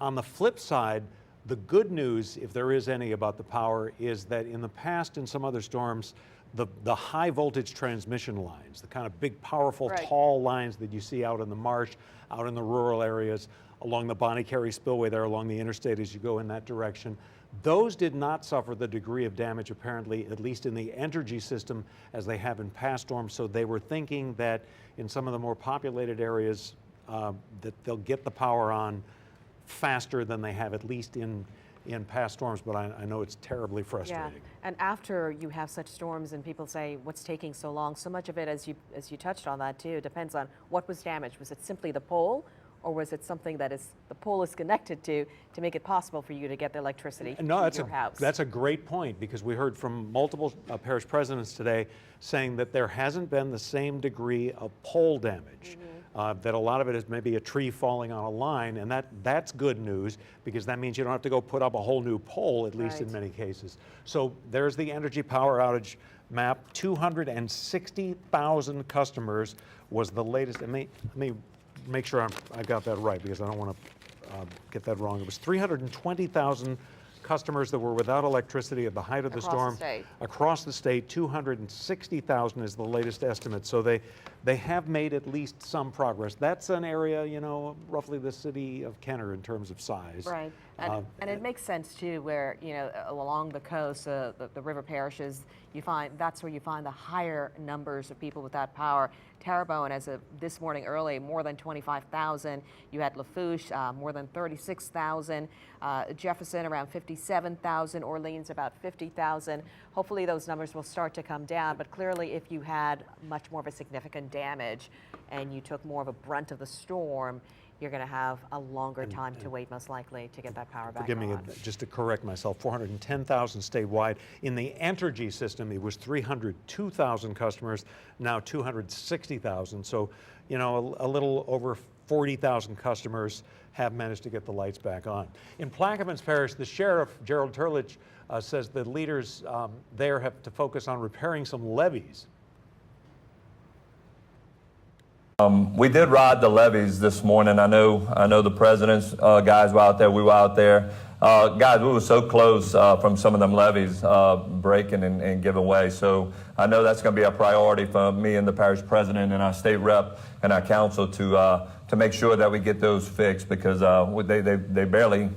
On the flip side, the good news, if there is any about the power, is that in the past, in some other storms, the high voltage transmission lines, the kind of big, powerful, tall lines that you see out in the marsh, out in the rural areas, along the Bonnie Carey Spillway there, along the interstate as you go in that direction, those did not suffer the degree of damage, apparently, at least in the energy system, as they have in past storms. So they were thinking that in some of the more populated areas, that they'll get the power on faster than they have, at least in past storms, but I know it's terribly frustrating. Yeah. And after you have such storms and people say, what's taking so long? So much of it, as you touched on that too, depends on what was damaged. Was it simply the pole? Or was it something that the pole is connected to make it possible for you to get the electricity to your house? That's a great point, because we heard from multiple parish presidents today saying that there hasn't been the same degree of pole damage. That a lot of it is maybe a tree falling on a line, and that's good news, because that means you don't have to go put up a whole new pole, at least in many cases. So there's the energy power outage map. 260,000 customers was the latest. Let me make sure I got that right, because I don't want to get that wrong. It was 320,000 customers that were without electricity at the height of the storm. Across the state, 260,000 is the latest estimate. So they have made at least some progress. That's an area, you know, roughly the city of Kenner in terms of size. Right. And it makes sense too, where, you know, along the coast, the river parishes, that's where you find the higher numbers of people without power. Terrebonne, as of this morning early, more than 25,000. You had Lafourche, more than 36,000. Jefferson, around 57,000. Orleans, about 50,000. Hopefully those numbers will start to come down. But clearly, if you had much more of a significant damage and you took more of a brunt of the storm, you're going to have a longer time to wait, most likely, to get that power back on. Forgive me, just to correct myself, 410,000 statewide. In the Entergy system, it was 302,000 customers, now 260,000. So, you know, a little over 40,000 customers have managed to get the lights back on. In Plaquemines Parish, the sheriff, Gerald Turlich, says the leaders there have to focus on repairing some levees. We did ride the levees this morning. I know the president's guys were out there. We were out there. Guys, we were so close from some of them levees breaking and giving way. So I know that's going to be a priority for me and the parish president and our state rep and our council to make sure that we get those fixed, because they barely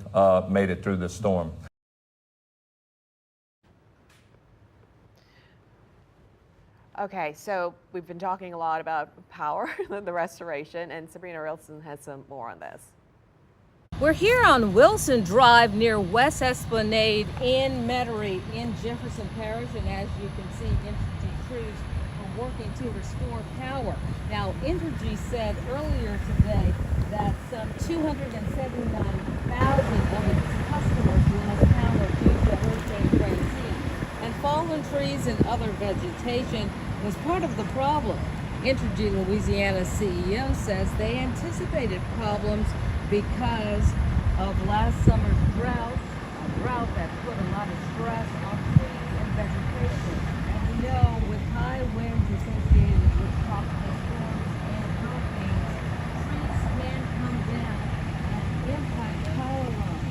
made it through the storm. Okay, so we've been talking a lot about power, the restoration, and Sabrina Wilson has some more on this. We're here on Wilson Drive near West Esplanade in Metairie in Jefferson Parish, and as you can see, Entergy crews are working to restore power. Now, Entergy said earlier today that some 279,000 of its customers lost power due to Hurricane Francine, and fallen trees and other vegetation was part of the problem. Entergy Louisiana's CEO says they anticipated problems because of last summer's drought, a drought that put a lot of stress on trees and vegetation. And we know with high winds associated with tropical storms and hurricanes, trees can come down and impact power lines.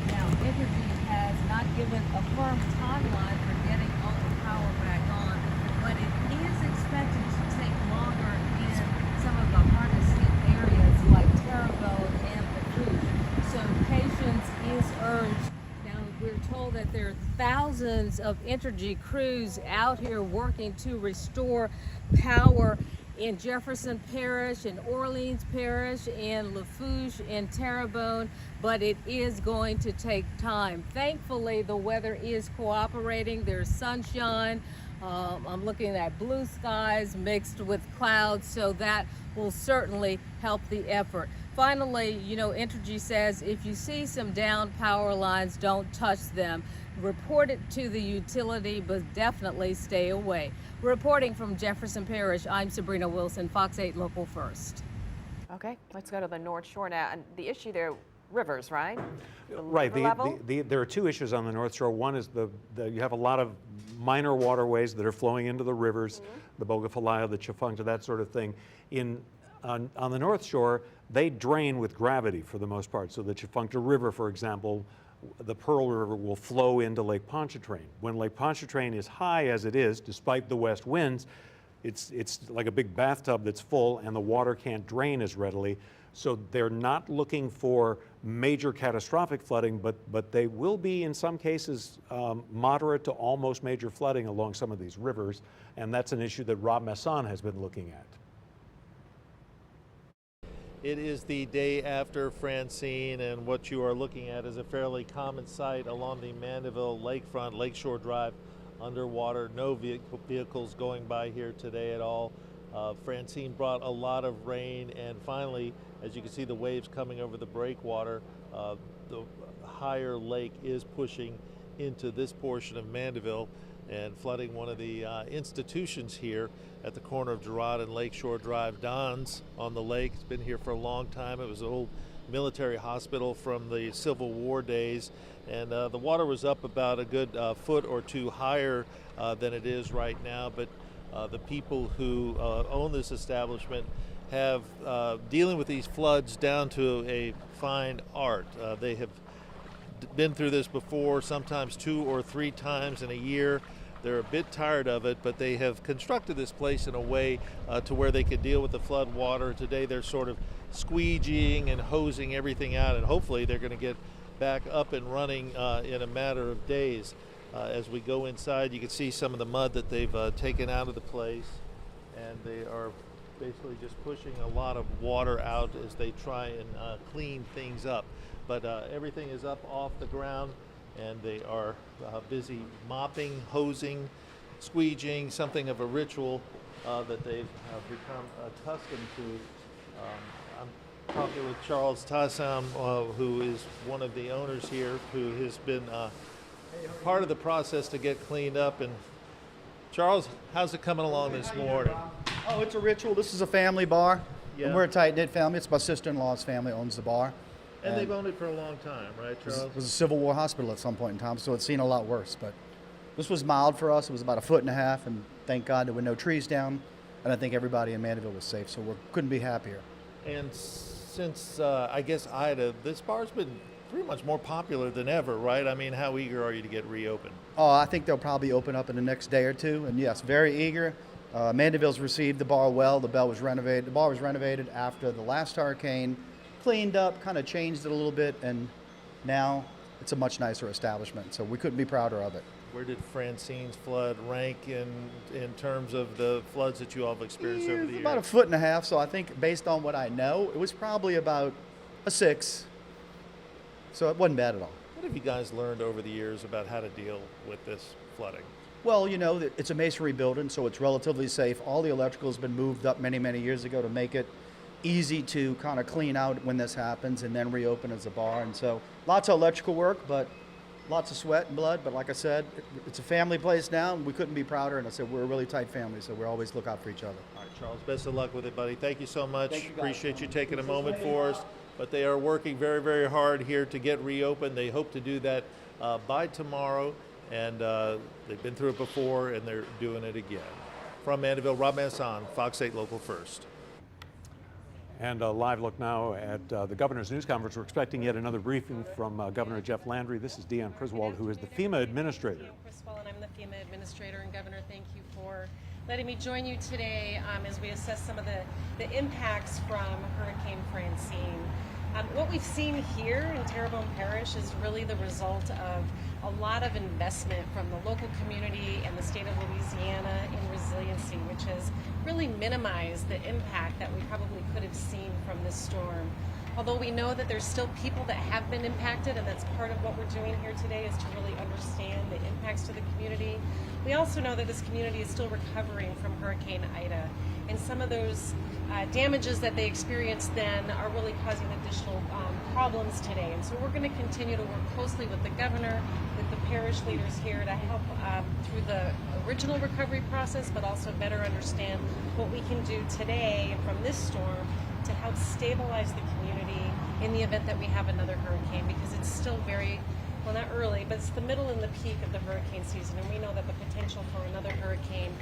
Now, Entergy has not given a firm timeline for getting all the power back on, but it is expected to take longer in some of the hardest hit areas like Terrebonne and Lafourche. So patience is urged. Now, we're told that there are thousands of Entergy crews out here working to restore power in Jefferson Parish, in Orleans Parish, in Lafourche, in Terrebonne, but it is going to take time. Thankfully, the weather is cooperating. There's sunshine. I'm looking at blue skies mixed with clouds, so that will certainly help the effort. Finally, you know, Entergy says if you see some down power lines, don't touch them. Report it to the utility, but definitely stay away. Reporting from Jefferson Parish, I'm Sabrina Wilson, Fox 8 Local First. Okay, let's go to the North Shore now. And the issue there, rivers, right? Right. There are two issues on the North Shore. One is you have a lot of minor waterways that are flowing into the rivers, the Bogafalaya, the Tchefuncte, that sort of thing. On the North Shore, they drain with gravity for the most part. So the Tchefuncte River, for example, the Pearl River will flow into Lake Pontchartrain. When Lake Pontchartrain is high as it is, despite the west winds, it's like a big bathtub that's full and the water can't drain as readily. So they're not looking for major catastrophic flooding, but they will be, in some cases, moderate to almost major flooding along some of these rivers, and that's an issue that Rob Masson has been looking at. It is the day after Francine, and what you are looking at is a fairly common sight along the Mandeville lakefront, Lakeshore Drive, underwater. No vehicles going by here today at all. Francine brought a lot of rain, and finally, as you can see the waves coming over the breakwater, the higher lake is pushing into this portion of Mandeville and flooding one of the institutions here at the corner of Girard and Lakeshore Drive. Don's on the lake. It's been here for a long time. It was an old military hospital from the Civil War days, and the water was up about a good foot or two higher than it is right now, but the people who own this establishment have dealing with these floods down to a fine art. They have been through this before, sometimes 2 or 3 times in a year. They're a bit tired of it, but they have constructed this place in a way to where they could deal with the flood water. Today they're sort of squeegeeing and hosing everything out, and hopefully they're going to get back up and running in a matter of days. As we go inside, you can see some of the mud that they've taken out of the place, and they are basically just pushing a lot of water out as they try and clean things up. But everything is up off the ground, and they are busy mopping, hosing, squeegeeing, something of a ritual that they've become accustomed to. I'm talking with Charles Tassam, who is one of the owners here, who has been part of the process to get cleaned up. And Charles, how's it coming along this morning? Oh, it's a ritual. This is a family bar. Yeah. And we're a tight-knit family. It's my sister-in-law's family owns the bar. And they've owned it for a long time, right, Charles? It was a Civil War hospital at some point in time, so it's seen a lot worse. But this was mild for us. It was about 1.5 feet, and thank God there were no trees down. And I think everybody in Mandeville was safe, so we couldn't be happier. And since, I guess, Ida, this bar's been pretty much more popular than ever, right? I mean, how eager are you to get reopened? Oh, I think they'll probably open up in the next day or two. And yes, very eager. Mandeville's received the bar well. The bar was renovated after the last hurricane, cleaned up, kind of changed it a little bit, and now it's a much nicer establishment. So we couldn't be prouder of it. Where did Francine's flood rank in terms of the floods that you all have experienced over the years? About 1.5 feet. So I think based on what I know, it was probably about a 6. So it wasn't bad at all. What have you guys learned over the years about how to deal with this flooding? Well, you know, it's a masonry building, so it's relatively safe. All the electrical has been moved up many, many years ago to make it easy to kind of clean out when this happens and then reopen as a bar. And so lots of electrical work, but lots of sweat and blood. But like I said, it's a family place now, and we couldn't be prouder. And I said, we're a really tight family, so we always look out for each other. All right, Charles, best of luck with it, buddy. Thank you so much. Thank you, guys. Appreciate you taking a moment for us. But they are working very, very hard here to get reopened. They hope to do that by tomorrow. And they've been through it before, and they're doing it again. From Mandeville, Rob Masson, Fox 8 Local First. And a live look now at the governor's news conference. We're expecting yet another briefing from Governor Jeff Landry. This is Deanne Priswald, who is the FEMA administrator. Priswald, and I'm the FEMA administrator. And Governor, thank you for letting me join you today as we assess some of the impacts from Hurricane Francine. What we've seen here in Terrebonne Parish is really the result of a lot of investment from the local community and the state of Louisiana in resiliency, which has really minimized the impact that we probably could have seen from this storm. Although we know that there's still people that have been impacted, and that's part of what we're doing here today, is to really understand the impacts to the community. We also know that this community is still recovering from Hurricane Ida, and some of those damages that they experienced then are really causing additional problems today. And so we're going to continue to work closely with the governor, with the parish leaders here to help through the original recovery process, but also better understand what we can do today from this storm to help stabilize the community in the event that we have another hurricane, because it's still very, well, not early, but it's the middle and the peak of the hurricane season, and we know that the potential for another hurricane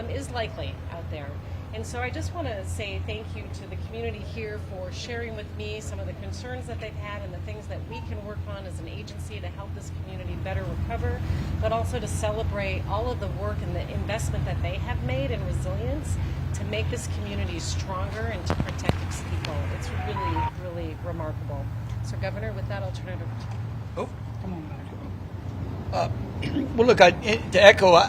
is likely out there. And so I just want to say thank you to the community here for sharing with me some of the concerns that they've had and the things that we can work on as an agency to help this community better recover, but also to celebrate all of the work and the investment that they have made in resilience to make this community stronger and to protect its people. It's really, really remarkable. So, Governor, with that, I'll turn it over to you. Oh, come on back. Well, look, to echo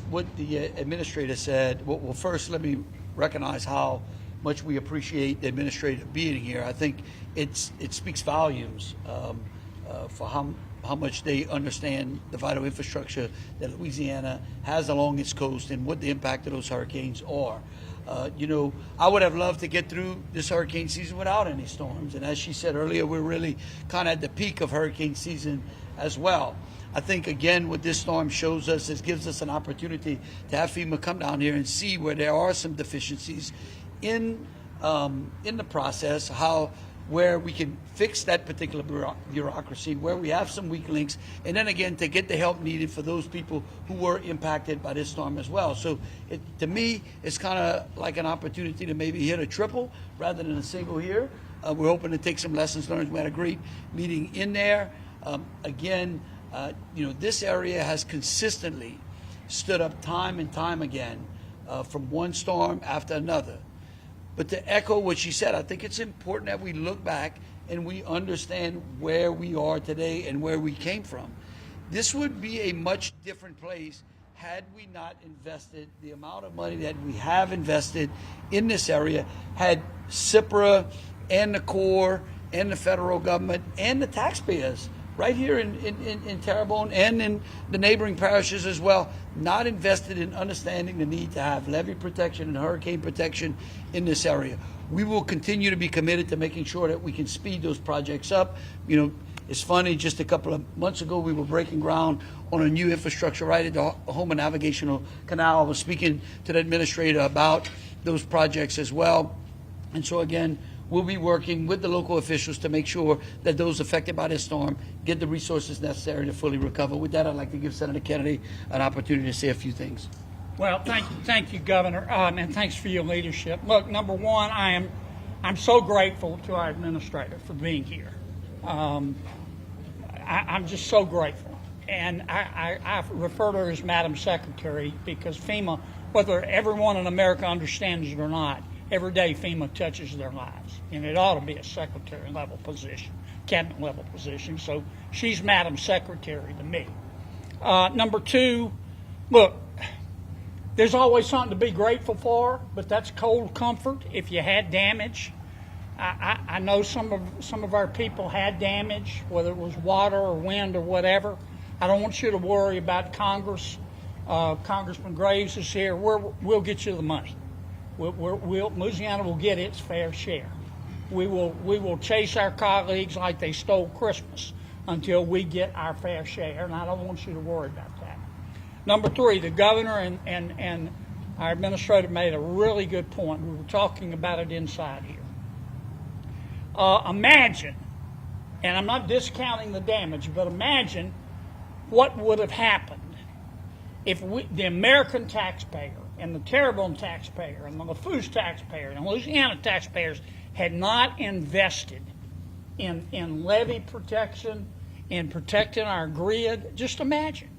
what the administrator said, well, first, let me recognize how much we appreciate the administrator being here. I think it speaks volumes for how much they understand the vital infrastructure that Louisiana has along its coast and what the impact of those hurricanes are. You know, I would have loved to get through this hurricane season without any storms. And as she said earlier, we're really kind of at the peak of hurricane season as well. I think, again, what this storm shows us is gives us an opportunity to have FEMA come down here and see where there are some deficiencies in the process, where we can fix that particular bureaucracy, where we have some weak links, and then again to get the help needed for those people who were impacted by this storm as well. So to me, it's kind of like an opportunity to maybe hit a triple rather than a single here. We're hoping to take some lessons learned. We had a great meeting in there. Again, this area has consistently stood up time and time again from one storm after another. But to echo what she said, I think it's important that we look back and we understand where we are today and where we came from. This would be a much different place had we not invested the amount of money that we have invested in this area, had CIPRA and the Corps and the federal government and the taxpayers right here in Terrebonne and in the neighboring parishes as well, not invested in understanding the need to have levee protection and hurricane protection in this area. We will continue to be committed to making sure that we can speed those projects up. It's funny, just a couple of months ago, we were breaking ground on a new infrastructure right at the Homeland Navigational Canal. I was speaking to the administrator about those projects as well. And so again, we'll be working with the local officials to make sure that those affected by this storm get the resources necessary to fully recover. With that, I'd like to give Senator Kennedy an opportunity to say a few things. Well, thank you, Governor, and thanks for your leadership. Look, number one, I'm so grateful to our administrator for being here. I'm just so grateful, and I refer to her as Madam Secretary because FEMA, whether everyone in America understands it or not, every day FEMA touches their lives, and it ought to be a secretary level position, cabinet level position. So she's Madam Secretary to me. Number two, look, there's always something to be grateful for, but that's cold comfort. If you had damage, I know some of our people had damage, whether it was water or wind or whatever. I don't want you to worry about Congress. Congressman Graves is here. We'll get you the money. Louisiana will get its fair share. We will chase our colleagues like they stole Christmas until we get our fair share, and I don't want you to worry about that. Number three, the governor and our administrator made a really good point. We were talking about it inside here. Imagine, and I'm not discounting the damage, but imagine what would have happened if the American taxpayer and the Terrebonne taxpayer and the Lafourche taxpayer and the Louisiana taxpayers had not invested in levee protection, in protecting our grid. Just imagine.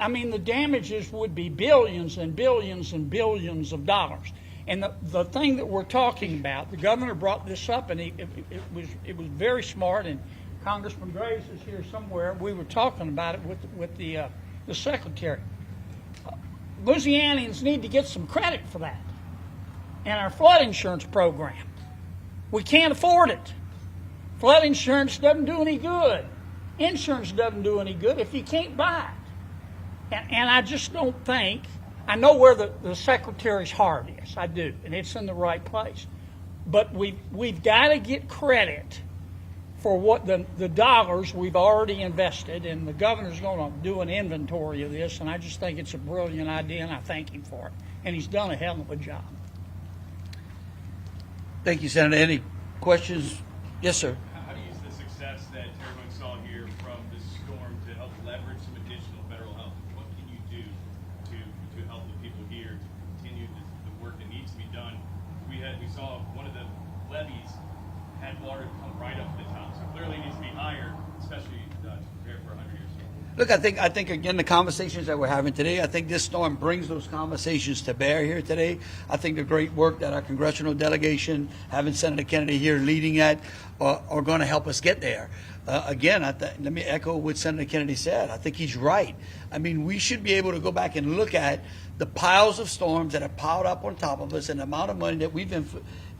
I mean, the damages would be billions and billions and billions of dollars. And the thing that we're talking about, the governor brought this up, and it was very smart. And Congressman Graves is here somewhere. We were talking about it with the secretary. Louisianians need to get some credit for that. And our flood insurance program, we can't afford it. Flood insurance doesn't do any good. Insurance doesn't do any good if you can't buy it. And I just don't think, I know where the secretary's heart is, I do, and it's in the right place. But we've got to get credit for what the dollars we've already invested, and the governor's going to do an inventory of this, and I just think it's a brilliant idea, and I thank him for it. And he's done a hell of a job. Thank you, Senator. Any questions? Yes, sir. How do you use the success that Terrebonne saw here from this storm to help leverage some additional federal help? What can you do to help the people here to continue the work that needs to be done? We saw one of the levees had water come right up to the top, so clearly it needs to be higher, especially to prepare for 100 years. Look, I think again, the conversations that we're having today, I think this storm brings those conversations to bear here today. I think the great work that our congressional delegation, having Senator Kennedy here leading at, are going to help us get there. Again, let me echo what Senator Kennedy said. I think he's right. I mean, we should be able to go back and look at the piles of storms that have piled up on top of us and the amount of money that we've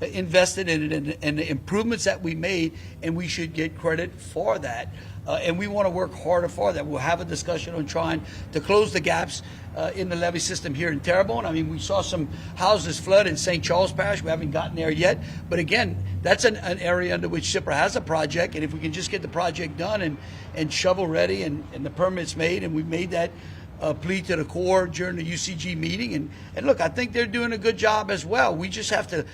invested in it and the improvements that we made, and we should get credit for that. And we want to work harder for that. We'll have a discussion on trying to close the gaps in the levee system here in Terrebonne. I mean, we saw some houses flood in St. Charles Parish. We haven't gotten there yet. But again, that's an area under which CIPRA has a project. And if we can just get the project done and shovel ready and the permits made, and we made that plea to the Corps during the UCG meeting. And look, I think they're doing a good job as well. We just have to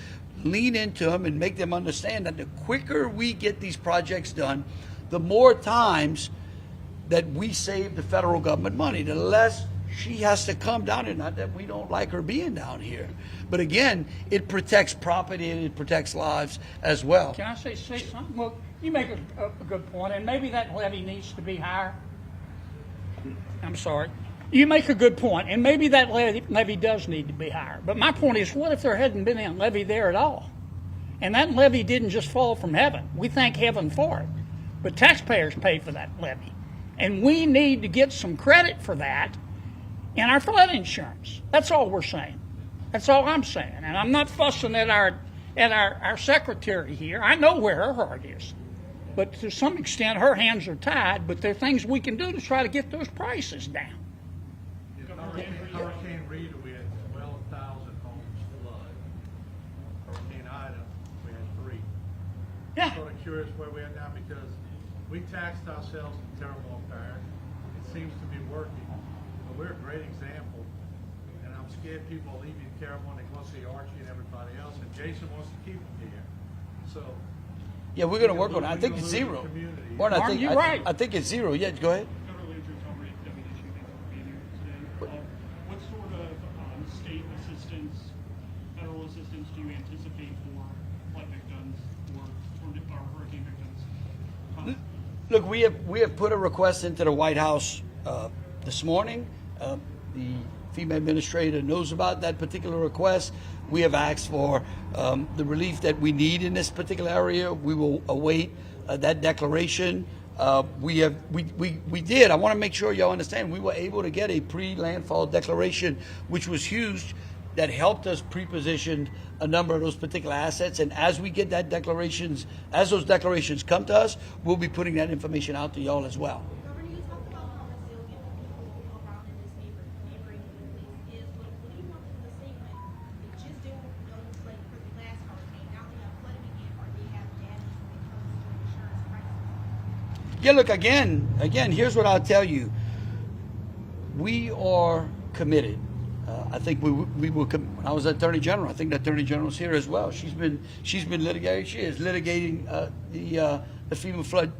lean into them and make them understand that the quicker we get these projects done, the more times that we save the federal government money, the less she has to come down here. Not that we don't like her being down here, but again, it protects property and it protects lives as well. Can I say something? Well, you make a good point, and maybe that levy needs to be higher. I'm sorry. You make a good point, and maybe that levy does need to be higher. But my point is, what if there hadn't been a levy there at all? And that levy didn't just fall from heaven. We thank heaven for it. But taxpayers pay for that levy. And we need to get some credit for that in our flood insurance. That's all we're saying. That's all I'm saying. And I'm not fussing at our secretary here. I know where her heart is. But to some extent, her hands are tied, but there are things we can do to try to get those prices down. Hurricane Rita, we had 12,000 homes flood. Hurricane Ida, we had 3. Yeah. I'm sort of curious where we are now because we taxed ourselves in Terrebonne Parish. It seems to be working. But we're a great example. And I'm scared people are leaving Terrebonne. They go see Archie and everybody else. And Jason wants to keep them here. So. Yeah, we're going to work on it. I think it's 0. Martin, you're right. I think it's 0. Yeah, go ahead. What sort of state assistance, federal assistance do you anticipate for flood victims or hurricane victims? Look, we have put a request into the White House this morning. The FEMA administrator knows about that particular request. We have asked for the relief that we need in this particular area. We will await that declaration. We did. I want to make sure y'all understand. We were able to get a pre-landfall declaration, which was huge, that helped us pre-position a number of those particular assets. And as we get that declarations, as those declarations come to us, we'll be putting that information out to y'all as well. Yeah, look, again, here's what I'll tell you. We are committed. I think we will. When I was Attorney General, I think the Attorney General's here as well. She's been litigating. She is litigating the FEMA flood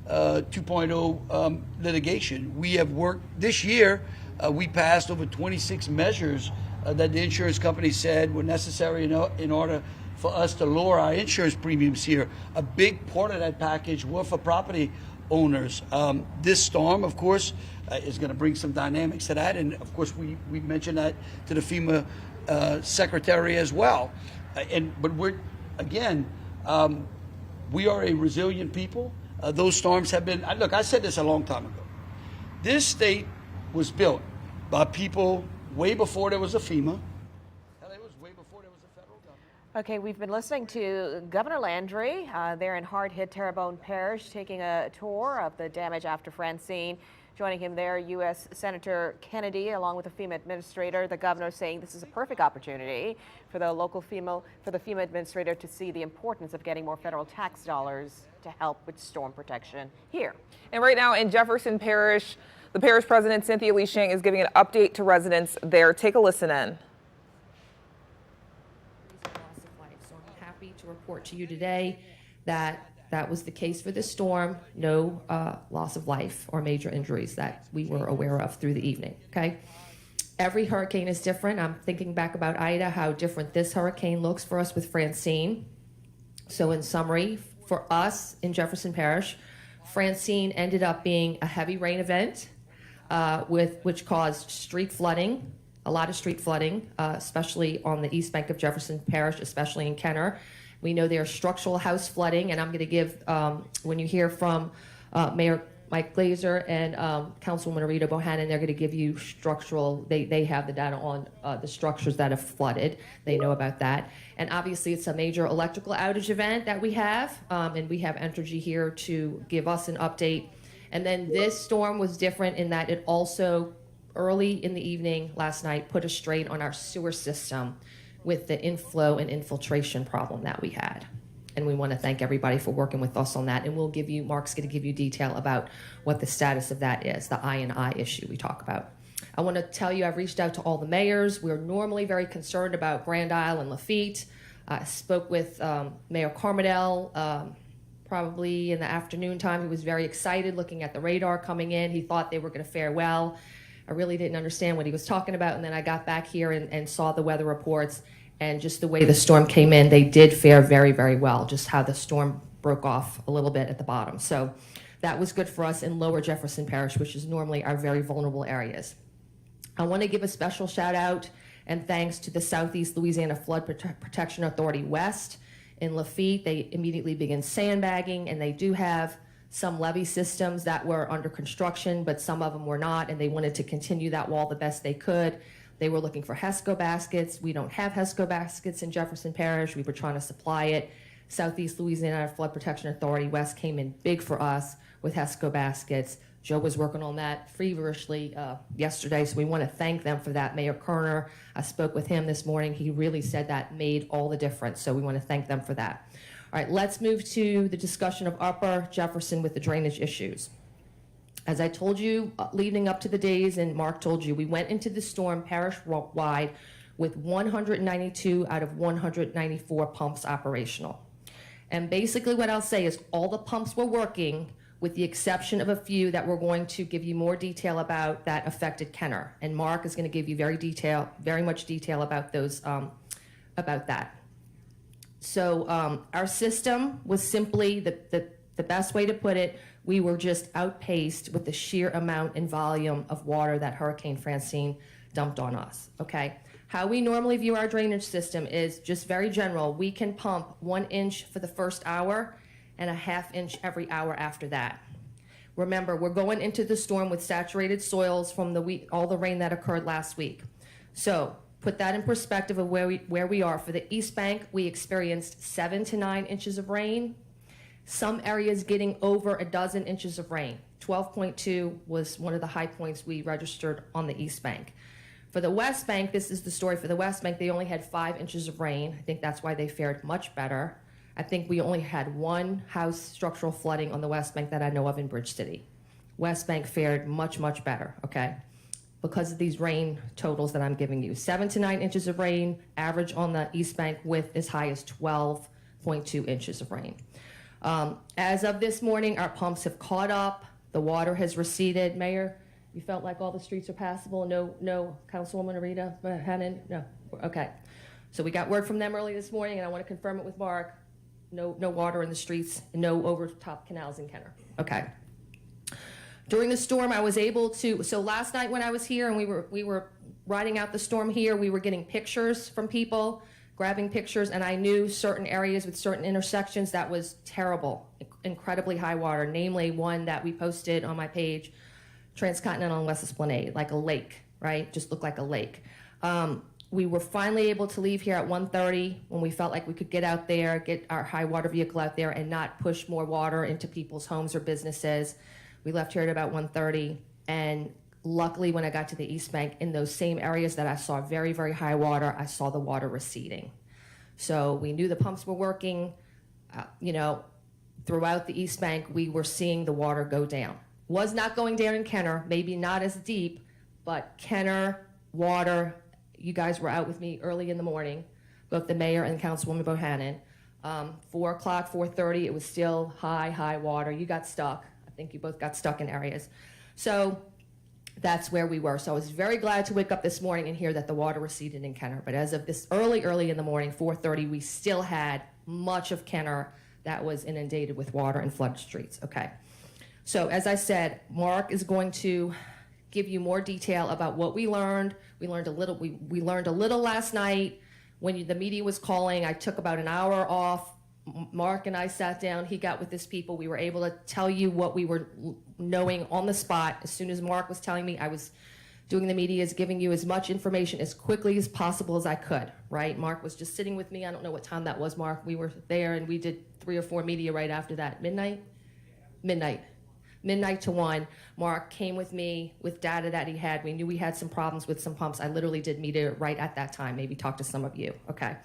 2.0 litigation. We have worked this year. We passed over 26 measures that the insurance company said were necessary in order for us to lower our insurance premiums here. A big part of that package were for property owners. This storm, of course, is going to bring some dynamics to that, and of course we mentioned that to the FEMA secretary as well. But we are a resilient people. Those storms have been. Look, I said this a long time ago. This state was built by people way before there was a FEMA. Okay, we've been listening to Governor Landry there in hard-hit Terrebonne Parish, taking a tour of the damage after Francine. Joining him there, U.S. Senator Kennedy, along with the FEMA administrator. The governor saying this is a perfect opportunity for the FEMA administrator to see the importance of getting more federal tax dollars to help with storm protection here. And right now in Jefferson Parish, the parish president, Cynthia Lee Shang, is giving an update to residents there. Take a listen in. To report to you today that that was the case for this storm. No loss of life or major injuries that we were aware of through the evening. Okay, every hurricane is different. I'm thinking back about Ida, how different this hurricane looks for us with Francine. So in summary, for us in Jefferson Parish, Francine ended up being a heavy rain event which caused street flooding, a lot of street flooding, especially on the east bank of Jefferson Parish, especially in Kenner. We know there's structural house flooding, and I'm going to give, when you hear from Mayor Mike Glazer and Councilwoman Rita Bohannon, they're going to give you structural, they have the data on the structures that have flooded. They know about that. And obviously it's a major electrical outage event that we have, and we have Entergy here to give us an update. And then this storm was different in that it also, early in the evening last night, put a strain on our sewer system with the inflow and infiltration problem that we had. And we want to thank everybody for working with us on that. And Mark's going to give you detail about what the status of that is, the I&I issue we talk about. I want to tell you, I've reached out to all the mayors. We're normally very concerned about Grand Isle and Lafitte. I spoke with Mayor Carmodell probably in the afternoon time. He was very excited looking at the radar coming in. He thought they were going to fare well. I really didn't understand what he was talking about, and then I got back here and saw the weather reports, and just the way the storm came in, they did fare very, very well, just how the storm broke off a little bit at the bottom. So that was good for us in lower Jefferson Parish, which is normally our very vulnerable areas. I want to give a special shout out and thanks to the Southeast Louisiana Flood Protection Authority West in Lafitte. They immediately began sandbagging, and they do have some levee systems that were under construction, but some of them were not, and they wanted to continue that wall the best they could. They were looking for HESCO baskets. We don't have HESCO baskets in Jefferson Parish. We were trying to supply it. Southeast Louisiana Flood Protection Authority West came in big for us with HESCO baskets. Joe was working on that feverishly yesterday, so we want to thank them for that. Mayor Kerner, I spoke with him this morning. He really said that made all the difference, so we want to thank them for that. All right, let's move to the discussion of Upper Jefferson with the drainage issues. As I told you leading up to the days, and Mark told you, we went into the storm parish-wide with 192 out of 194 pumps operational. And basically what I'll say is all the pumps were working with the exception of a few that we're going to give you more detail about that affected Kenner. And Mark is going to give you very much detail about those, about that. So our system was simply, the best way to put it, we were just outpaced with the sheer amount and volume of water that Hurricane Francine dumped on us, okay? How we normally view our drainage system is just very general. We can pump 1 inch for the first hour and a ½ inch every hour after that. Remember, we're going into the storm with saturated soils from all the rain that occurred last week. So put that in perspective of where we are. For the East Bank, we experienced 7 to 9 inches of rain. Some areas getting over a dozen inches of rain. 12.2 was one of the high points we registered on the East Bank. For the West Bank, this is the story. For the West Bank, they only had 5 inches of rain. I think that's why they fared much better. I think we only had one house structural flooding on the West Bank that I know of in Bridge City. West Bank fared much, much better, okay? Because of these rain totals that I'm giving you. 7 to 9 inches of rain, average on the East Bank with as high as 12.2 inches of rain. As of this morning, our pumps have caught up. The water has receded. Mayor, you felt like all the streets are passable? No, Councilwoman Rita Hannon? No, okay. So we got word from them early this morning, and I want to confirm it with Mark. No water in the streets, no overtop canals in Kenner. Okay. During the storm, I was able to, so last night when I was here and we were riding out the storm here, we were getting pictures from people, grabbing pictures, and I knew certain areas with certain intersections that was terrible, incredibly high water, namely one that we posted on my page, Transcontinental and West Esplanade, like a lake, right? Just looked like a lake. We were finally able to leave here at 1:30 when we felt like we could get out there, get our high water vehicle out there and not push more water into people's homes or businesses. We left here at about 1:30, and luckily when I got to the East Bank, in those same areas that I saw very, very high water, I saw the water receding. So we knew the pumps were working. Throughout the East Bank, we were seeing the water go down. Was not going down in Kenner, maybe not as deep, but Kenner, water, you guys were out with me early in the morning, both the mayor and Councilwoman Bohannon. 4 o'clock, 4:30, it was still high water. You got stuck. I think you both got stuck in areas. So that's where we were. So I was very glad to wake up this morning and hear that the water receded in Kenner. But as of this early in the morning, 4:30, we still had much of Kenner that was inundated with water and flooded streets. Okay. So as I said, Mark is going to give you more detail about what we learned. We learned a little last night when the media was calling. I took about an hour off. Mark and I sat down. He got with his people. We were able to tell you what we were knowing on the spot. As soon as Mark was telling me, I was doing the media, is giving you as much information as quickly as possible as I could, right? Mark was just sitting with me. I don't know what time that was, Mark. We were there and we did 3 or 4 media right after that. Midnight to 1, Mark came with me with data that he had. We knew we had some problems with some pumps. I literally did media right at that time, maybe talk to some of you, okay?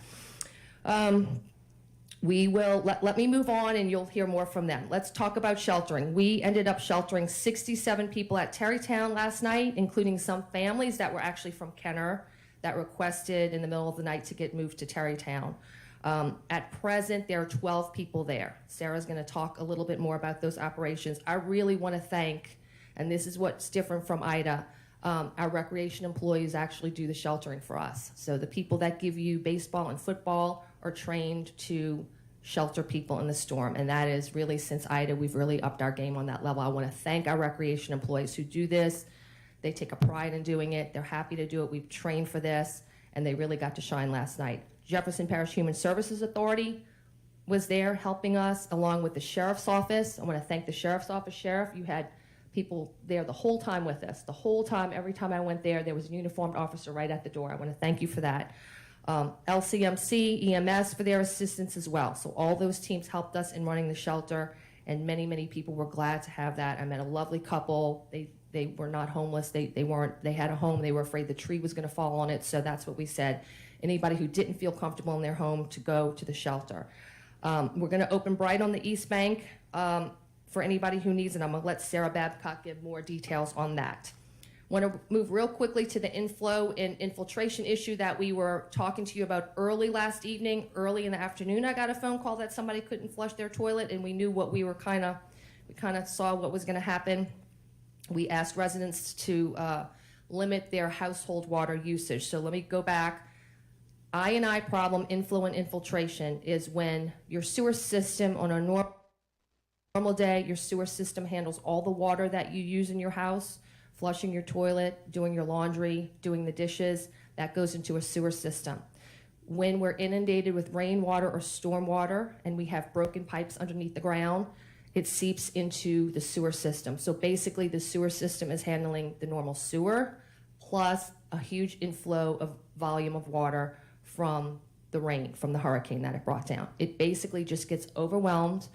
We will, let me move on and you'll hear more from them. Let's talk about sheltering. We ended up sheltering 67 people at Terrytown last night, including some families that were actually from Kenner that requested in the middle of the night to get moved to Terrytown. At present, there are 12 people there. Sarah's going to talk a little bit more about those operations. I really want to thank, and this is what's different from Ida, Our recreation employees actually do the sheltering for us. So the people that give you baseball and football are trained to shelter people in the storm. And that is really, since Ida, we've really upped our game on that level. I want to thank our recreation employees who do this. They take a pride in doing it. They're happy to do it. We've trained for this, and they really got to shine last night. Jefferson Parish Human Services Authority was there helping us, along with the Sheriff's Office. I want to thank the Sheriff's Office. Sheriff, you had people there the whole time with us. The whole time, every time I went there was a uniformed officer right at the door. I want to thank you for that. LCMC, EMS for their assistance as well. So all those teams helped us in running the shelter, and many, many people were glad to have that. I met a lovely couple. They were not homeless. They had a home. They were afraid the tree was going to fall on it. So that's what we said. Anybody who didn't feel comfortable in their home to go to the shelter. We're going to open Bright on the East Bank for anybody who needs it. I'm going to let Sarah Babcock give more details on that. Want to move real quickly to the inflow and infiltration issue that we were talking to you about early last evening. Early in the afternoon, I got a phone call that somebody couldn't flush their toilet, and we knew what we kind of saw what was going to happen. We asked residents to limit their household water usage. So let me go back. I&I problem, inflow and infiltration, is when your sewer system on a normal day, your sewer system handles all the water that you use in your house, flushing your toilet, doing your laundry, doing the dishes, that goes into a sewer system. When we're inundated with rainwater or storm water and we have broken pipes underneath the ground, it seeps into the sewer system. So basically the sewer system is handling the normal sewer plus a huge inflow of volume of water from the rain, from the hurricane that it brought down. It basically just gets overwhelmed.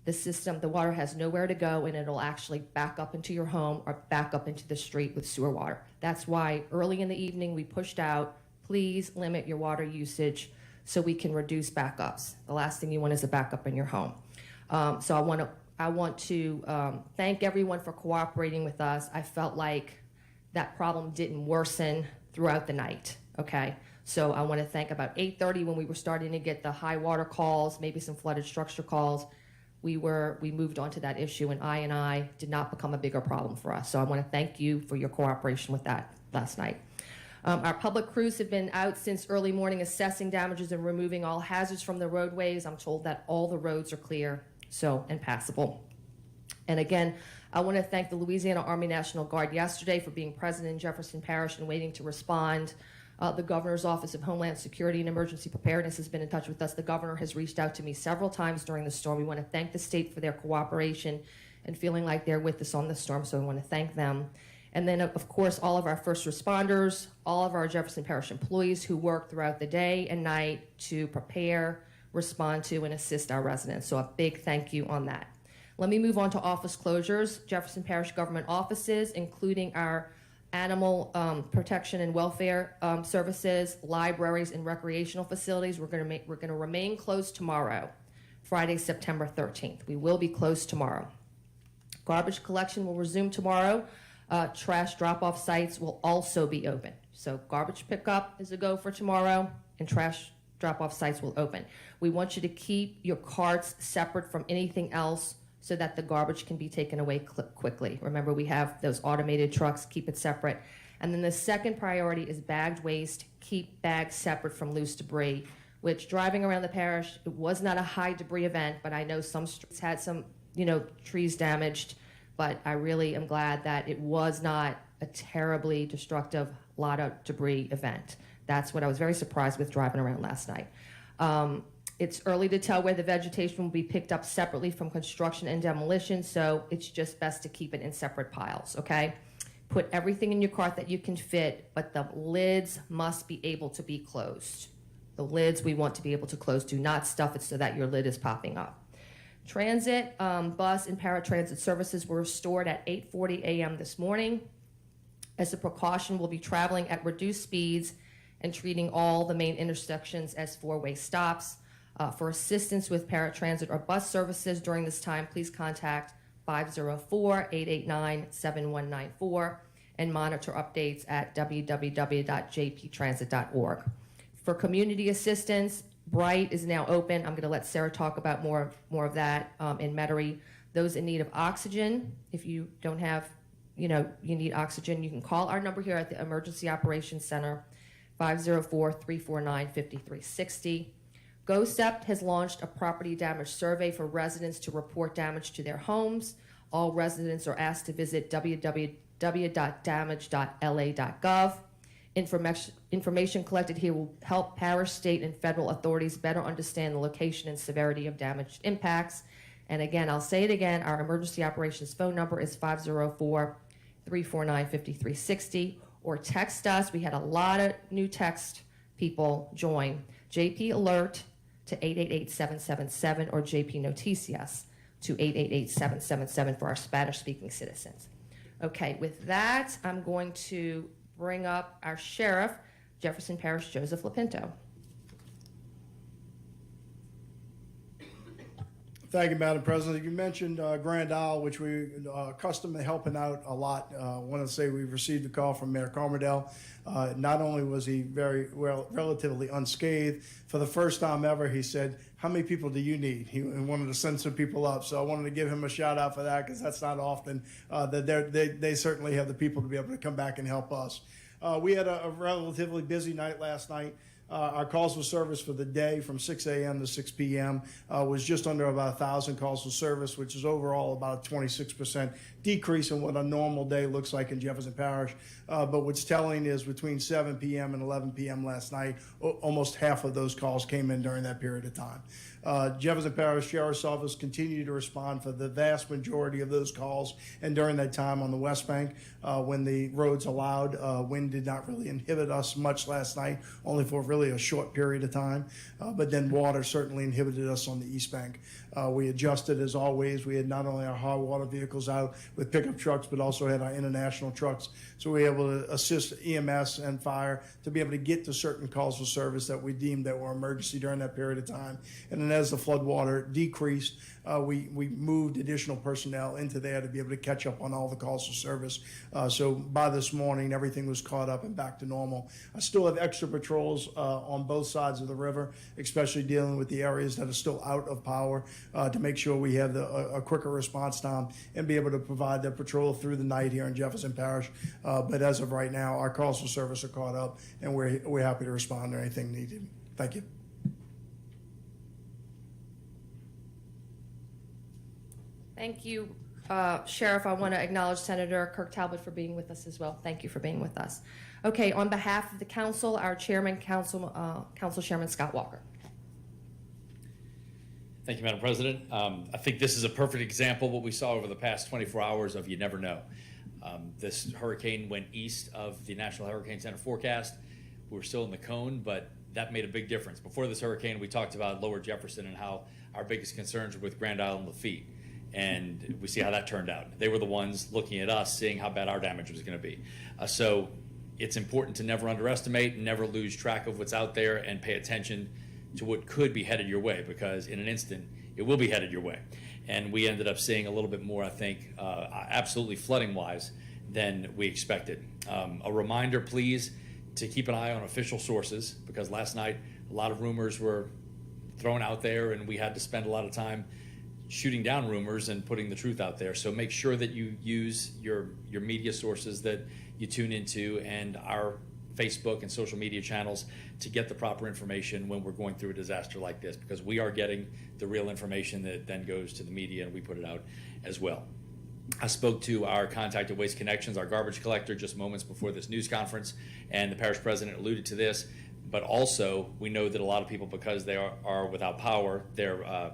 The water has nowhere to go, and it'll actually back up into your home or back up into the street with sewer water. That's why early in the evening we pushed out, please limit your water usage so we can reduce backups. The last thing you want is a backup in your home. So I want to thank everyone for cooperating with us. I felt like that problem didn't worsen throughout the night, okay? So I want to thank about 8:30 when we were starting to get the high water calls, maybe some flooded structure calls. We moved on to that issue, and I did not become a bigger problem for us. So I want to thank you for your cooperation with that last night. Our public crews have been out since early morning assessing damages and removing all hazards from the roadways. I'm told that all the roads are clear, and passable. And again, I want to thank the Louisiana Army National Guard yesterday for being present in Jefferson Parish and waiting to respond. The Governor's Office of Homeland Security and Emergency Preparedness has been in touch with us. The Governor has reached out to me several times during the storm. We want to thank the state for their cooperation and feeling like they're with us on the storm, so we want to thank them. And then, of course, all of our first responders, all of our Jefferson Parish employees who work throughout the day and night to prepare, respond to, and assist our residents. So a big thank you on that. Let me move on to office closures. Jefferson Parish government offices, including our animal protection and welfare services, libraries, and recreational facilities, we're going to remain closed tomorrow, Friday, September 13th. We will be closed tomorrow. Garbage collection will resume tomorrow. Trash drop-off sites will also be open. So garbage pickup is a go for tomorrow, and trash drop-off sites will open. We want you to keep your carts separate from anything else so that the garbage can be taken away quickly. Remember, we have those automated trucks, keep it separate. And then the second priority is bagged waste. Keep bags separate from loose debris, which driving around the parish, it was not a high debris event, but I know some streets had some, trees damaged, but I really am glad that it was not a terribly destructive lot of debris event. That's what I was very surprised with driving around last night. It's early to tell where the vegetation will be picked up separately from construction and demolition, so it's just best to keep it in separate piles, okay? Put everything in your cart that you can fit, but the lids must be able to be closed. The lids we want to be able to close. Do not stuff it so that your lid is popping up. Transit, bus, and paratransit services were restored at 8:40 a.m. this morning. As a precaution, we'll be traveling at reduced speeds and treating all the main intersections as four-way stops. For assistance with paratransit or bus services during this time, please contact 504-889-7194 and monitor updates at www.jptransit.org. For community assistance, Bright is now open. I'm going to let Sarah talk about more of that in Metairie. Those in need of oxygen, if you don't have you need oxygen, you can call our number here at the Emergency Operations Center, 504-349-5360. GoStep has launched a property damage survey for residents to report damage to their homes. All residents are asked to visit www.damage.la.gov. Information collected here will help parish, state, and federal authorities better understand the location and severity of damaged impacts. And again, I'll say it again, our emergency operations phone number is 504-349-5360, or text us. We had a lot of new text people join. JP Alert to 888-777 or JP Noticias to 888-777 for our Spanish-speaking citizens. Okay, with that, I'm going to bring up our sheriff, Jefferson Parish, Joseph Lapinto. Thank you, Madam President. You mentioned Grand Isle, which we accustomed to helping out a lot. I want to say we received a call from Mayor Carmardell. Not only was he very relatively unscathed, for the first time ever, he said, "How many people do you need?" He wanted to send some people up. So I wanted to give him a shout out for that, because that's not often that they certainly have the people to be able to come back and help us. We had a relatively busy night last night. Our calls for service for the day from 6 a.m. to 6 p.m. Was just under about 1,000 calls for service, which is overall about a 26% decrease in what a normal day looks like in Jefferson Parish. But what's telling is between 7 p.m. and 11 p.m. last night, almost half of those calls came in during that period of time. Jefferson Parish Sheriff's Office continued to respond for the vast majority of those calls, and during that time on the West Bank, when the roads allowed, wind did not really inhibit us much last night, only for really a short period of time, but then water certainly inhibited us on the East Bank. We adjusted as always. We had not only our high water vehicles out with pickup trucks, but also had our international trucks. So we were able to assist EMS and fire to be able to get to certain calls for service that we deemed that were emergency during that period of time. And then as the floodwater decreased, we moved additional personnel into there to be able to catch up on all the calls for service. So by this morning, everything was caught up and back to normal. I still have extra patrols on both sides of the river, especially dealing with the areas that are still out of power, to make sure we have a quicker response time and be able to provide the patrol through the night here in Jefferson Parish. But as of right now, our calls for service are caught up, and we're happy to respond to anything needed. Thank you. Thank you, Sheriff. I want to acknowledge Senator Kirk Talbot for being with us as well. Thank you for being with us. Okay, on behalf of the council, our chairman, Council Chairman Scott Walker. Thank you, Madam President. I think this is a perfect example of what we saw over the past 24 hours of you never know. This hurricane went east of the National Hurricane Center forecast. We were still in the cone, but that made a big difference. Before this hurricane, we talked about Lower Jefferson and how our biggest concerns were with Grand Isle and Lafitte. And we see how that turned out. They were the ones looking at us, seeing how bad our damage was going to be. So it's important to never underestimate, never lose track of what's out there, and pay attention to what could be headed your way, because in an instant, it will be headed your way. And we ended up seeing a little bit more, I think, absolutely flooding-wise than we expected. A reminder, please, to keep an eye on official sources, because last night a lot of rumors were thrown out there, and we had to spend a lot of time shooting down rumors and putting the truth out there. So make sure that you use your media sources that you tune into and our Facebook and social media channels to get the proper information when we're going through a disaster like this, because we are getting the real information that then goes to the media, and we put it out as well. I spoke to our contact at Waste Connections, our garbage collector, just moments before this news conference, and the parish president alluded to this, but also we know that a lot of people, because they are without power, their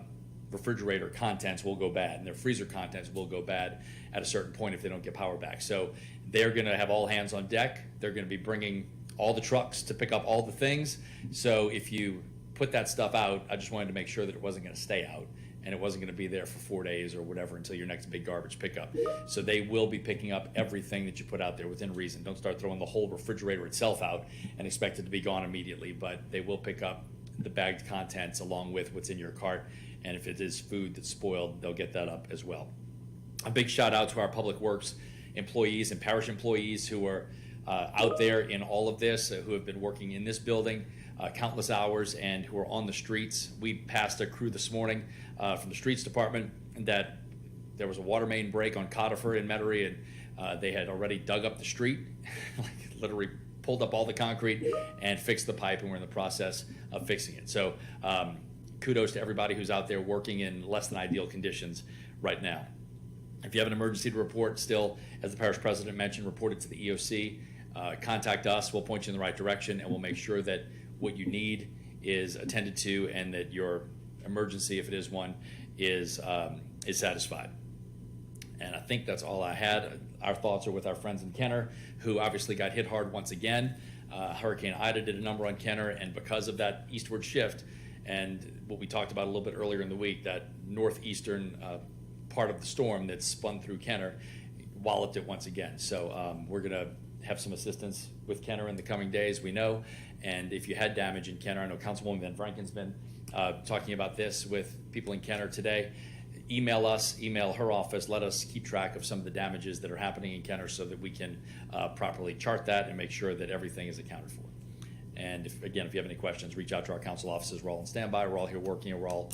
refrigerator contents will go bad and their freezer contents will go bad at a certain point if they don't get power back. So they're going to have all hands on deck. They're going to be bringing all the trucks to pick up all the things. So if you put that stuff out, I just wanted to make sure that it wasn't going to stay out and it wasn't going to be there for 4 days or whatever until your next big garbage pickup. So they will be picking up everything that you put out there within reason. Don't start throwing the whole refrigerator itself out and expect it to be gone immediately, but they will pick up the bagged contents along with what's in your cart. And if it is food that's spoiled, they'll get that up as well. A big shout out to our Public Works employees and parish employees who are out there in all of this, who have been working in this building countless hours and who are on the streets. We passed a crew this morning from the streets department that there was a water main break on Cotterford in Metairie, and they had already dug up the street, like literally pulled up all the concrete and fixed the pipe, and we're in the process of fixing it. So kudos to everybody who's out there working in less than ideal conditions right now. If you have an emergency to report, still, as the parish president mentioned, report it to the EOC. Contact us, we'll point you in the right direction, and we'll make sure that what you need is attended to and that your emergency, if it is one, is satisfied. And I think that's all I had. Our thoughts are with our friends in Kenner, who obviously got hit hard once again. Hurricane Ida did a number on Kenner, and because of that eastward shift and what we talked about a little bit earlier in the week, that northeastern part of the storm that spun through Kenner walloped it once again. So we're going to have some assistance with Kenner in the coming days, we know. And if you had damage in Kenner, I know Councilwoman Van Franken's been talking about this with people in Kenner today. Email us, email her office, let us keep track of some of the damages that are happening in Kenner so that we can properly chart that and make sure that everything is accounted for. And if you have any questions, reach out to our council offices. We're all on standby, we're all here working, and we're all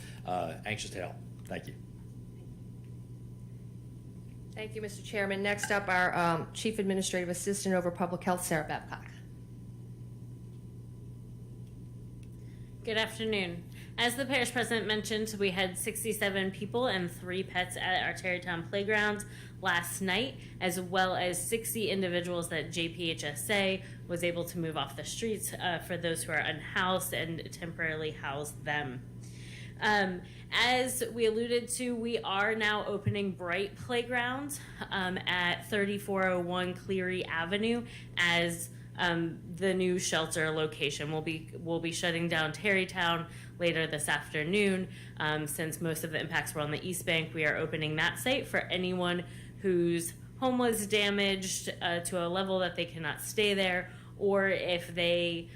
anxious to help. Thank you. Thank you, Mr. Chairman. Next up, our Chief Administrative Assistant over Public Health, Sarah Babcock. Good afternoon. As the parish president mentioned, we had 67 people and 3 pets at our Tarrytown playground last night, as well as 60 individuals that JPHSA was able to move off the streets for those who are unhoused and temporarily house them. As we alluded to, we are now opening Bright Playground at 3401 Cleary Avenue as the new shelter location. We'll be shutting down Tarrytown later this afternoon. Since most of the impacts were on the East Bank, we are opening that site for anyone whose home was damaged to a level that they cannot stay there, or if they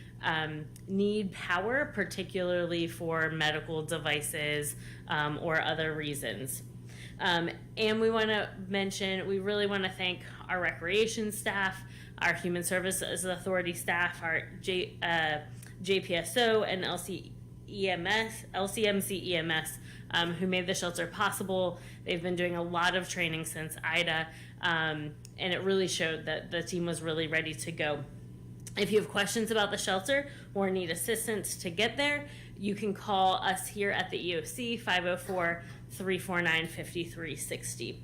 need power, particularly for medical devices or other reasons. And we want to mention, we really want to thank our recreation staff, our Human Services Authority staff, our JPSO and LCMC EMS, who made the shelter possible. They've been doing a lot of training since Ida, and it really showed that the team was really ready to go. If you have questions about the shelter or need assistance to get there, you can call us here at the EOC, 504-349-5360.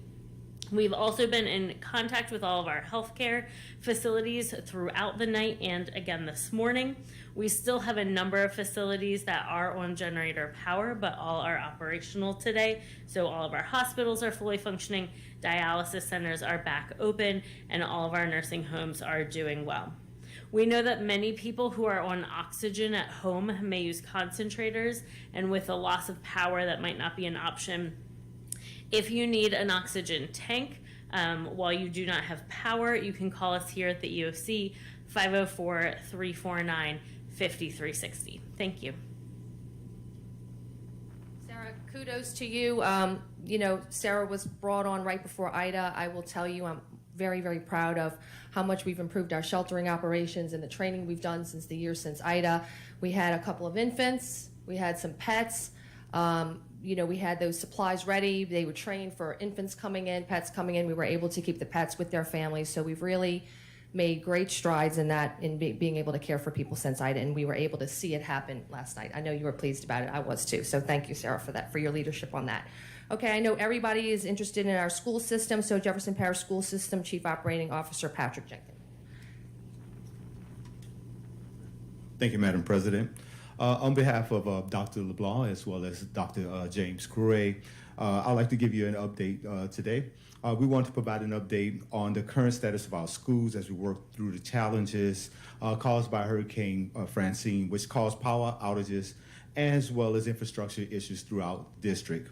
We've also been in contact with all of our healthcare facilities throughout the night and again this morning. We still have a number of facilities that are on generator power, but all are operational today. So all of our hospitals are fully functioning, dialysis centers are back open, and all of our nursing homes are doing well. We know that many people who are on oxygen at home may use concentrators, and with a loss of power, that might not be an option. If you need an oxygen tank while you do not have power, you can call us here at the EOC, 504-349-5360. Thank you. Sarah, kudos to you. You know, Sarah was brought on right before Ida. I will tell you, I'm very, very proud of how much we've improved our sheltering operations and the training we've done since the year since Ida. We had a couple of infants, we had some pets. You know, we had those supplies ready. They were trained for infants coming in, pets coming in. We were able to keep the pets with their families. So we've really made great strides in that, in being able to care for people since Ida, and we were able to see it happen last night. I know you were pleased about it. I was too. So thank you, Sarah, for that, for your leadership on that. Okay, I know everybody is interested in our school system. So Jefferson Parish School System Chief Operating Officer Patrick Jenkins. Thank you, Madam President. On behalf of Dr. LeBlanc as well as Dr. James Gray, I'd like to give you an update today. We want to provide an update on the current status of our schools as we work through the challenges caused by Hurricane Francine, which caused power outages as well as infrastructure issues throughout the district.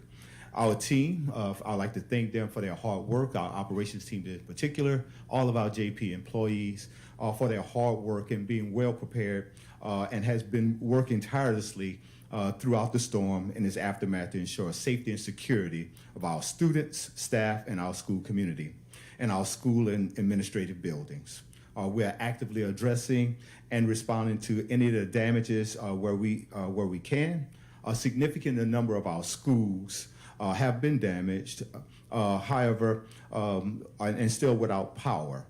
Our team, I'd like to thank them for their hard work, our operations team in particular, all of our JP employees for their hard work and being well prepared and has been working tirelessly throughout the storm and its aftermath to ensure safety and security of our students, staff, and our school community, and our school and administrative buildings. We are actively addressing and responding to any of the damages where we can. A significant number of our schools have been damaged, however, and still without power.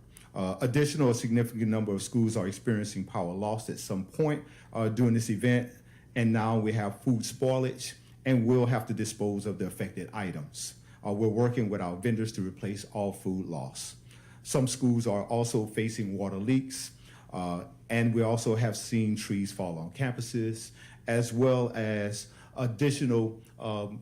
Additional, a significant number of schools are experiencing power loss at some point during this event, and now we have food spoilage, and we'll have to dispose of the affected items. We're working with our vendors to replace all food loss. Some schools are also facing water leaks, and we also have seen trees fall on campuses, as well as additional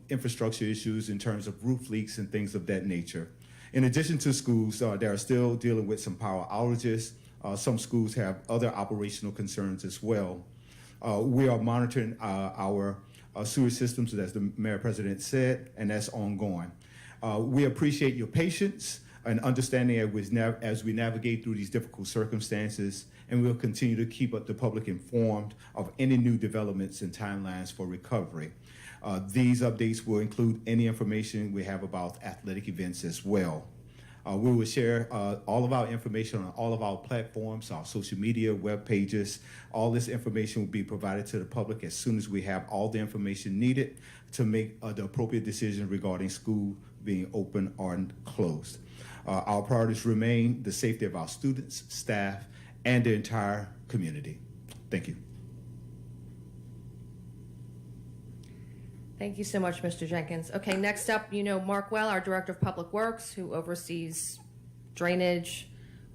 infrastructure issues in terms of roof leaks and things of that nature. In addition to schools, they are still dealing with some power outages. Some schools have other operational concerns as well. We are monitoring our sewer systems, as the Mayor President said, and that's ongoing. We appreciate your patience and understanding as we navigate through these difficult circumstances, and we'll continue to keep the public informed of any new developments and timelines for recovery. These updates will include any information we have about athletic events as well. We will share all of our information on all of our platforms, our social media, web pages. All this information will be provided to the public as soon as we have all the information needed to make the appropriate decision regarding school being open or closed. Our priorities remain the safety of our students, staff, and the entire community. Thank you. Thank you so much, Mr. Jenkins. Okay, next up, you know Mark Well, our Director of Public Works, who oversees drainage,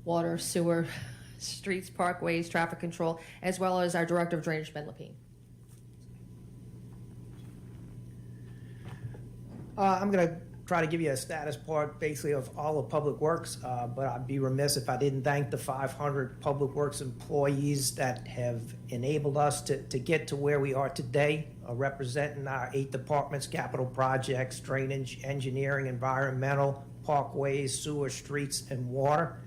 water, sewer, streets, parkways, traffic control, as well as our Director of Drainage, Ben Lapine. I'm going to try to give you a status report basically of all of Public Works, but I'd be remiss if I didn't thank the 500 Public Works employees that have enabled us to get to where we are today, representing our 8 departments: capital projects, drainage, engineering, environmental, parkways, sewer, streets, and water.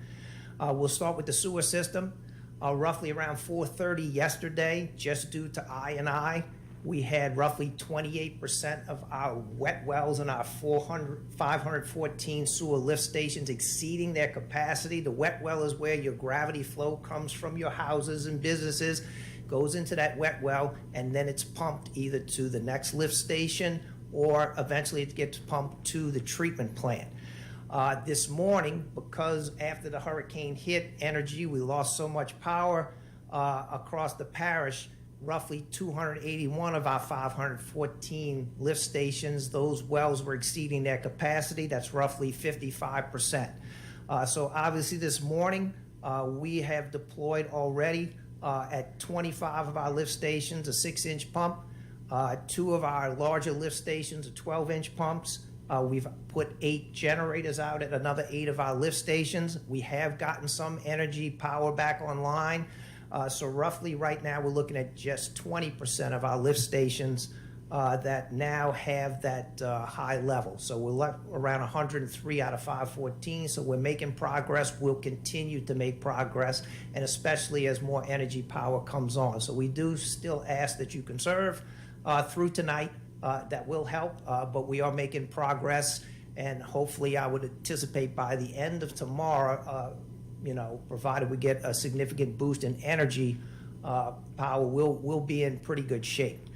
We'll start with the sewer system. Roughly around 4:30 yesterday, just due to I&I, we had roughly 28% of our wet wells in our 514 sewer lift stations exceeding their capacity. The wet well is where your gravity flow comes from your houses and businesses, goes into that wet well, and then it's pumped either to the next lift station or eventually it gets pumped to the treatment plant. This morning, because after the hurricane hit energy, we lost so much power across the parish. Roughly 281 of our 514 lift stations, those wells were exceeding their capacity. That's roughly 55%. So obviously this morning, we have deployed already at 25 of our lift stations a 6-inch pump, 2 of our larger lift stations are 12-inch pumps. We've put 8 generators out at another 8 of our lift stations. We have gotten some energy power back online. So roughly right now we're looking at just 20% of our lift stations that now have that high level. So we're around 103 out of 514. So we're making progress. We'll continue to make progress, and especially as more energy power comes on. So we do still ask that you conserve through tonight. That will help, but we are making progress, and hopefully I would anticipate by the end of tomorrow, provided we get a significant boost in energy power, we'll be in pretty good shape.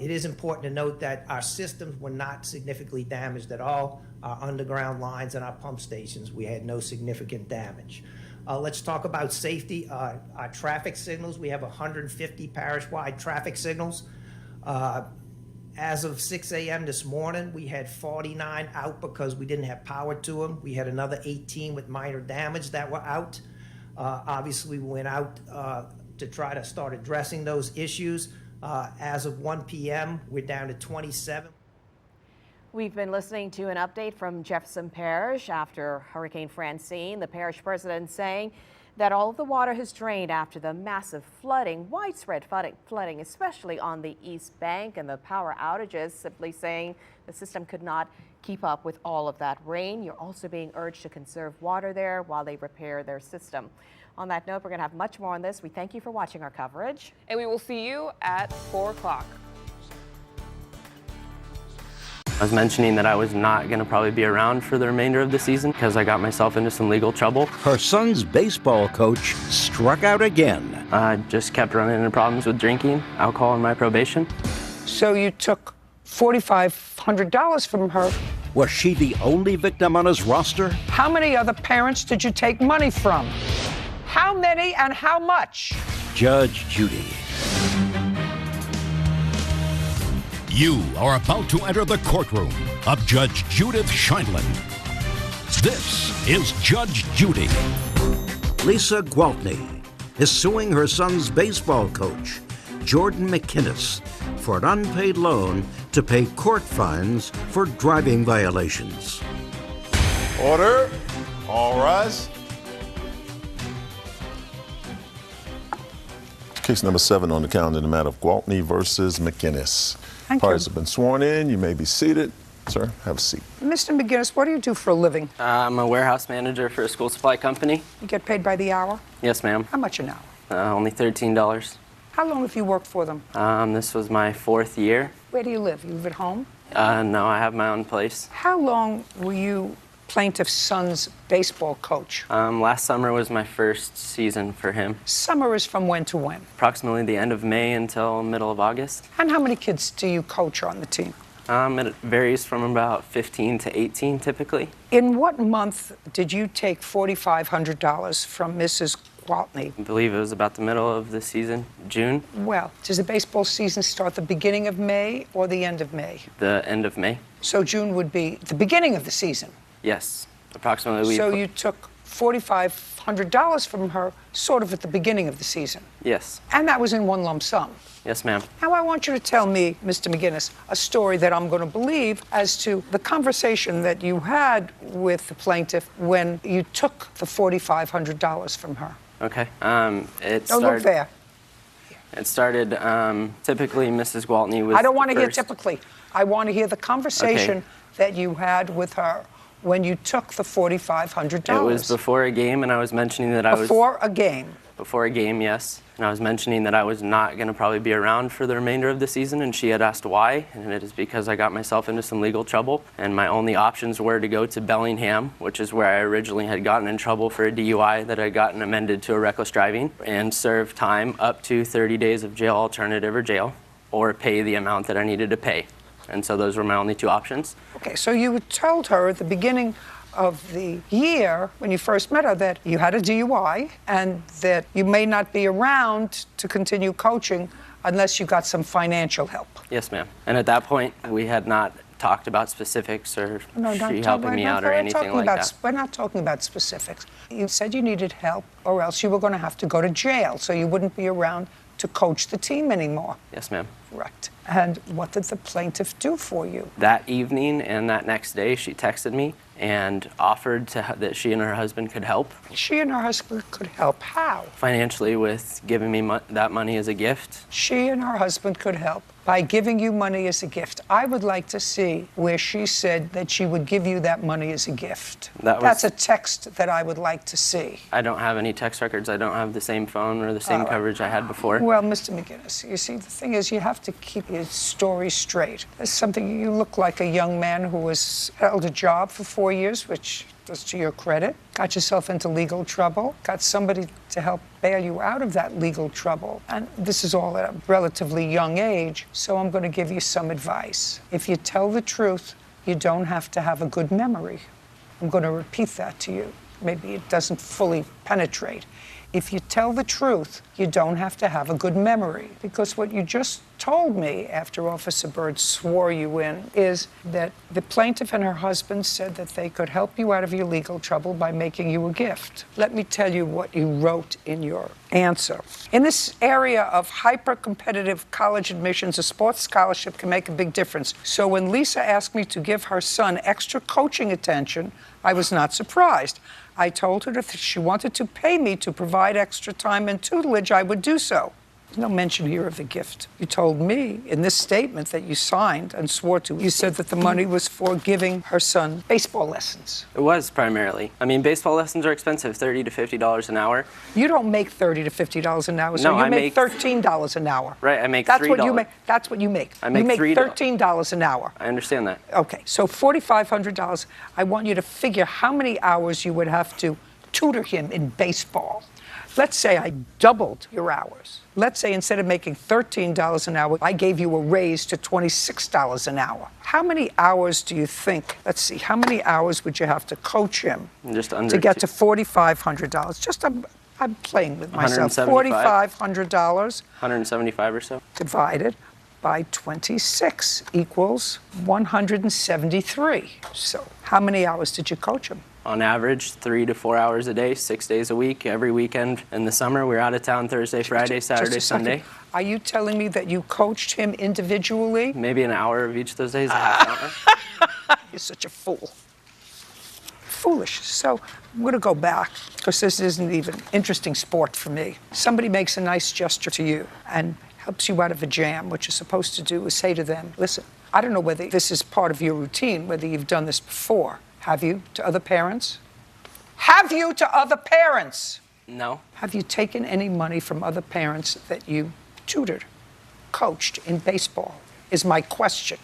It is important to note that our systems were not significantly damaged at all. Our underground lines and our pump stations, we had no significant damage. Let's talk about safety. Our traffic signals, we have 150 parish-wide traffic signals. As of 6 a.m. this morning, we had 49 out because we didn't have power to them. We had another 18 with minor damage that were out. Obviously, we went out to try to start addressing those issues. As of 1 p.m., we're down to 27. We've been listening to an update from Jefferson Parish after Hurricane Francine. The parish president saying that all of the water has drained after the massive flooding, widespread flooding, especially on the East Bank, and the power outages, simply saying the system could not keep up with all of that rain. You're also being urged to conserve water there while they repair their system. On that note, we're going to have much more on this. We thank you for watching our coverage. And we will see you at 4 o'clock. I was mentioning that I was not going to probably be around for the remainder of the season because I got myself into some legal trouble. Her son's baseball coach struck out again. I just kept running into problems with drinking, alcohol, and my probation. So you took $4,500 from her. Was she the only victim on his roster? How many other parents did you take money from? How many and how much? Judge Judy. You are about to enter the courtroom of Judge Judith Scheindlin. This is Judge Judy. Lisa Gwaltney is suing her son's baseball coach, Jordan McInnes, for an unpaid loan to pay court fines for driving violations. Order. All rise. Case number 7 on the calendar in the matter of Gwaltney versus McInnes. Parties have been sworn in. You may be seated. Sir, have a seat. Mr. McGinnis, what do you do for a living? I'm a warehouse manager for a school supply company. You get paid by the hour? Yes, ma'am. How much an hour? Only $13. How long have you worked for them? This was my 4th year. Where do you live? You live at home? No, I have my own place. How long were you plaintiff's son's baseball coach? Last summer was my first season for him. Summer is from when to when? Approximately the end of May until middle of August. And how many kids do you coach on the team? It varies from about 15 to 18 typically. In what month did you take $4,500 from Mrs. Gwaltney? I believe it was about the middle of the season, June. Well, does the baseball season start the beginning of May or the end of May? The end of May. So June would be the beginning of the season. Yes, approximately. So you took $4,500 from her sort of at the beginning of the season. Yes. And that was in one lump sum. Yes, ma'am. Now I want you to tell me, Mr. McGinnis, a story that I'm going to believe as to the conversation that you had with the plaintiff when you took the $4,500 from her. Okay. Don't look there. It started, typically Mrs. Gwaltney was I don't want to hear first. typically. I want to hear the conversation that you had with her when you took the $4,500. It was before a game, and I was mentioning that I was... Before a game? Before a game, yes. And I was mentioning that I was not going to probably be around for the remainder of the season, and she had asked why, and it is because I got myself into some legal trouble, and my only options were to go to Bellingham, which is where I originally had gotten in trouble for a DUI that had gotten amended to a reckless driving, and serve time up to 30 days of jail alternative or jail, or pay the amount that I needed to pay. And so those were my only 2 options. Okay, so you told her at the beginning of the year, when you first met her, that you had a DUI and that you may not be around to continue coaching unless you got some financial help. Yes, ma'am. And at that point, we had not talked about specifics or she helping me out or anything like that. We're not talking about specifics. You said you needed help or else you were going to have to go to jail, so you wouldn't be around to coach the team anymore. Yes, ma'am. Right. And what did the plaintiff do for you? That evening and that next day, she texted me and offered that she and her husband could help. She and her husband could help. How? Financially, with giving me that money as a gift. She and her husband could help by giving you money as a gift. I would like to see where she said that she would give you that money as a gift. That's a text that I would like to see. I don't have any text records. I don't have the same phone or the same coverage I had before. Well, Mr. McGinnis, you see, the thing is you have to keep your story straight. There's something, you look like a young man who has held a job for 4 years, which is to your credit, got yourself into legal trouble, got somebody to help bail you out of that legal trouble. And this is all at a relatively young age, so I'm going to give you some advice. If you tell the truth, you don't have to have a good memory. I'm going to repeat that to you. Maybe it doesn't fully penetrate. If you tell the truth, you don't have to have a good memory, because what you just told me after Officer Byrd swore you in is that the plaintiff and her husband said that they could help you out of your legal trouble by making you a gift. Let me tell you what you wrote in your answer. In this area of hyper-competitive college admissions, a sports scholarship can make a big difference. So when Lisa asked me to give her son extra coaching attention, I was not surprised. I told her that if she wanted to pay me to provide extra time and tutelage, I would do so. There's no mention here of the gift. You told me in this statement that you signed and swore to, you said that the money was for giving her son baseball lessons. It was primarily. I mean, baseball lessons are expensive, $30 to $50 an hour. You don't make $30 to $50 an hour, so no, you I make $13 an hour. Right, I make That's $3. what you make. That's what you make. I make you make $3. $13 an hour. I understand that. Okay, so $4,500. I want you to figure how many hours you would have to tutor him in baseball. Let's say I doubled your hours. Let's say instead of making $13 an hour, I gave you a raise to $26 an hour. How many hours do you think, let's see, how many hours would you have to coach him Just under to get to $4,500? Just, I'm playing with myself. $4,500 175 or so. divided by 26 equals 173. So how many hours did you coach him? On average, 3 to 4 hours a day, 6 days a week, every weekend. In the summer, we're out of town Thursday, Friday, Saturday, Just a second. Sunday. Are you telling me that you coached him individually? Maybe an hour of each of those days, a half hour. You're such a fool. Foolish. So I'm going to go back because this isn't even interesting sport for me. Somebody makes a nice gesture to you and helps you out of a jam. What you're supposed to do is say to them, listen, I don't know whether this is part of your routine, whether you've done this before. Have you to other parents? Have you to other parents? No. Have you taken any money from other parents that you tutored, coached in baseball, is my question.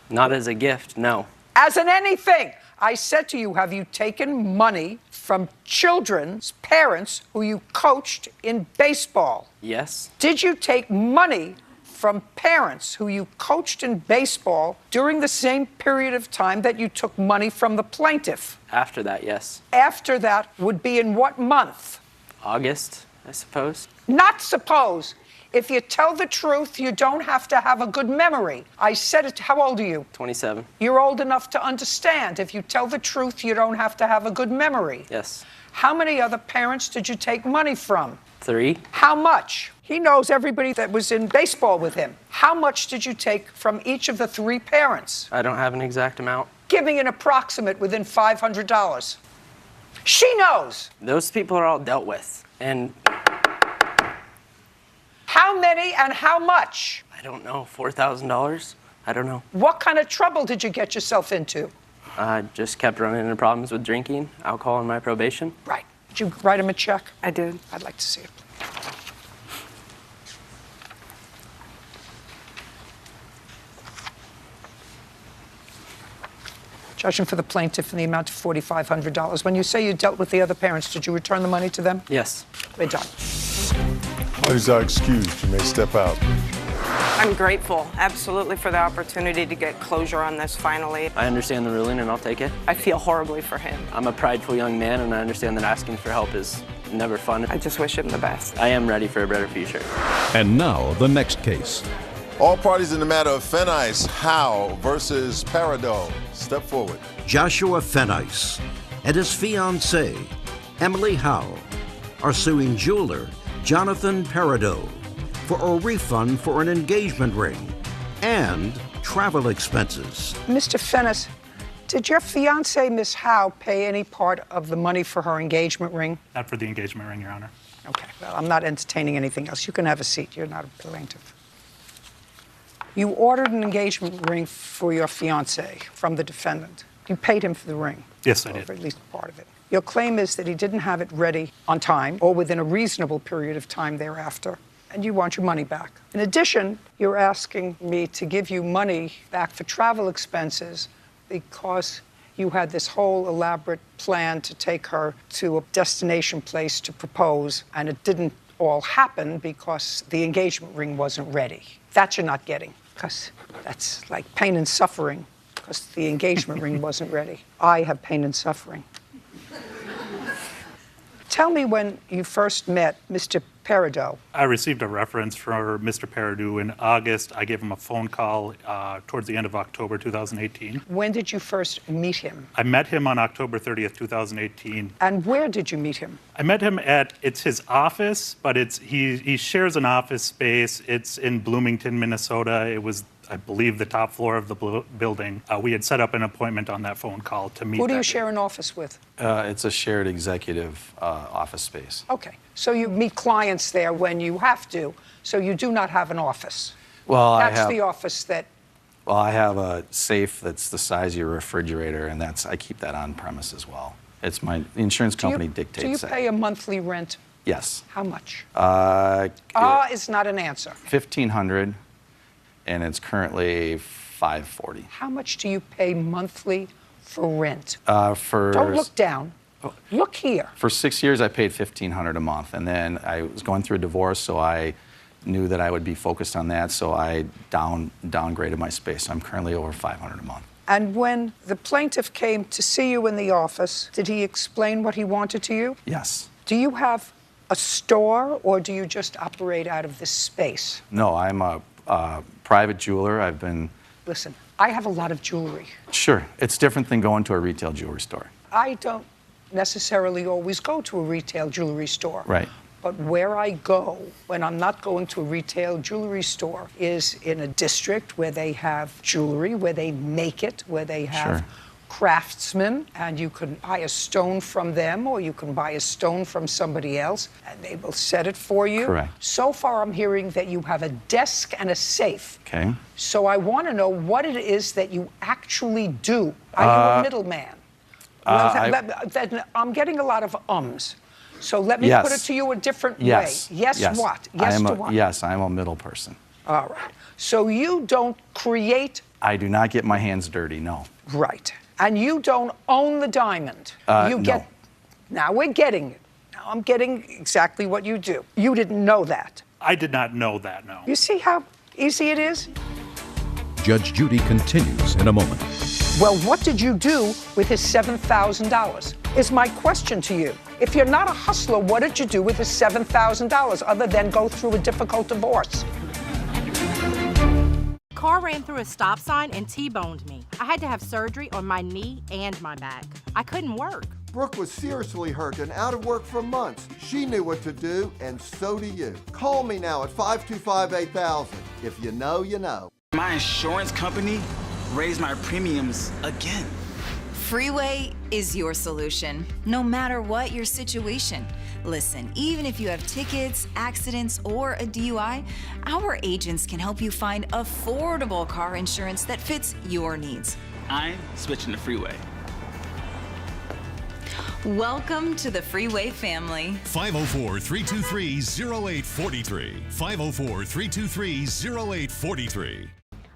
Not as a gift, no. As in anything. I said to you, have you taken money from children's parents who you coached in baseball? Yes. Did you take money from parents who you coached in baseball during the same period of time that you took money from the plaintiff? After that, yes. After that would be in what month? August, I suppose. Not suppose. If you tell the truth, you don't have to have a good memory. I said it. How old are you? 27. You're old enough to understand. If you tell the truth, you don't have to have a good memory. Yes. How many other parents did you take money from? 3. How much? He knows everybody that was in baseball with him. How much did you take from each of the 3 parents? I don't have an exact amount. Give me an approximate within $500. She knows. Those people are all dealt with. And how many and how much? I don't know, $4,000? I don't know. What kind of trouble did you get yourself into? I just kept running into problems with drinking, alcohol, and my probation. Right. Did you write him a check? I did. I'd like to see it. Judging for the plaintiff in the amount of $4,500. When you say you dealt with the other parents, did you return the money to them? Yes. They're done. Parties are excused. You may step out. I'm grateful, absolutely, for the opportunity to get closure on this finally. I understand the ruling and I'll take it. I feel horribly for him. I'm a prideful young man and I understand that asking for help is never fun. I just wish him the best. I am ready for a better future. And now, the next case. All parties in the matter of Fenice, Howe versus Parado. Step forward. Joshua Fenice and his fiancée, Emily Howe, are suing jeweler Jonathan Parado for a refund for an engagement ring and travel expenses. Mr. Fenice, did your fiancée, Miss Howe, pay any part of the money for her engagement ring? Not for the engagement ring, Your Honor. Okay, well, I'm not entertaining anything else. You can have a seat. You're not a plaintiff. You ordered an engagement ring for your fiancé from the defendant. You paid him for the ring. Yes, I did. Or for at least part of it. Your claim is that he didn't have it ready on time or within a reasonable period of time thereafter, and you want your money back. In addition, you're asking me to give you money back for travel expenses because you had this whole elaborate plan to take her to a destination place to propose, and it didn't all happen because the engagement ring wasn't ready. That you're not getting, because that's like pain and suffering, because the engagement ring wasn't ready. I have pain and suffering. Tell me when you first met Mr. Parado. I received a reference for Mr. Parado in August. I gave him a phone call towards the end of October 2018. When did you first meet him? I met him on October 30th, 2018. And where did you meet him? I met him at, it's his office, but he shares an office space. It's in Bloomington, Minnesota. It was, I believe, the top floor of the building. We had set up an appointment on that phone call to meet. Who do you share an office with? It's a shared executive office space. Okay, so you meet clients there when you have to, so you do not have an office. Well, That's the office that... Well, I have a safe that's the size of your refrigerator, and I keep that on premise as well. It's the insurance company dictates Do you that. pay a monthly rent? Yes. How much? Is not an answer. $1,500, and it's currently $540. How much do you pay monthly for rent? For Don't look down. Look here. For 6 years, I paid $1,500 a month, and then I was going through a divorce, so I knew that I would be focused on that, so I downgraded my space. I'm currently over $500 a month. And when the plaintiff came to see you in the office, did he explain what he wanted to you? Yes. Do you have a store, or do you just operate out of this space? No, I'm a private jeweler. I've been... Listen, I have a lot of jewelry. Sure. It's different than going to a retail jewelry store. I don't necessarily always go to a retail jewelry store. Right. But where I go when I'm not going to a retail jewelry store is in a district where they have jewelry, where they make it, where they have Sure. craftsmen, and you can buy a stone from them or you can buy a stone from somebody else, and they will set it for you. Correct. So far, I'm hearing that you have a desk and a safe. Okay. So I want to know what it is that you actually do. Are you a middleman? I'm getting a lot of ums. So let me Yes. put it to you a different Yes. way. Yes, what? Yes to what? Yes, I'm a middle person. All right. So you don't create. I do not get my hands dirty, no. Right. And you don't own the diamond. You no. get. Now we're getting it. Now I'm getting exactly what you do. You didn't know that. I did not know that, no. You see how easy it is? Judge Judy continues in a moment. Well, what did you do with his $7,000? Is my question to you. If you're not a hustler, what did you do with his $7,000 other than go through a difficult divorce? Car ran through a stop sign and T-boned me. I had to have surgery on my knee and my back. I couldn't work. Brooke was seriously hurt and out of work for months. She knew what to do, and so do you. Call me now at 525-8000. If you know, you know. My insurance company raised my premiums again. Freeway is your solution, no matter what your situation. Listen, even if you have tickets, accidents, or a DUI, our agents can help you find affordable car insurance that fits your needs. I'm switching to Freeway. Welcome to the Freeway family. 504-323-0843. 504-323-0843.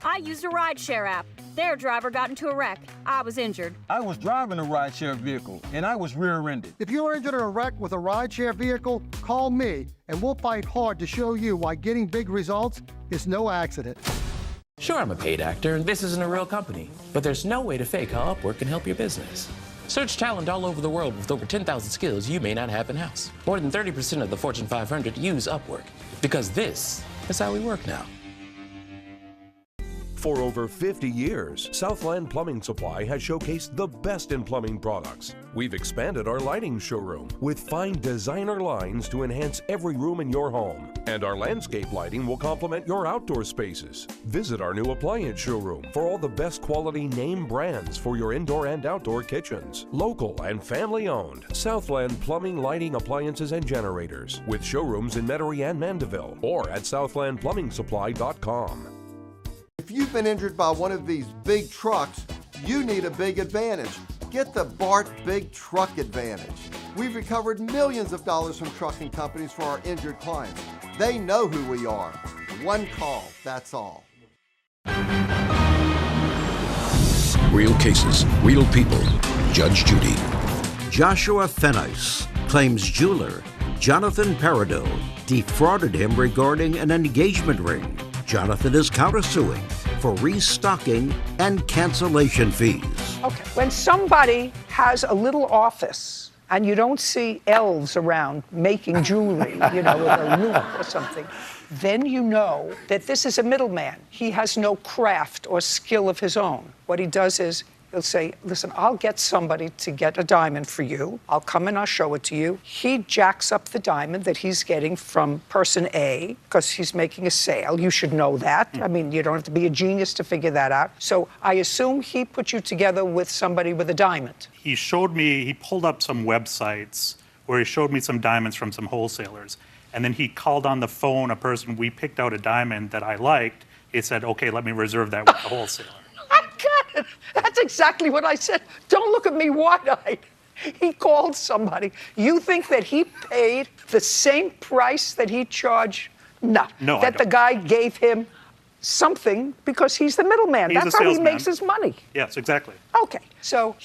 I used a rideshare app. Their driver got into a wreck. I was injured. I was driving a rideshare vehicle, and I was rear-ended. If you're injured in a wreck with a rideshare vehicle, call me, and we'll fight hard to show you why getting big results is no accident. Sure, I'm a paid actor, and this isn't a real company, but there's no way to fake how Upwork can help your business. Search talent all over the world with over 10,000 skills you may not have in-house. More than 30% of the Fortune 500 use Upwork, because this is how we work now. For over 50 years, Southland Plumbing Supply has showcased the best in plumbing products. We've expanded our lighting showroom with fine designer lines to enhance every room in your home. And our landscape lighting will complement your outdoor spaces. Visit our new appliance showroom for all the best quality name brands for your indoor and outdoor kitchens. Local and family owned, Southland Plumbing, Lighting, Appliances, and Generators, with showrooms in Metairie and Mandeville, or at southlandplumbingsupply.com. If you've been injured by one of these big trucks, you need a big advantage. Get the BART Big Truck Advantage. We've recovered millions of dollars from trucking companies for our injured clients. They know who we are. One call, that's all. Real cases, real people. Judge Judy. Joshua Fenice claims jeweler Jonathan Parado defrauded him regarding an engagement ring. Jonathan is countersuing for restocking and cancellation fees. Okay. When somebody has a little office and you don't see elves around making jewelry, with a loop or something, then you know that this is a middleman. He has no craft or skill of his own. What he does is he'll say, listen, I'll get somebody to get a diamond for you. I'll come and I'll show it to you. He jacks up the diamond that he's getting from person A because he's making a sale. You should know that. I mean, you don't have to be a genius to figure that out. So I assume he put you together with somebody with a diamond. He pulled up some websites where he showed me some diamonds from some wholesalers. And then he called on the phone a person, we picked out a diamond that I liked. He said, okay, let me reserve that with the wholesaler. I got it. That's exactly what I said. Don't look at me wide-eyed. He called somebody. You think that he paid the same price that he charged? No. No, that the guy gave him something because he's the middleman. He's That's a how he salesman. makes his money. Yes, exactly. Okay. So